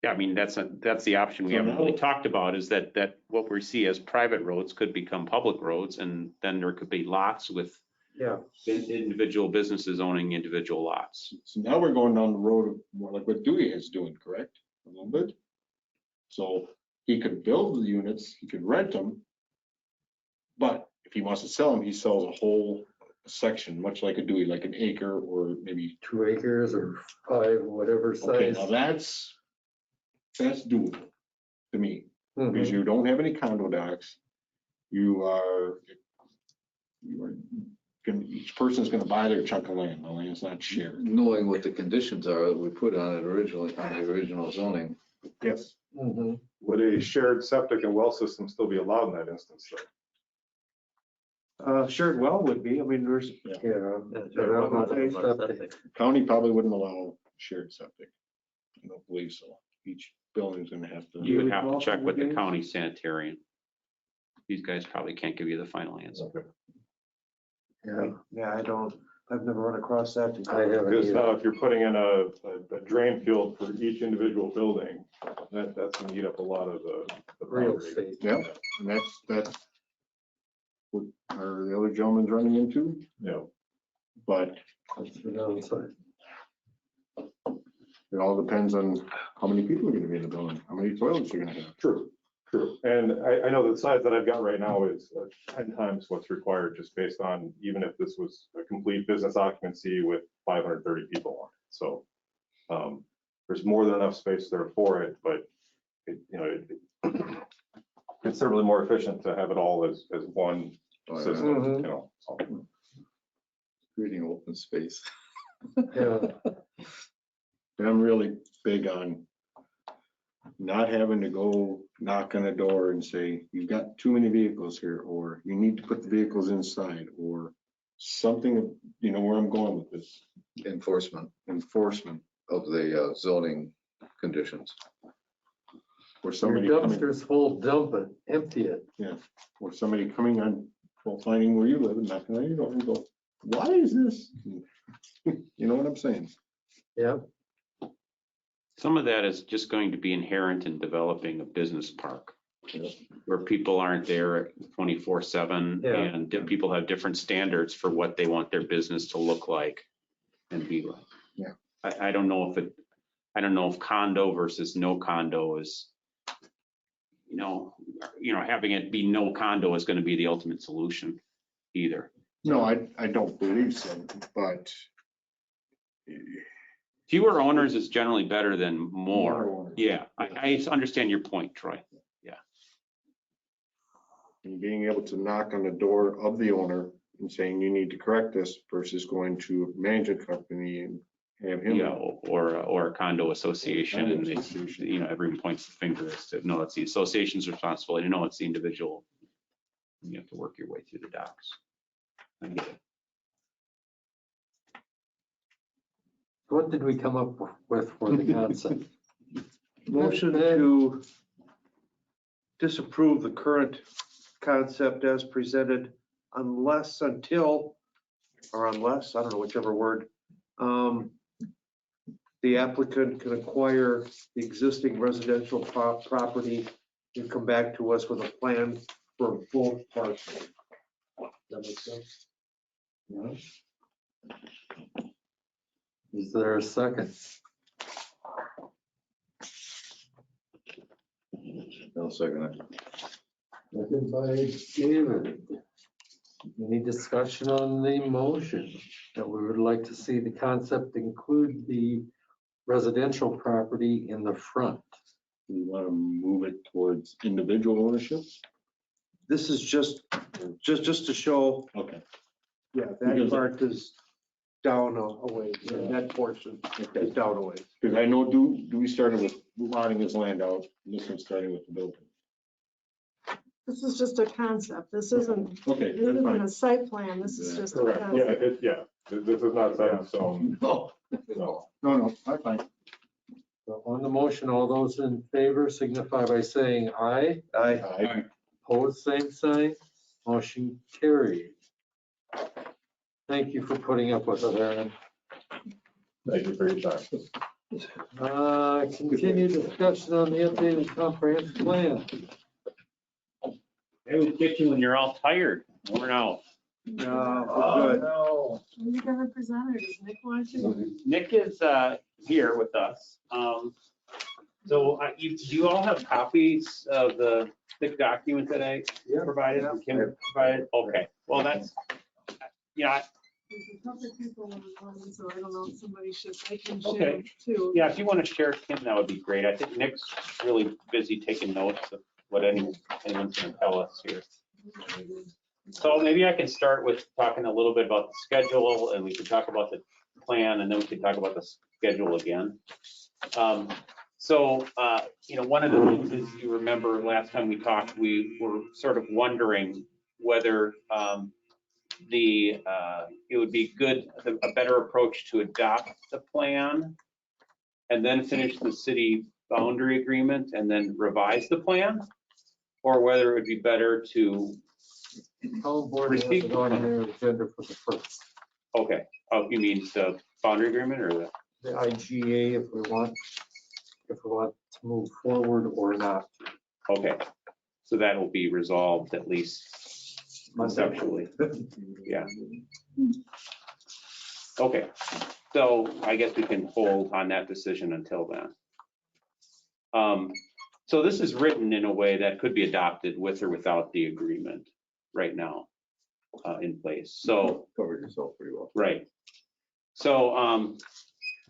Yeah, I mean, that's the option we So haven't really now- talked about, is that what we see as private roads could become public roads, and then there could be lots with Yeah. individual businesses owning individual lots. So now we're going down the road of more like what Dewey is doing, correct? A little bit. So he could build the units, he could rent them. But if he wants to sell them, he sells a whole section, much like a Dewey, like an acre or maybe 2 acres or 5, whatever Okay, size. now that's doable to me, Mhm. because you don't have any condo docks. You are each person's gonna buy their chunk of land. The land's not shared. Knowing what the conditions are that we put on it originally, on the original zoning. Yes. Mhm. Would a shared septic and well system still be allowed in that instance, though? Shared well would be, I mean, there's, Yeah. County probably wouldn't allow shared septic. I don't believe so. Each building's gonna have to. You would have to check with the county sanitarian. These guys probably can't give you the final answer. Yeah. I've never run across that. I haven't Because either. now if you're putting in a drain field for each individual building, that's gonna eat up a lot of the Real property. estate. Yeah, and that's what are the other gentlemen running into, Yeah. but That's the downside. it all depends on how many people are gonna be in the building, how many toilets you're gonna have. True. And I know the size that I've got right now is 10 times what's required, just based on, even if this was a complete business occupancy with 530 people on it. So there's more than enough space there for it, but it's certainly more efficient to have it all as one Oh, yeah. system, so. Creating open space. Yeah. And I'm really big on not having to go knock on a door and say, you've got too many vehicles here, or you need to put the vehicles inside, or something, where I'm going with this. Enforcement Enforcement. of the zoning conditions. Or Your somebody coming, dumpster's full, dump it, empty it. or somebody coming on, finding where you live and knocking on your door and go, why is this? You know what I'm saying? Yeah. Some of that is just going to be inherent in developing a business park, where people aren't there 24/7, Yeah. and people have different standards for what they want their business to look like and be like. Yeah. I don't know if condo versus no condo is, having it be no condo is going to be the ultimate solution either. No, I don't believe so, but Fewer owners is generally better than More more. owners. Yeah, I understand your point, Troy. and being able to knock on the door of the owner and saying, you need to correct this versus going to a management company and have him. Yeah, or a condo association, and Condo they, association. everyone points the finger as to, no, it's the association's responsibility. No, it's the individual. You have to work your way through the docs. I get it. What did we come up with for the concept? Motion to disapprove the current concept as presented unless, I don't know, whichever word, the applicant can acquire the existing residential property and come back to us with a plan for both parcels. That makes sense? Is there a second? No second it. Second by David. Any discussion on the motion that we would like to see the concept include the residential property in the front? We want to move it towards individual ownership. This is just to show, Okay. yeah, that Because- part down a ways, that portion is down a ways. Because I know Dewey started with lotting his land out, this one's starting with the building. This is just a concept. This isn't, Okay, this that's isn't fine. a site plan. This is just a Correct, yeah, concept. this is not set in stone. No, no, I'm fine. So on the motion, all those in favor signify by saying aye. Aye. Opposed, same sign. Motion carried. Thank you for putting up with it, Aaron. Thank you for your time. Continued discussion on the updated comprehensive plan. They would get you when you're all tired, worn out. Good. Are you gonna present or does Nick want to? Nick is here with us. So do you all have copies of the thick document that I provided? Kim provided? Okay, well, that's, yeah, There's a couple people online, so I don't know if somebody should, I can Okay. share too. yeah, if you want to share, Kim, that would be great. I think Nick's really busy taking notes of what anyone's going to tell us here. So maybe I can start with talking a little bit about the schedule, and we can talk about the plan, and then we can talk about the schedule again. One of the things is, you remember last time we talked, we were sort of wondering whether it would be a better approach to adopt the plan and then finish the city boundary agreement and then revise the plan, or whether it would be better to Town board has it on their agenda for the first. Okay, oh, you mean the boundary agreement or The IGA, if we want to move forward or not. okay, so that will be resolved at least conceptually. Yeah. Okay, so I guess we can hold on that decision until then. So this is written in a way that could be adopted with or without the agreement right now in place. So Covered yourself pretty well. right. So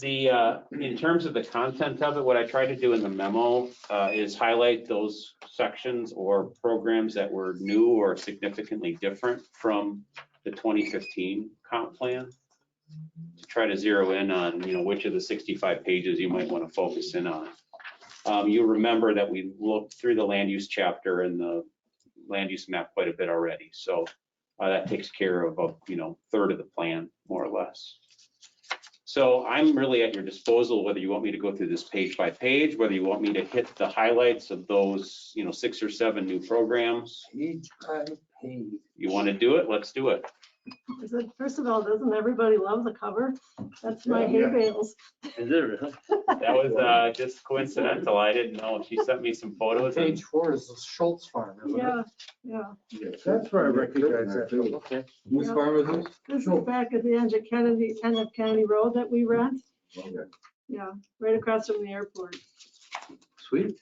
in terms of the content of it, what I tried to do in the memo is highlight those sections or programs that were new or significantly different from the 2015 comp plan, to try to zero in on, which of the 65 pages you might want to focus in on. You remember that we looked through the land use chapter and the land use map quite a bit already. So that takes care of a third of the plan, more or less. So I'm really at your disposal, whether you want me to go through this page by page, whether you want me to hit the highlights of those, 6 or 7 new programs. Page by page. You want to do it? Let's do it. First of all, doesn't everybody love the cover? That's my hay bales. Is it really? That was just coincidental. I didn't know. She sent me some photos. Page 4 is the Schultz farm, isn't it? Yeah. That's where I recognize that. Okay. Whose farm is this? This is back at the end of County Road that we rent. Okay. Yeah, right across from the airport. Sweet.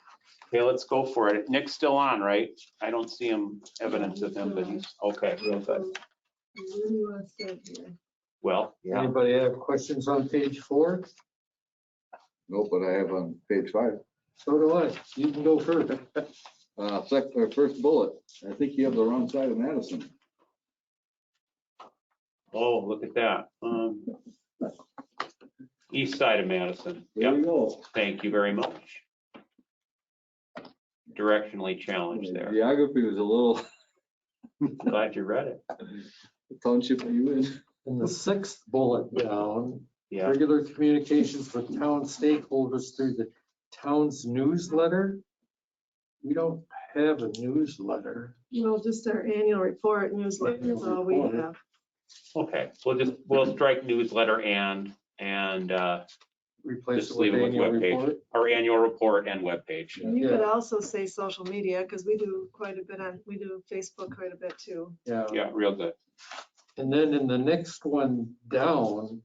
Okay, let's go for it. Nick's still on, right? I don't see evidence of him, but he's okay. Real good. Where do you want to start here? Well, yeah. Anybody have questions on page 4? Nope, but I have on page 5. So do I. You can go first. First bullet, I think you have the wrong side of Madison. Oh, look at that. East side of Madison. There you go. Thank you very much. Directionally challenged there. Geography was a little. Glad you read it. The township are you in? In the 6th bullet down, Yeah. regular communications with town stakeholders through the town's newsletter. We don't have a newsletter. Just our annual report newsletter is all we have. Okay, we'll strike newsletter and Replace just it leave with it with annual webpage. report. Our annual report and webpage. And you could also say social media, because we do quite a bit we do Facebook quite a bit too. Yeah. Yeah, real good. And then in the next one down,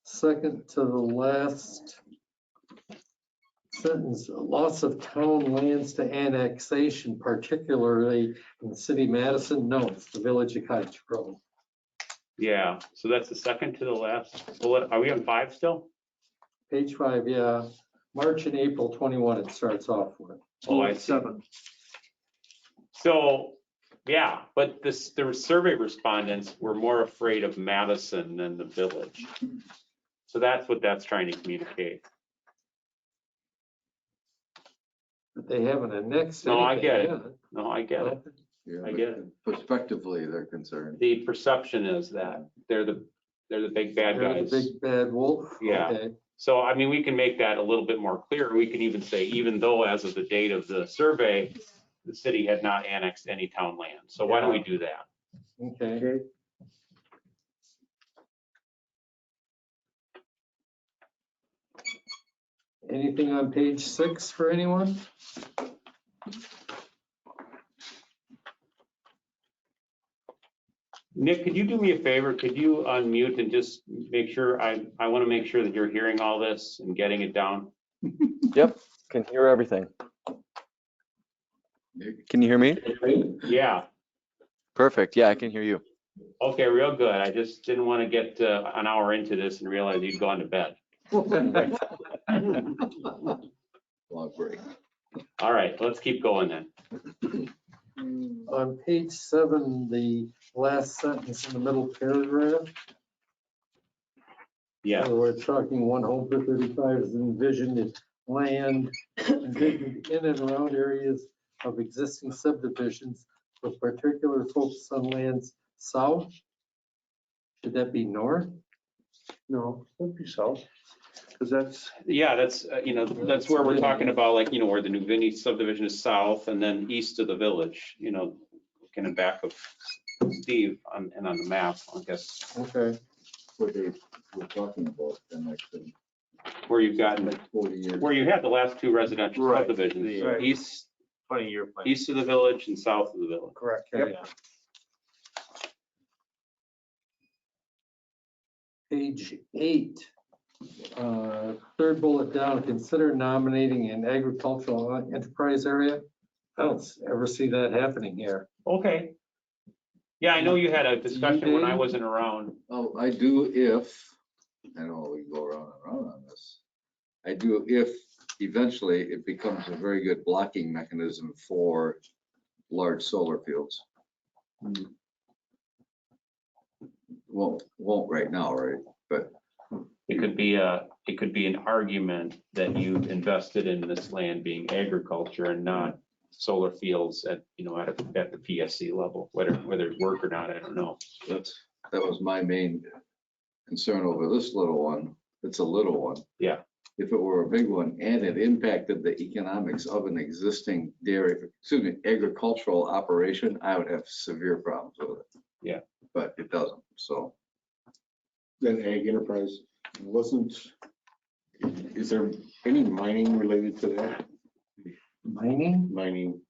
second to the last sentence, loss of town lands to annexation, particularly in the city of Madison. No, it's the village of Cottage Grove. Yeah, so that's the second to the last bullet. Are we on 5 still? Page 5, yeah. March and April 21, it starts off with. Oh, I see. 7. So Yeah, but the survey respondents were more afraid of Madison than the village. So that's what that's trying to communicate. But they haven't annexed No, I anything get it. yet. No, I get it. Yeah, I but get it. Prospectively, they're concerned. The perception is that they're the big bad They're the guys. big bad wolf. Yeah. Okay. So, I mean, we can make that a little bit more clear. We can even say, even though as of the date of the survey, the city had not annexed any town land. So why don't we do that? Okay. Anything on page 6 for anyone? Nick, could you do me a favor? Could you unmute and just make sure, I want to make sure that you're hearing all this and getting it down? Yep, can hear everything. Can you hear me? Yeah. Perfect. Yeah, I can hear you. Okay, real good. I just didn't want to get an hour into this and realize you'd gone to bed. Long break. All right, let's keep going then. On page 7, the last sentence in the middle paragraph. Yeah. We're talking one home per 35 is envisioned as land envisioned in and around areas of existing subdivisions with particular focus on lands south. Should that be north? No, it'd be south. Because that's, Yeah, that's, that's where we're talking about, like, where the New Vinny subdivision is south and then east of the village, looking in back of Steve and on the map, I guess. Okay. What they were talking about, and like the Where you've gotten, next 40 years. where you had the last two residential Right. subdivisions, Right. east 20-year plan. of the village and south of the village. correct. Okay. Yep. Page 8, third bullet down, consider nominating an agricultural enterprise area. I don't ever see that happening here. Okay. Yeah, I know you had a discussion when I wasn't around. Oh, I do if, I know we can go around and around on this. I do if eventually it becomes a very good blocking mechanism for large solar fields. Won't right now, right? But It could be an argument that you invested in this land being agriculture and not solar fields at the PSC level, whether it work or not, I don't know. that was my main concern over this little one. It's a little one. Yeah. If it were a big one and it impacted the economics of an existing agricultural operation, I would have severe problems with it. Yeah. But it doesn't, so. Then ag enterprise is there any mining related to that? Mining? Mining.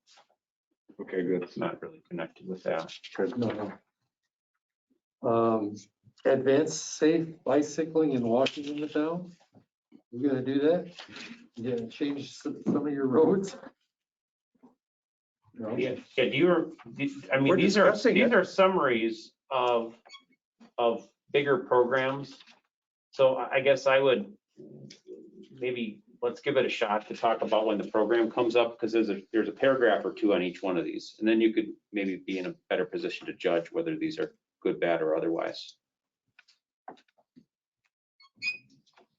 Okay, good. It's not really connected with that. No. Advanced safe bicycling and walking in the town? You gonna do that? You gonna change some of your roads? No? Yeah, We're these discussing it. are summaries of bigger programs. So I guess I would maybe, let's give it a shot to talk about when the program comes up, because there's a paragraph or two on each one of these. And then you could maybe be in a better position to judge whether these are good, bad, or otherwise.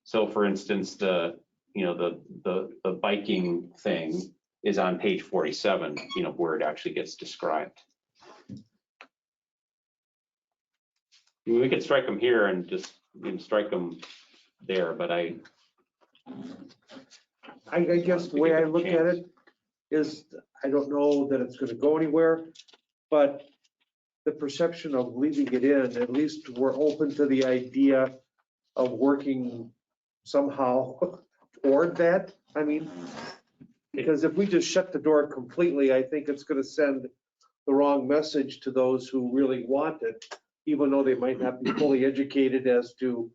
So for instance, the biking thing is on page 47, where it actually gets described. We could strike them here and just strike them there, but I guess the way I look at it is, I don't know that it's gonna go anywhere, but the perception of leaving it in, at least we're open to the idea of working somehow toward that. I mean, because if we just shut the door completely, I think it's gonna send the wrong message to those who really want it, even though they might not be fully educated as to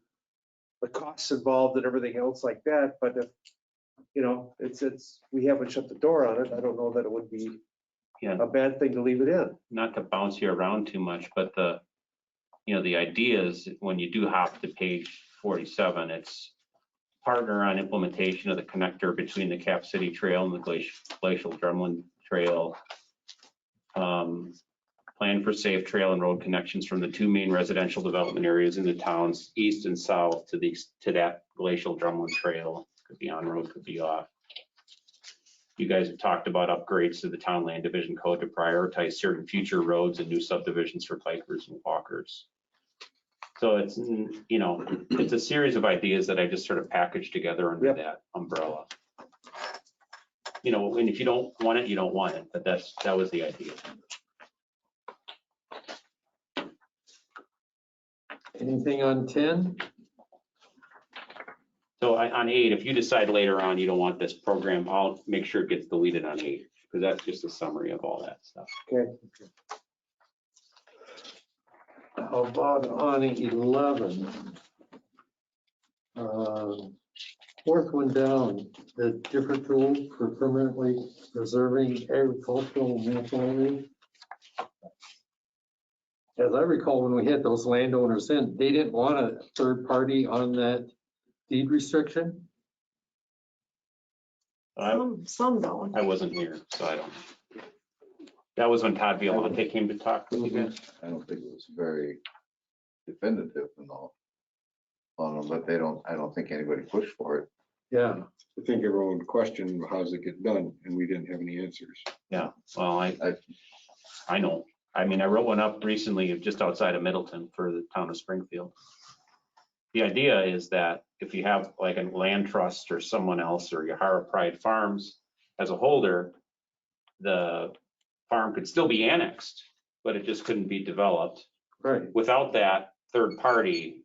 the costs involved and everything else like that. But if, we haven't shut the door on it, I don't know that it would be a bad thing to leave it in. not to bounce you around too much, but the idea is when you do hop to page 47, it's partner on implementation of the connector between the Cap City Trail and the Glacial Drumlin Trail. Plan for safe trail and road connections from the two main residential development areas in the towns, east and south to that glacial drumlin trail. Could be on road, could be off. You guys have talked about upgrades to the town land division code to prioritize certain future roads and new subdivisions for bikers and walkers. So it's, you know, it's a series of ideas that I just sort of packaged together under that umbrella. You know, and if you don't want it, you don't want it, but that was the idea. Anything on 10? So on 8, if you decide later on you don't want this program, I'll make sure it gets deleted on 8, because that's just a summary of all that stuff. Okay. How about on 11? Fourth one down, the different tool for permanently preserving agricultural machinery. As I recall, when we had those landowners in, they didn't want a third party on that deed restriction. Some don't. I wasn't here, so I don't. That was when Todd Violante came to talk with you guys. I don't think it was very definitive and all on them, but I don't think anybody pushed for it. Yeah. I think everyone questioned how's it get done, and we didn't have any answers. Yeah, well, I know. I mean, I wrote one up recently just outside of Middleton for the town of Springfield. The idea is that if you have like a land trust or someone else, or you hire Pride Farms as a holder, the farm could still be annexed, but it just couldn't be developed. Right. Without that third party,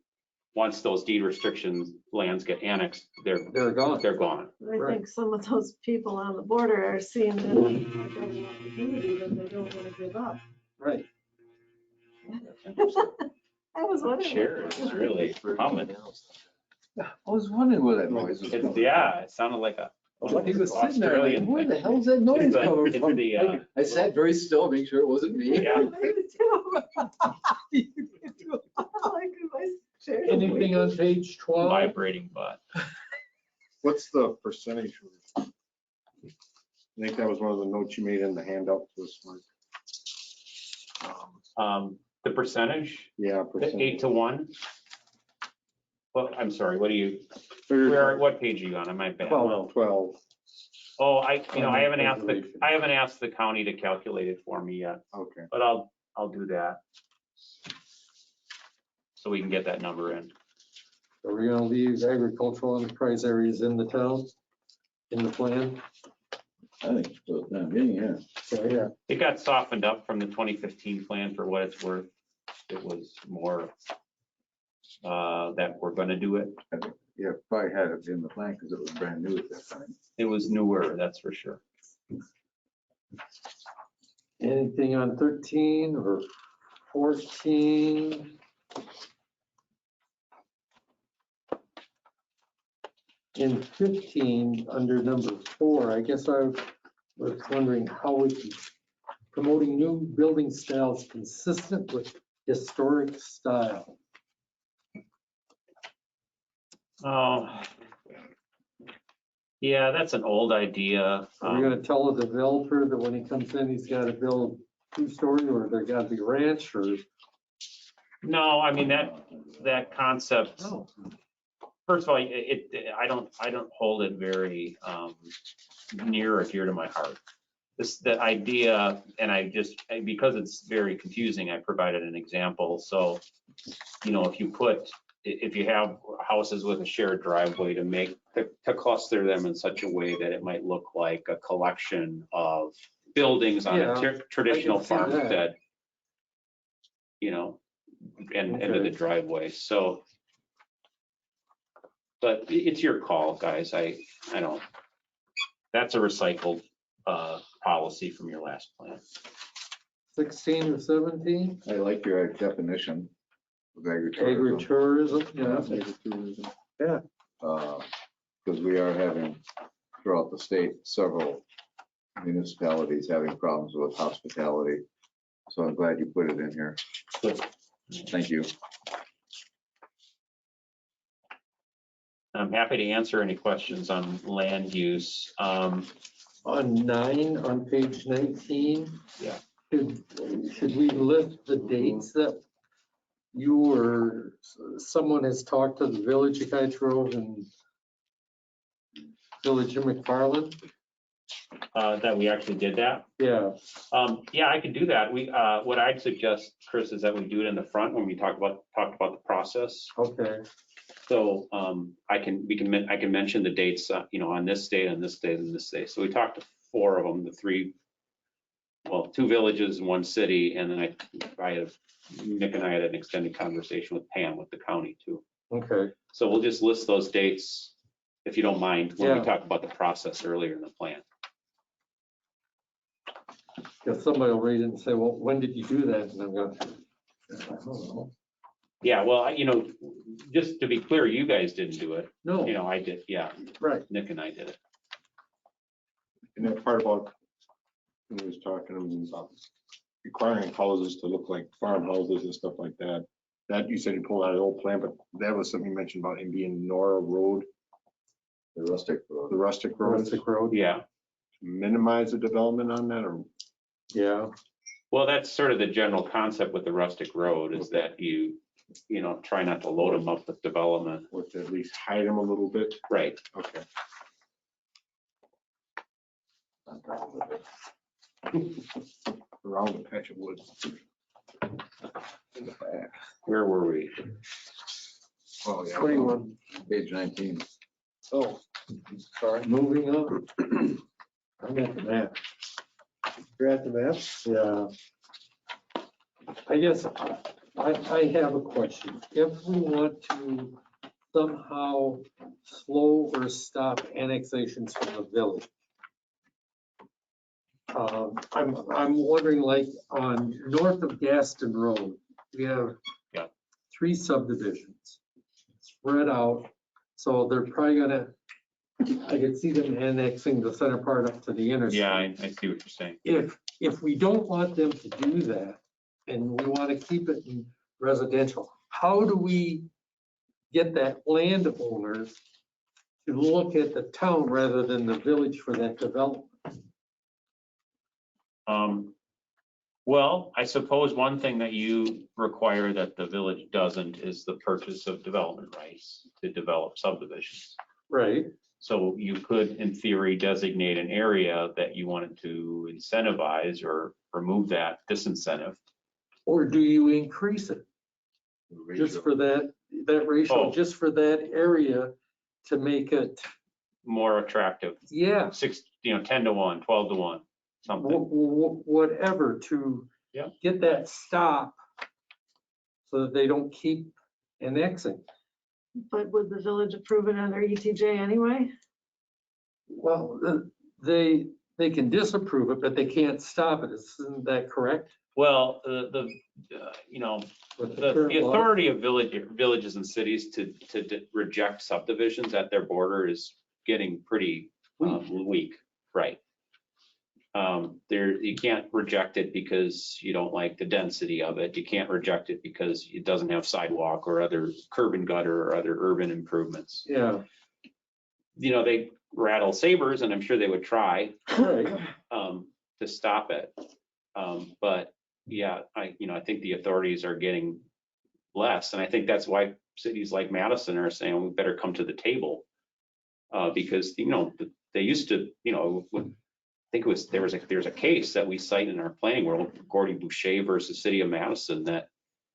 once those deed restrictions lands get annexed, they're gone. They're gone. I think some of those people on the border are seeing it as an opportunity that they don't want to give up. Right. I was wondering. Chair is really humming. I was wondering where that noise was coming. Yeah, it sounded like a. He was sitting there like, where the hell's that noise coming from? I sat very still, make sure it wasn't me. Yeah. Anything on page 12? Vibrating butt. What's the percentage? I think that was one of the notes you made in the handout to us, Mark. The percentage? Yeah. 8 to 1. Well, I'm sorry, what what page are you on? I might be. 12. Oh, I haven't asked the county to calculate it for me yet. Okay. But I'll do that. So we can get that number in. Are we gonna leave agricultural enterprise areas in the town, in the plan? I think so, yeah. So, yeah. It got softened up from the 2015 plan for what it's worth. It was more that we're gonna do it. Yeah, probably had it in the plan because it was brand new at that time. It was newer, that's for sure. Anything on 13 or 14? In 15, under number 4, I guess I was wondering how we can promoting new building styles consistent with historic style. Oh, yeah, that's an old idea. Are we going to tell the developer that when he comes in, he's got to build 2-story, or there got to be ranch, or? No, I mean that concept. Oh. First of all, I don't hold it very near or dear to my heart. The idea, and because it's very confusing, I provided an example. So, you know, if you have houses with a shared driveway to cluster them in such a way that it might look like a collection of buildings on a traditional farmstead, you know, and into the driveway. So, but it's your call, guys. I don't. That's a recycled policy from your last plan. 16 or 17? I like your definition of agritourism. Yeah. Because we are having, throughout the state, several municipalities having problems with hospitality. So I'm glad you put it in here. Good. Thank you. I'm happy to answer any questions on land use. On 9, on page 19. Yeah. Should we list the dates that you or someone has talked to the Village of Kites Grove and Village of McFarland? That we actually did that. Yeah. Yeah, I could do that. What I'd suggest, Chris, is that we do it in the front when we talked about the process. Okay. So I can mention the dates, on this date, on this date, and this date. So we talked to 4 of them, 2 villages and 1 city, and then Nick and I had an extended conversation with Pam with the county too. Okay. So we'll just list those dates, if you don't mind, when we Yeah. talk about the process earlier in the plan. Because somebody will read it and say, well, when did you do that? And I'm going, I don't know. Yeah, well, just to be clear, you guys didn't do it. No. I did, yeah. Right. Nick and I did it. And that part about, when he was talking about requiring houses to look like farmhouses and stuff like that. That you said you pulled out an old plan, but that was something you mentioned about him being Nora Road. The rustic road. The rustic road. Rustic road. Yeah. Minimize the development on that, or? Yeah. Well, that's sort of the general concept with the rustic road is that you try not to load them up with development. Or to at least hide them a little bit. Right. Okay. Around the patch of woods. In the back. Where were we? Oh, yeah. 21. Page 19. Oh, sorry. Moving on. I'm at the map. You're at the map? Yeah. I guess I have a question. If we want to somehow slow or stop annexations from the village, I'm wondering, like on north of Gaston Road, we have 3 subdivisions spread out. So they're probably gonna, I could see them annexing the center part up to the interstate. Yeah, I see what you're saying. If we don't want them to do that and we want to keep it in residential, how do we get that landowner to look at the town rather than the village for that development? Well, I suppose one thing that you require that the village doesn't is the purchase of development rights to develop subdivisions. Right. So you could, in theory, designate an area that you wanted to incentivize or remove that disincentive. Or do you increase it? Just for that ratio, just for that area to make it more attractive. Yeah. 10 to 1, 12 to 1, something. Whatever to get that stop so that they don't keep annexing. But would the village approve it under ETJ anyway? Well, they can disapprove it, but they can't stop it. Isn't that correct? Well, the authority of villages and cities to reject subdivisions at their border is getting pretty weak, right? You can't reject it because you don't like the density of it. You can't reject it because it doesn't have sidewalk or other curb and gutter or other urban improvements. Yeah. They rattle sabers, and I'm sure they would try to stop it. But yeah, I think the authorities are getting less, and I think that's why cities like Madison are saying we better come to the table because they used to, I think there's a case that we cite in our planning world, Gordy Boucher versus City of Madison, that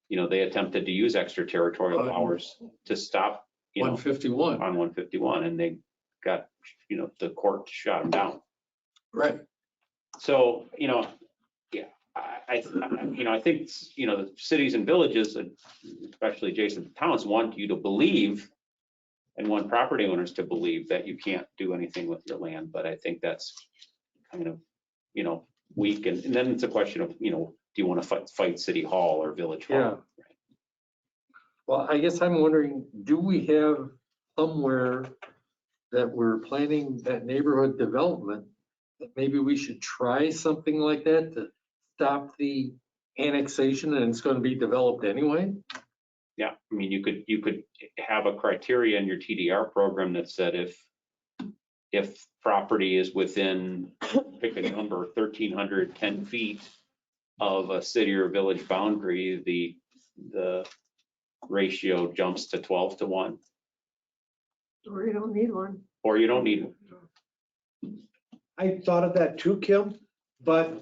they attempted to use extraterritorial powers to stop 151 on 151, and they got the court shot them down. Right. So I think the cities and villages, especially adjacent towns, want you to believe and want property owners to believe that you can't do anything with your land. But I think that's kind of weak. And then it's a question of do you want to fight City Hall or Village Hall? Yeah. Well, I guess I'm wondering, do we have somewhere that we're planning that neighborhood development that maybe we should try something like that to stop the annexation, and it's going to be developed anyway? Yeah, I mean, you could have a criteria in your TDR program that said if property is within, pick a number, 1,310 feet of a city or village boundary, the ratio jumps to 12-1, Or you don't need one. or you don't need one. I thought of that too, Kim, but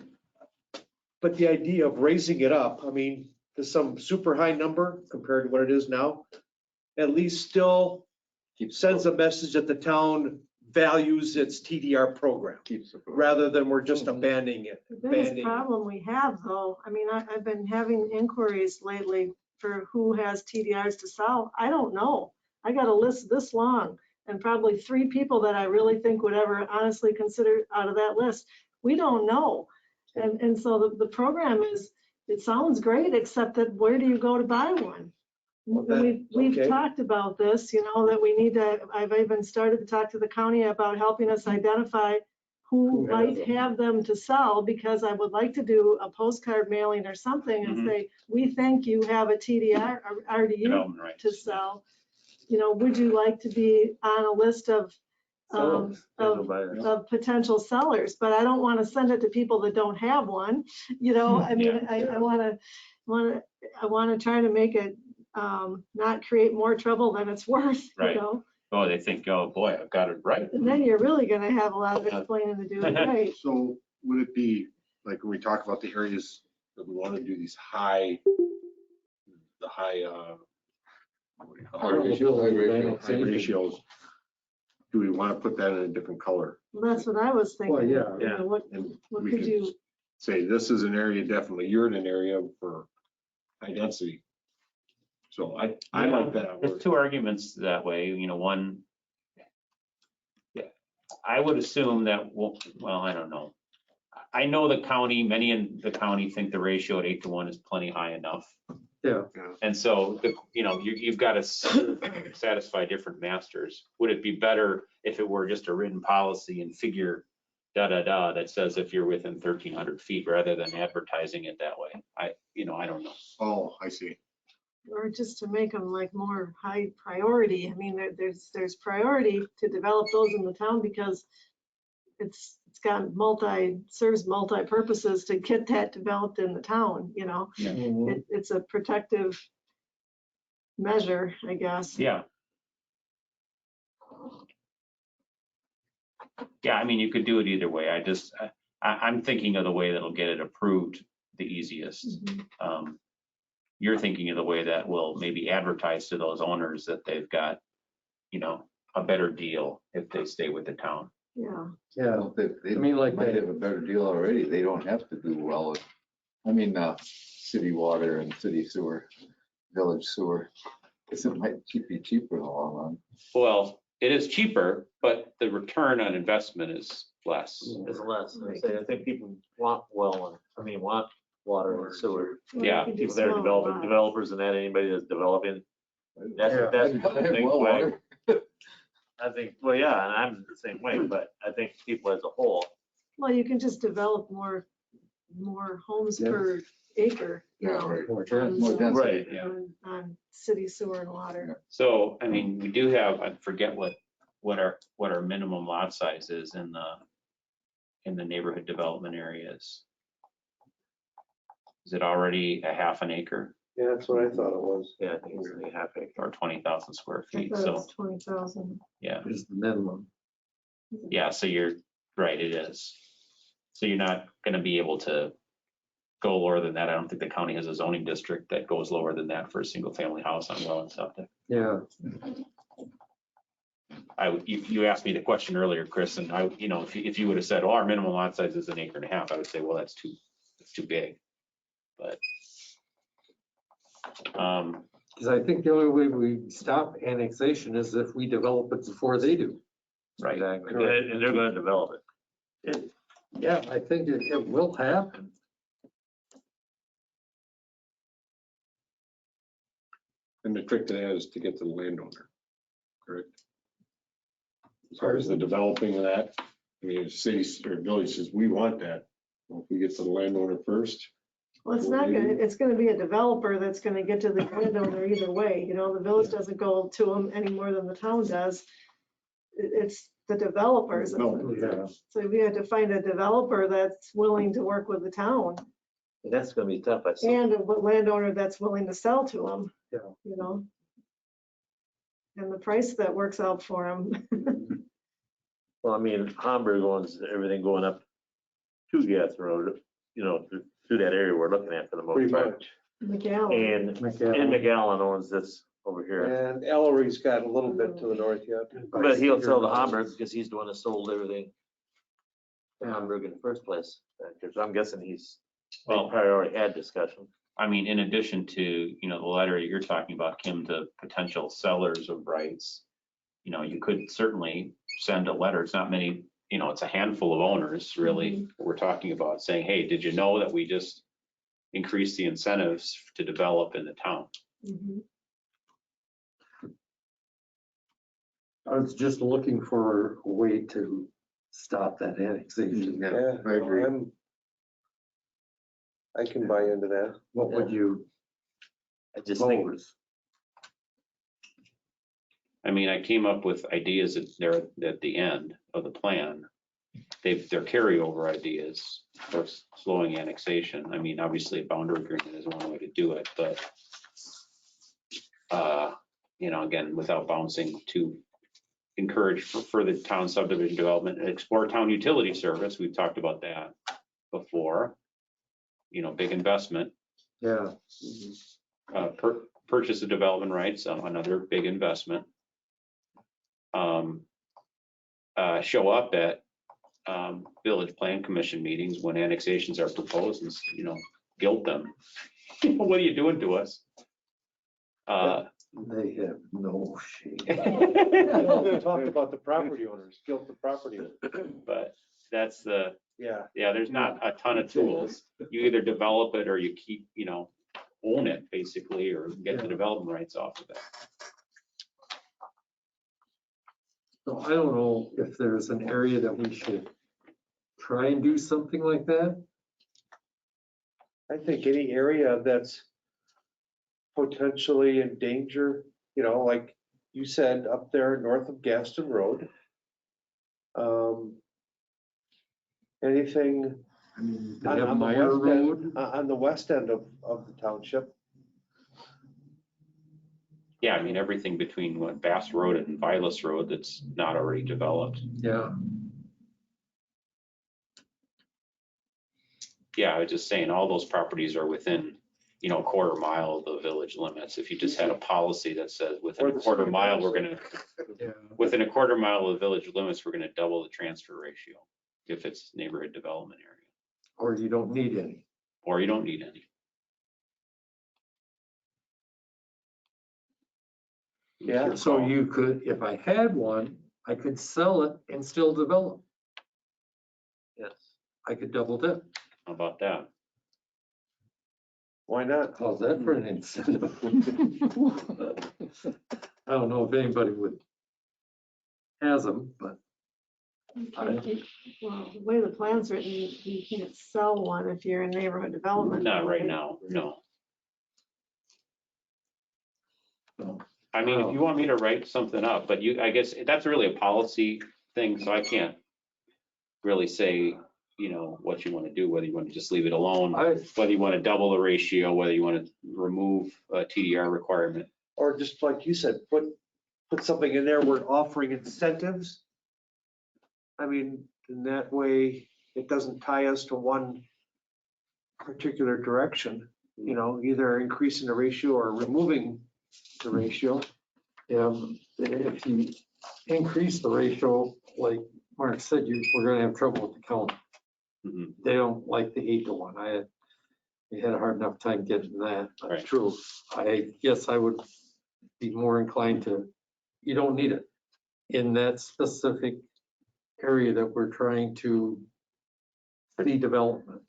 the idea of raising it up, I mean, to some super high number compared to what it is now, at least still sends a message that the town values its TDR program, rather than we're just abandoning it. The biggest problem we have though, I mean, I've been having inquiries lately for who has TDRs to sell. I don't know. I got a list this long and probably 3 people that I really think would ever honestly consider out of that list. We don't know. And so the program is, it sounds great, except that where do you go to buy one? And we've talked about this, you know, that we need to, I've even started to talk to the county about helping us identify who might have them to sell, because I would like to do a postcard mailing or something and say, we think you have a TDR or RDU to sell. You know, would you like to be on a list of potential sellers? But I don't want to send it to people that don't have one. You know, I mean, I want to try to make it not create more trouble than it's worth. Right. You know? Oh, they think, oh boy, I've got it right. And then you're really going to have a lot of explaining to do. Right. So would it be, like when we talk about the areas that we want to do these high ratios, do we want to put that in a different color? Well, that's what I was thinking. Well, yeah. You know, what We could could you? say this is an area, definitely, you're in an area for high density. So I like that. There's 2 arguments that way, you know, one, I would assume that, well, I don't know. I know the county, many in the county think the ratio at 8-1 is plenty high enough. Yeah. And so, you know, you've got to satisfy different masters. Would it be better if it were just a written policy and figure that says if you're within 1,300 feet, rather than advertising it that way? I don't know. Oh, I see. Or just to make them like more high priority. I mean, there's priority to develop those in the town because it's got serves multi purposes to get that developed in the town, you know. Yeah. It's a protective measure, I guess. Yeah. Yeah, I mean, you could do it either way. I'm thinking of the way that'll get it approved the easiest. You're thinking of the way that will maybe advertise to those owners that they've got, you know, a better deal if they stay with the town. Yeah. Yeah, they might have a better deal already. They don't have to do well. I mean, city water and city sewer, village sewer, because it might be cheaper in the long run. Well, it is cheaper, but the return on investment is less. It's less. I think people want want water and sewer. Yeah. People that are developers and that, anybody that's developing. That's the thing. Water. I think, well, yeah, and I'm the same way, but I think people as a whole. Well, you can just develop more homes per acre, you know, More density. Right. on city sewer and water. So, I mean, we do have, I forget what our minimum lot size is in the neighborhood development areas. Is it already a half an acre? Yeah, that's what I thought it was. Yeah, I think it's a half acre. Or 20,000 square I feet, thought so, it's 20,000. yeah. Is the minimum. Yeah, so you're right, it is. So you're not gonna be able to go lower than that. I don't think the county has a zoning district that goes lower than that for a single family house on well and septic. Yeah. You asked me the question earlier, Chris, and if you would have said, oh, our minimum lot size is 1.5 acres, I would say, well, that's too big. But Because I think the only way we stop annexation is if we develop it before they do. right. Exactly. And they're gonna develop it. Yeah, I think it will happen. And the trick to that is to get to the landowner, correct? As far as the developing of that, I mean, if city or village says, we want that, well, if we get to the landowner first. Well, it's gonna be a developer that's gonna get to the landowner either way. You know, the village doesn't go to them any more than the town does. It's the developers. No, yeah. So we had to find a developer that's willing to work with the town. That's gonna be tough, I see. And a landowner that's willing to sell to them. Yeah. You know? And the price that works out for them. Well, I mean, Hamburg owns everything going up to Gas Road, you know, through that area we're looking at for the most Pretty part. much. McAllen. And McAllen owns this over here. And Ellery's got a little bit to the north yet. But he'll sell to Hamburg because he's the one that sold everything to Hamburg in the first place. Because I'm guessing they probably already had discussion. I mean, in addition to, you know, the letter you're talking about, Kim, to potential sellers of rights, you know, you could certainly send a letter. It's not many, you know, it's a handful of owners really we're talking about, saying, hey, did you know that we just increased the incentives to develop in the town? I was just looking for a way to stop that annexation. Yeah, I agree. I can buy into that. What would you I just think propose? I mean, I came up with ideas at the end of the plan. They're carryover ideas for slowing annexation. I mean, obviously a boundary agreement is one way to do it, but you know, again, without bouncing to encourage for further town subdivision development and explore town utility service. We've talked about that before. You know, big investment. Yeah. Purchase of development rights, another big investment. Show up at village plan commission meetings when annexations are proposed and, you know, guilt them. What are you doing to us? They have no shame. We talked about the property owners, guilt the property owners. But that's the, Yeah. there's not a ton of tools. You either develop it or you keep, you know, own it basically, or get the development rights off of it. So I don't know if there's an area that we should try and do something like that. I think any area that's potentially in danger, you know, like you said, up there north of Gaston Road. Anything They have on the Meyer west end, Road. on the west end of the township. Yeah, I mean, everything between Bass Road and Vilas Road that's not already developed. Yeah. Yeah, I was just saying, all those properties are within, you know, a quarter mile of the village limits. If you just had a policy that says within a quarter mile, within a quarter mile of the village limits, we're gonna double the transfer ratio if it's neighborhood development area. Or you don't need any. Or you don't need any. Yeah. So you could, if I had one, I could sell it and still develop. yes. I could double dip. How about that? Why not? How's that for an incentive? I don't know if anybody has them, but Well, the way the plan's written, you can't sell one if you're in neighborhood development. Not right now, no. I mean, if you want me to write something up, but I guess that's really a policy thing, so I can't really say, you know, what you want to do, whether you want to just leave it alone, whether you want to double the ratio, whether you want to remove a TDR requirement. Or just like you said, put something in there, we're offering incentives. I mean, in that way, it doesn't tie us to one particular direction, you know, either increasing the ratio or removing the ratio. yeah, if you increase the ratio, like Mark said, we're gonna have trouble with the county. They don't like the 8-to-1. We had a hard enough time getting that. That's true. I guess I would be more inclined to, you don't need it in that specific area that we're trying to city development.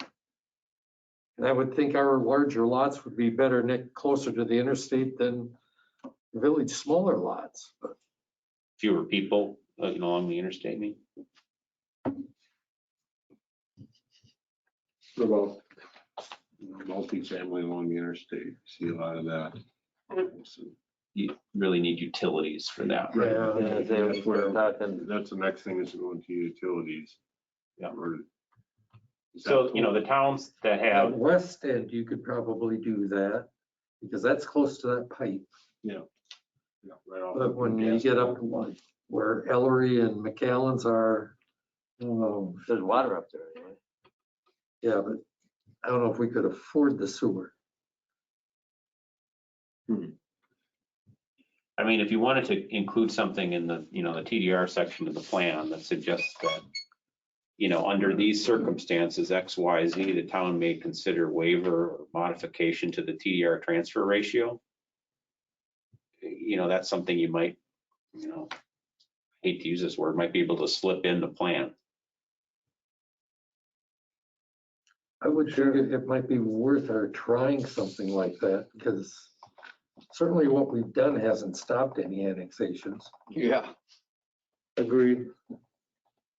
And I would think our larger lots would be better closer to the interstate than village smaller lots. But Fewer people along the interstate, me. What about multifamily along the interstate? See a lot of that. You really need utilities for that. That's the next thing is going to utilities. Yeah. So, you know, the towns that Out have, west end, you could probably do that, because that's close to that pipe. Yeah. Yeah, right off But the when you gas get station. up to where Ellery and McAllen's are, I don't know. there's water up there anyway. Yeah, but I don't know if we could afford the sewer. I mean, if you wanted to include something in the, you know, the TDR section of the plan that suggests that, you know, under these circumstances, X, Y, Z, the town may consider waiver or modification to the TDR transfer ratio. You know, that's something you might, you know, hate to use this word, might be able to slip in the plan. I would think it might be worth our trying something like that, because certainly what we've done hasn't stopped any annexations. Yeah. Agreed.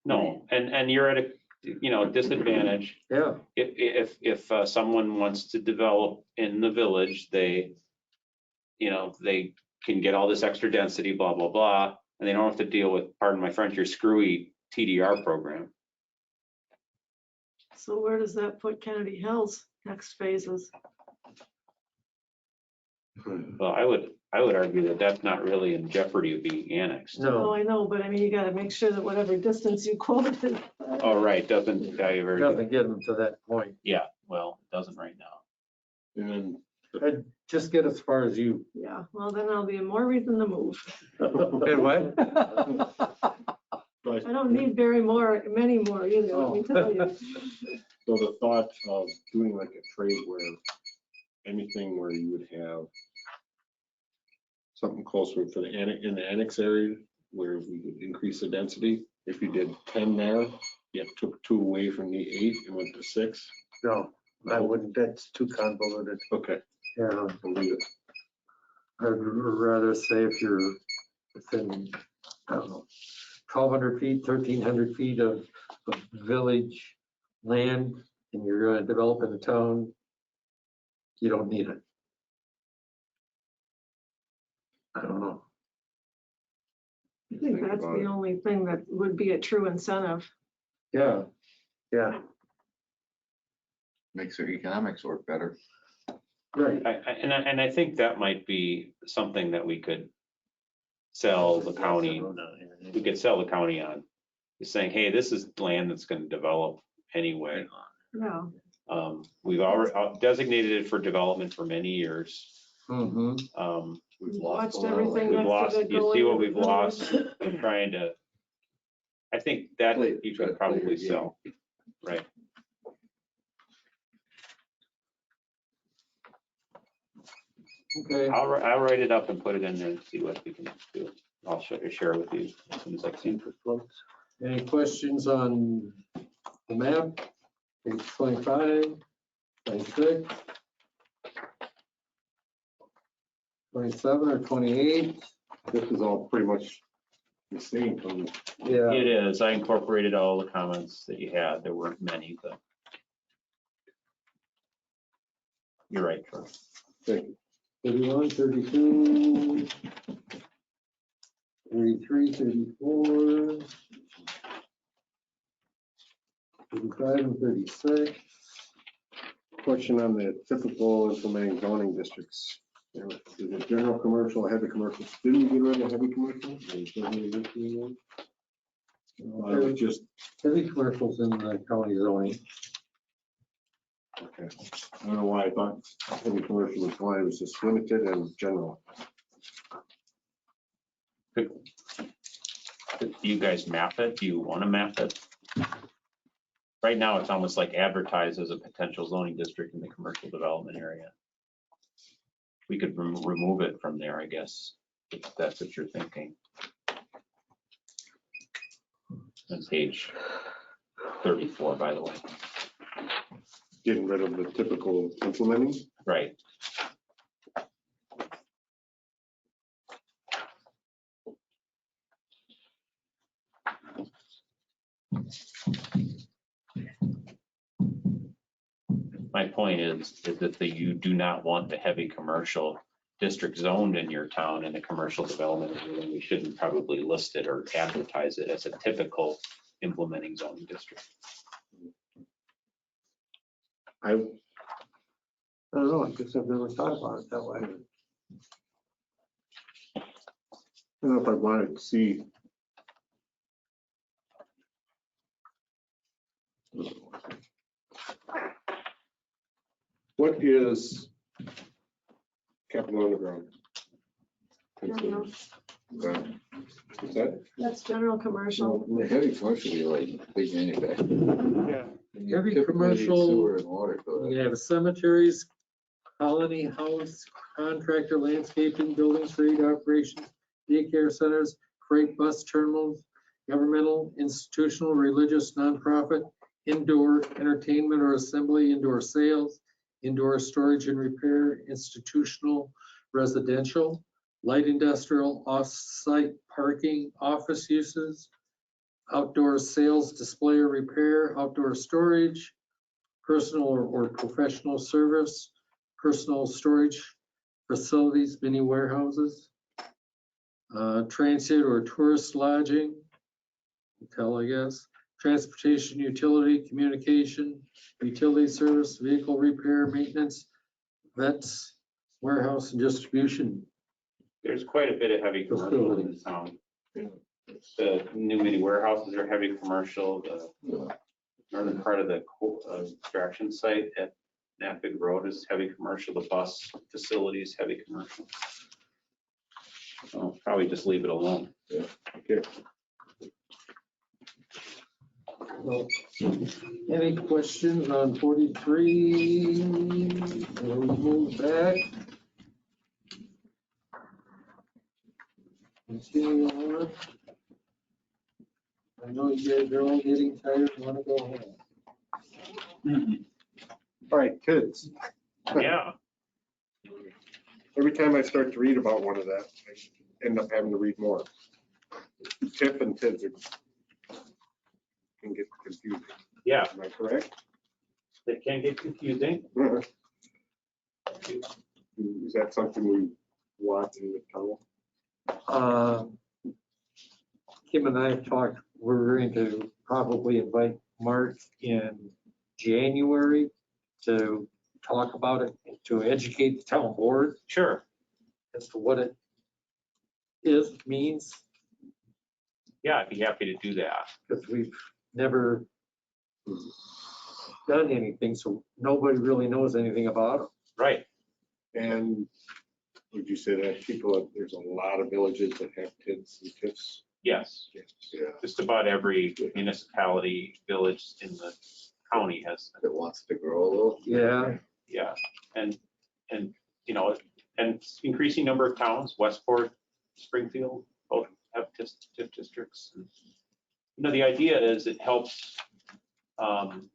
No, and you're at a, you know, disadvantage. Yeah. If someone wants to develop in the village, they, you know, they can get all this extra density, blah, blah, blah, and they don't have to deal with, pardon my French, your screwy TDR program. So where does that put Kennedy Hills next phases? Well, I would argue that that's not really in jeopardy of being annexed. No, I know, but I mean, you gotta make sure that whatever distance you quoted. Oh, right, doesn't Doesn't get them to that point. Yeah, well, it doesn't right now. And I'd just get as far as you. Yeah, well, then I'll be more reason to move. And what? I don't need many more either, let me tell you. So the thought of doing like a trade where anything where you would have something closer for the in the annex area where we would increase the density. If you did 10 there, you took 2 away from the 8 and went to 6. No, I wouldn't, that's too convoluted. Okay. Yeah, I'll leave it. I'd rather say if you're within, I don't know, 1,200 feet, 1,300 feet of village land, and you're gonna develop in a town, you don't need it. I don't know. I think that's the only thing that would be a true incentive. Yeah, yeah. Makes their economics work better. Right. And I think that might be something that we could sell the county, we could sell the county on, is saying, hey, this is land that's gonna develop anyway. Yeah. We've already designated it for development for many years. Mm-hmm. We've Watched lost, everything we've next to lost, the you see what going we've lost, trying to, I think that you could probably sell, right? Okay. I'll write it up and put it in there and see what we can do. I'll share it with you as soon as I can. Any questions on the map? Page 25, 26, 27 or 28? This is all pretty much the same from. Yeah. It is. I incorporated all the comments that you had. There weren't many, but you're right, Troy. Thank you. 31, 32, 33, 34, 35 and 36. Question on the typical implementing zoning districts. Is it general commercial, heavy commercial? Didn't you get rid of heavy commercial? Just heavy commercials in the county zoning. okay. I don't know why I thought heavy commercial was why it was just limited and general. Do you guys map it? Do you want to map it? Right now, it's almost like advertised as a potential zoning district in the commercial development area. We could remove it from there, I guess, if that's what you're thinking. On page 34, by the way. Getting rid of the typical implementing? Right. My point is that you do not want the heavy commercial district zoned in your town in a commercial development area. We shouldn't probably list it or advertise it as a typical implementing zoning district. I I don't know, I guess I've never thought about it that way. don't know if I wanted to see. What is capital underground? General. Is that? That's general commercial. The heavy commercial, you like big manufacturing. Yeah. And you Heavy typically need commercial, Sewer and water for that. You have cemeteries, colony house, contractor landscaping, buildings, trade operations, daycare centers, freight bus terminals, governmental, institutional, religious, nonprofit, indoor entertainment or assembly, indoor sales, indoor storage and repair, institutional, residential, light industrial, off-site parking, office uses, outdoor sales, display or repair, outdoor storage, personal or professional service, personal storage facilities, mini warehouses, transit or tourist lodging, hotel, I guess, transportation, utility, communication, utility service, vehicle repair, maintenance, vets, warehouse and distribution. There's quite a bit of heavy commercial in the town. The new mini warehouses are heavy commercial. The northern part of the extraction site at Nafig Road is heavy commercial. The bus facilities, heavy commercial. So probably just leave it alone. Yeah, okay. Well, any questions on 43? We'll move back. Continue on. I know you guys are all getting tired and want to go home. All right, kids. Yeah. Every time I start to read about one of that, I end up having to read more. Tip and TIDs can get confusing. Yeah. Am I correct? It can get confusing. Is that something we want in the town? Kim and I have talked, we're going to probably invite Mark in January to talk about it, to educate the town board. Sure. As to what it is, means, Yeah, I'd be happy to do that. because we've never done anything, so nobody really knows anything about it. Right. And would you say that there's a lot of villages that have TIDs and TIFs? Yes. Yeah. Just about every municipality, village in the county has. That wants to grow a little. Yeah. Yeah, and you know, and increasing number of towns, Westport, Springfield, both have TIF districts. You know, the idea is it helps kind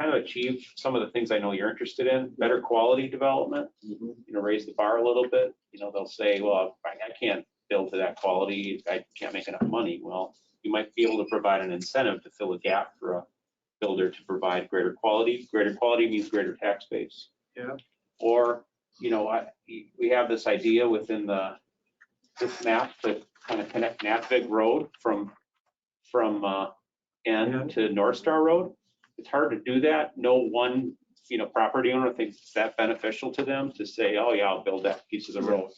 of achieve some of the things I know you're interested in, better quality development, you know, raise the bar a little bit. You know, they'll say, well, I can't build to that quality, I can't make enough money. Well, you might be able to provide an incentive to fill a gap for a builder to provide greater quality. Greater quality means greater tax base. Yeah. Or, you know, we have this idea within this map to kind of connect Nafig Road from N to North Star Road. It's hard to do that. No one, you know, property owner thinks it's that beneficial to them to say, oh yeah, I'll build that piece of the road.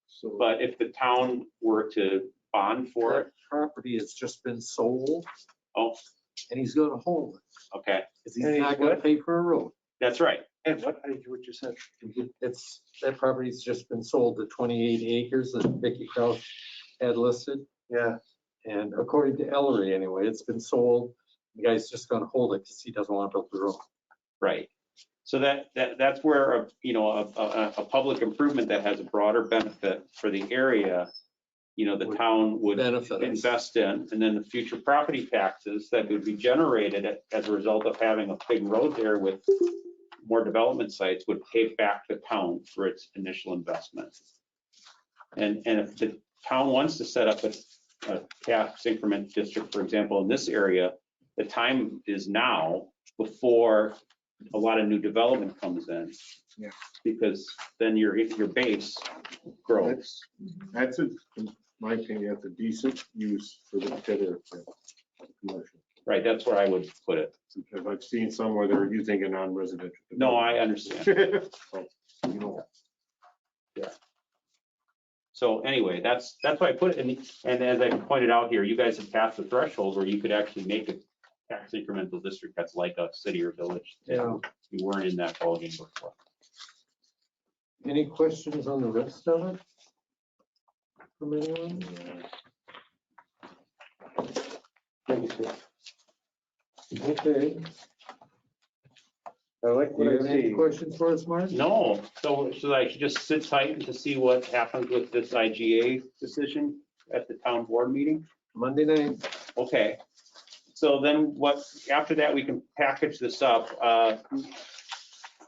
So, But if the town were to bond for it, Property has just been sold. oh, And he's gonna hold it, okay, because he's not gonna pay for a road. that's right. And what, I hear what you said. That property's just been sold, the 28 acres that Vicky Kraus had listed. Yeah. And according to Ellery anyway, it's been sold. The guy's just gonna hold it because he doesn't want to build the road. Right. So that's where, you know, a public improvement that has a broader benefit for the area, you know, the town would invest in, and then the future property taxes that would be generated as a result of having a big road there with more development sites would pay back the town for its initial investment. And if the town wants to set up a tax increment district, for example, in this area, the time is now before a lot of new development comes in. Yeah. Because then your base grows. That's in my opinion, that's a decent use for the TID or commercial. Right, that's where I would put it. Because I've seen some where they're using a non-residential. No, I understand. So, you know, So anyway, that's why I put it in, and as I pointed out here, you guys have passed the threshold where you could actually make a tax incremental district that's like a city or village. Yeah. You weren't in that ballgame before. Any questions on the rest of it? From anyone? Okay. I like Do you what have I any see. questions for us, Mark? No, so should I just sit tight to see what happens with this IGA decision at the town board meeting? Monday night. Okay, so then what, after that, we can package this up.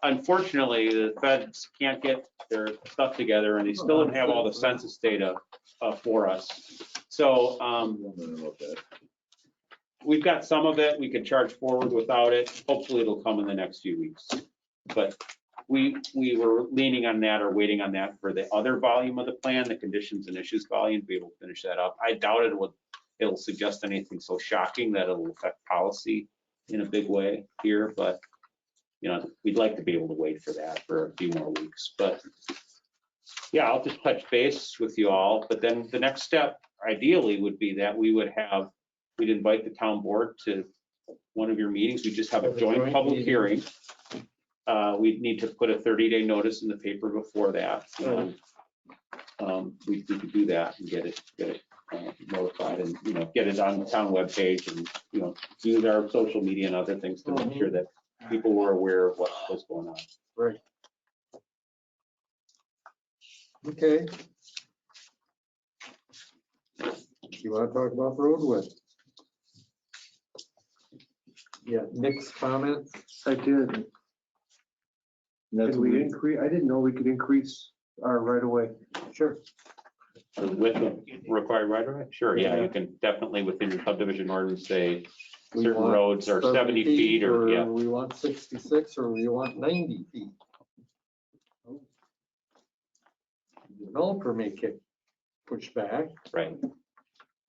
Unfortunately, the feds can't get their stuff together and they still don't have all the census data for us. So we've got some of it, we can charge forward without it. Hopefully it'll come in the next few weeks. But we were leaning on that or waiting on that for the other volume of the plan, the conditions and issues volume, to be able to finish that up. I doubt it'll suggest anything so shocking that it'll affect policy in a big way here, but you know, we'd like to be able to wait for that for a few more weeks. But yeah, I'll just touch base with you all. But then the next step ideally would be that we'd invite the town board to one of your meetings. We just have a joint public hearing. We'd need to put a 30-day notice in the paper before that. We could do that and get it notified and, you know, get it on the town webpage and, you know, use our social media and other things to make sure that people were aware of what was going on. Right. Okay. You want to talk about roadway? Yeah, Nick's comments. I did. Could we increase, I didn't know we could increase our right of way. Sure. With the required right of way? Sure, yeah, you can definitely within your subdivision ordinance say certain roads are 70 feet or, yeah. We want 66 or we want 90 feet. The developer may get pushed back. Right.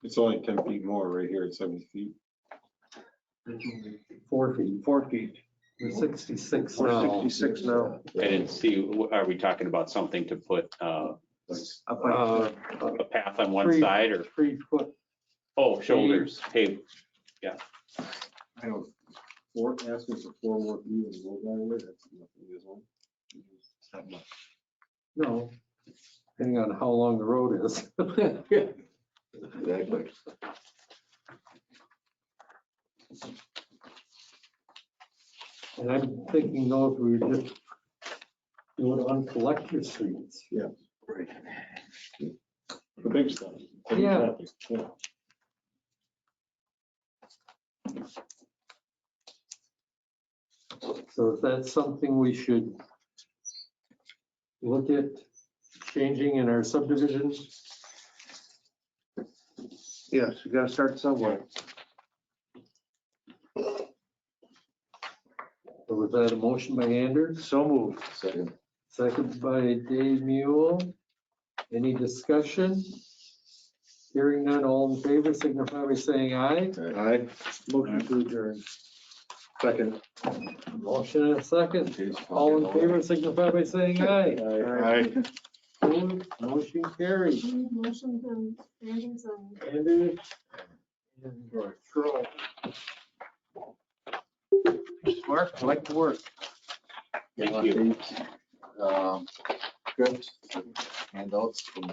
it's only 10 feet more right here at 70 feet. 4 feet. 4 feet. We're 66 We're now. 66 now. I didn't see, are we talking about something to put a path on one side or? 3 foot. Oh, shoulders, paved, yeah. I don't, asking for 4 more feet in the road right away, that's nothing, is all. It's not much. No, depending on how long the road is. Exactly. And I'm thinking those we would just do it on collector streets. Yeah. Right. The big stuff. Yeah. Yeah. So if that's something we should look at changing in our subdivisions. Yes, you gotta start somewhere. So was that a motion by Anders? So moved. Second. Second by Dave Mule. Any discussion? Hearing none, all in favor, signify by saying aye. Aye. Motion to adjourn. Second. Motion and a second. All in favor, signify by saying aye. Aye. Opposed? Motion carried. Motion from Anders and Anders and Troll. Mark, I like the work. Thank you. Good handouts from